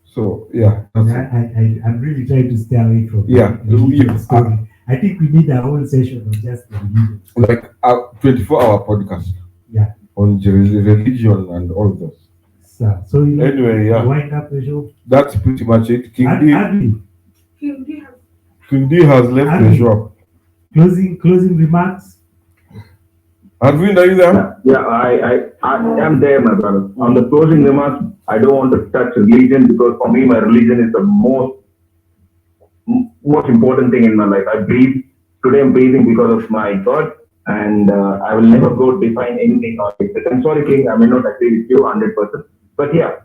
So yeah, that's it. I'm really trying to stay away from Yeah, the religion story. I think we need a whole session on just the religion. Like a 24-hour podcast Yeah. on religion and all this. So you Anyway, yeah, wind up the show. that's pretty much it. King Adi, D has left the shop. closing remarks. Arvind, are you there? Yeah, I am there, my brother. On the closing remarks, I don't want to touch religion because for me, my religion is the most important thing in my life. I breathe. Today I'm breathing because of my God, and I will never go define anything on it. I'm sorry, King, I may not agree with you 100%. But yeah,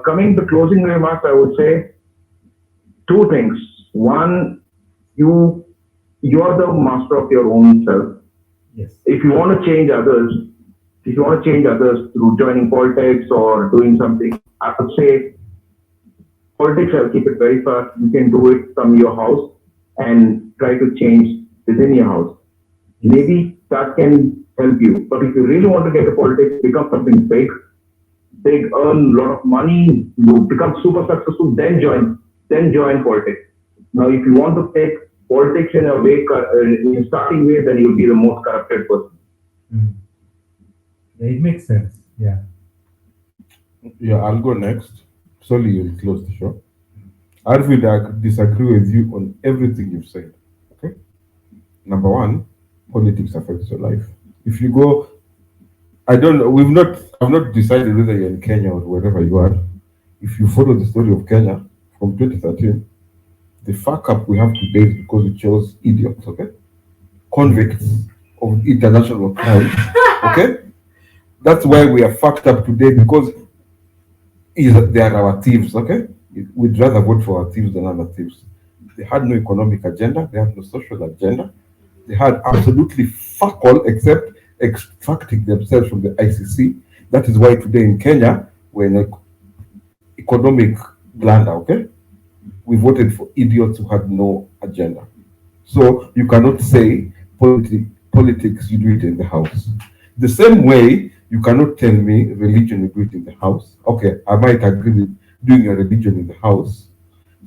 coming to closing remarks, I would say two things. One, you're the master of your own self. Yes. If you want to change others, through joining politics or doing something, I would say politics, I'll keep it very fast. You can do it from your house and try to change within your house. Maybe that can help you. But if you really want to get to politics, become something big, earn a lot of money, you become super successful, then join politics. Now, if you want to take politics in a way, in starting way, then you'll be the most corrupted person. Mm. It makes sense. Yeah. Yeah, I'll go next. Sorry, you'll close the show. Arvind, I disagree with you on everything you've said. Okay. Number one, politics affects your life. If you go, I've not decided whether you're in Kenya or wherever you are. If you follow the story of Kenya from 2013, the fuck up we have today is because we chose idiots, okay? Convicts of international crime, okay? That's why we are fucked up today, because they are our thieves, okay? We'd rather vote for our thieves than other thieves. They had no economic agenda, they had no social agenda, they had absolutely fuck all except extracting themselves from the ICC. That is why today in Kenya, we're in an economic blunder, okay? We voted for idiots who had no agenda. So you cannot say politics, you do it in the house. The same way, you cannot tell me religion, you do it in the house. Okay, I might agree with doing your religion in the house.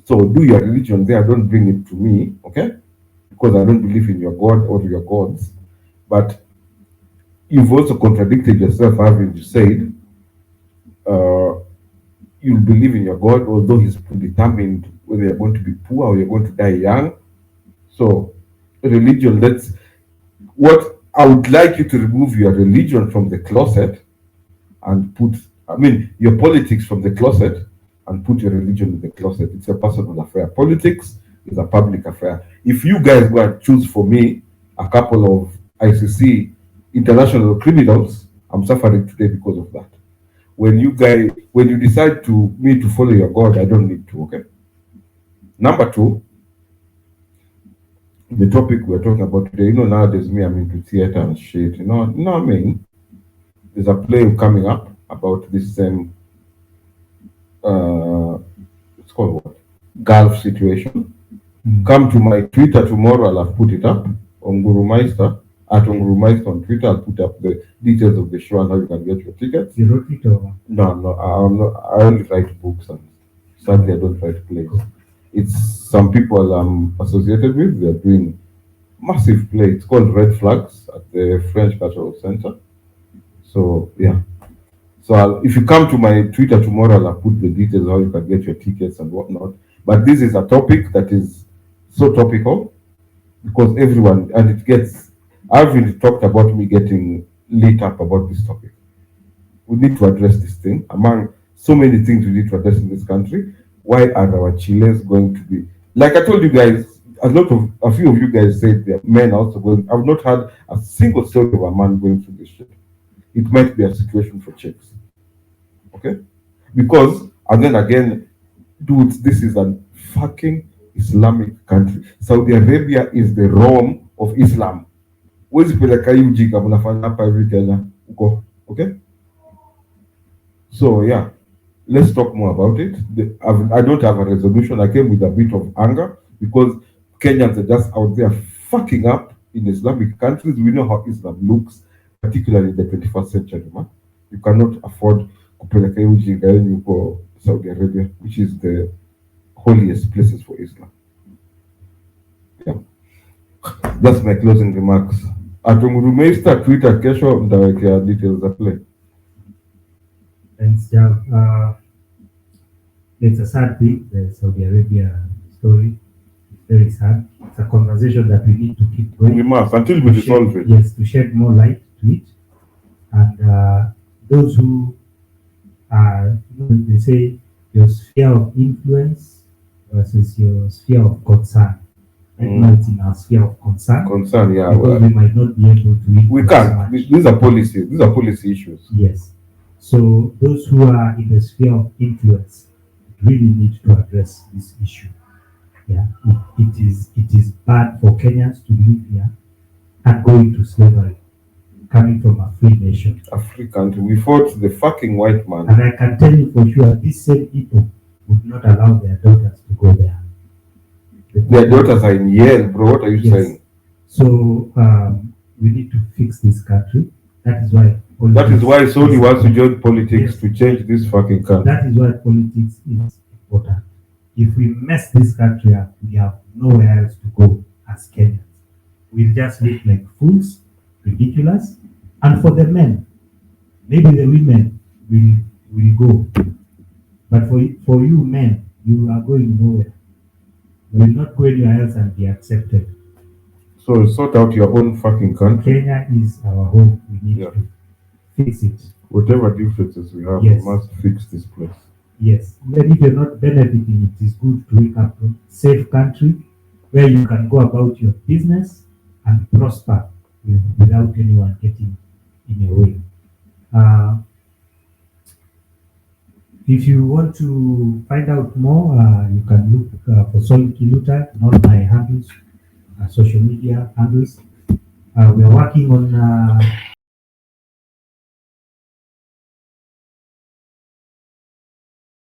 So do your religion there, don't bring it to me, okay? Because I don't believe in your God or your gods. But you've also contradicted yourself, having said, you believe in your God, although He's predetermined whether you're going to be poor or you're going to die young. So, religion, what I would like you to remove your religion from the closet and put, your politics from the closet and put your religion in the closet. It's a personal affair. Politics is a public affair. If you guys go and choose for me a couple of ICC international criminals, I'm suffering today because of that. When you decide to follow your God, I don't need to, okay? Number two, the topic we're talking about today, nowadays I'm into theater and shit, you know what I mean? There's a play coming up about this same, it's called what? Gulf situation. Come to my Twitter tomorrow, I'll have put it up on Guru Meister, at Guru Meister on Twitter. I'll put up the details of the show and how you can get your tickets. You wrote it over? No, I only write books and sadly I don't write plays. It's some people I'm associated with, they're doing massive play. It's called Red Flags at the French Cultural Center. So yeah. So if you come to my Twitter tomorrow, I'll put the details how you can get your tickets and whatnot. But this is a topic that is so topical because everyone, and I've really talked about me getting lit up about this topic. We need to address this thing. Among so many things we need to address in this country, why are our Chiles going to be, like I told you guys, a few of you guys said that men are also going, I've not had a single story of a man going through this shit. It might be a situation for chicks. Okay? Because, and then again, dudes, this is a fucking Islamic country. Saudi Arabia is the Rome of Islam. Okay? So yeah, let's talk more about it. I don't have a resolution. I came with a bit of anger because Kenyans are just out there fucking up in Islamic countries. We know how Islam looks, particularly in the 21st century, man. You cannot afford kupeleka hiyo ujinga yenu for Saudi Arabia, which is the holiest places for Islam. Yeah. That's my closing remarks. Atungurumeista Twitter kesho ndawekea details za play. Thanks, Jav. It's a sad thing, the Saudi Arabia story. It's very sad. It's a conversation that we need to keep going. We must, until we resolve it. Yes, to shed more light to it. And those who are, they say, your sphere of influence versus your sphere of concern. Right now it's in our sphere of concern. Concern, yeah. Because we might not be able to. We can't. These are policies. These are policy issues. Yes. So those who are in the sphere of influence really need to address this issue. Yeah, it is bad for Kenyans to live here and go into slavery, coming from a free nation. A free country. We fought the fucking white man. And I can tell you for sure, these same people would not allow their daughters to go there. Their daughters are in Yale, bro. What are you saying? So we need to fix this country. That is why Sony wants to join politics to change this fucking country. That is why politics is important. If we mess this country up, we have nowhere else to go as Kenyans. We'll just look like fools, ridiculous. And for the men, maybe the women will go. But for you men, you are going nowhere. You will not go anywhere else and be accepted. So sort out your own fucking country. Kenya is our home. We need to fix it. Whatever differences we have, Yes. we must fix this place. Yes. Even if you're not benefiting, it is good to wake up to a safe country where you can go about your business and prosper without anyone getting in your way. If you want to find out more, you can look for Solid Kiluta on all my handles, social media handles. We are working on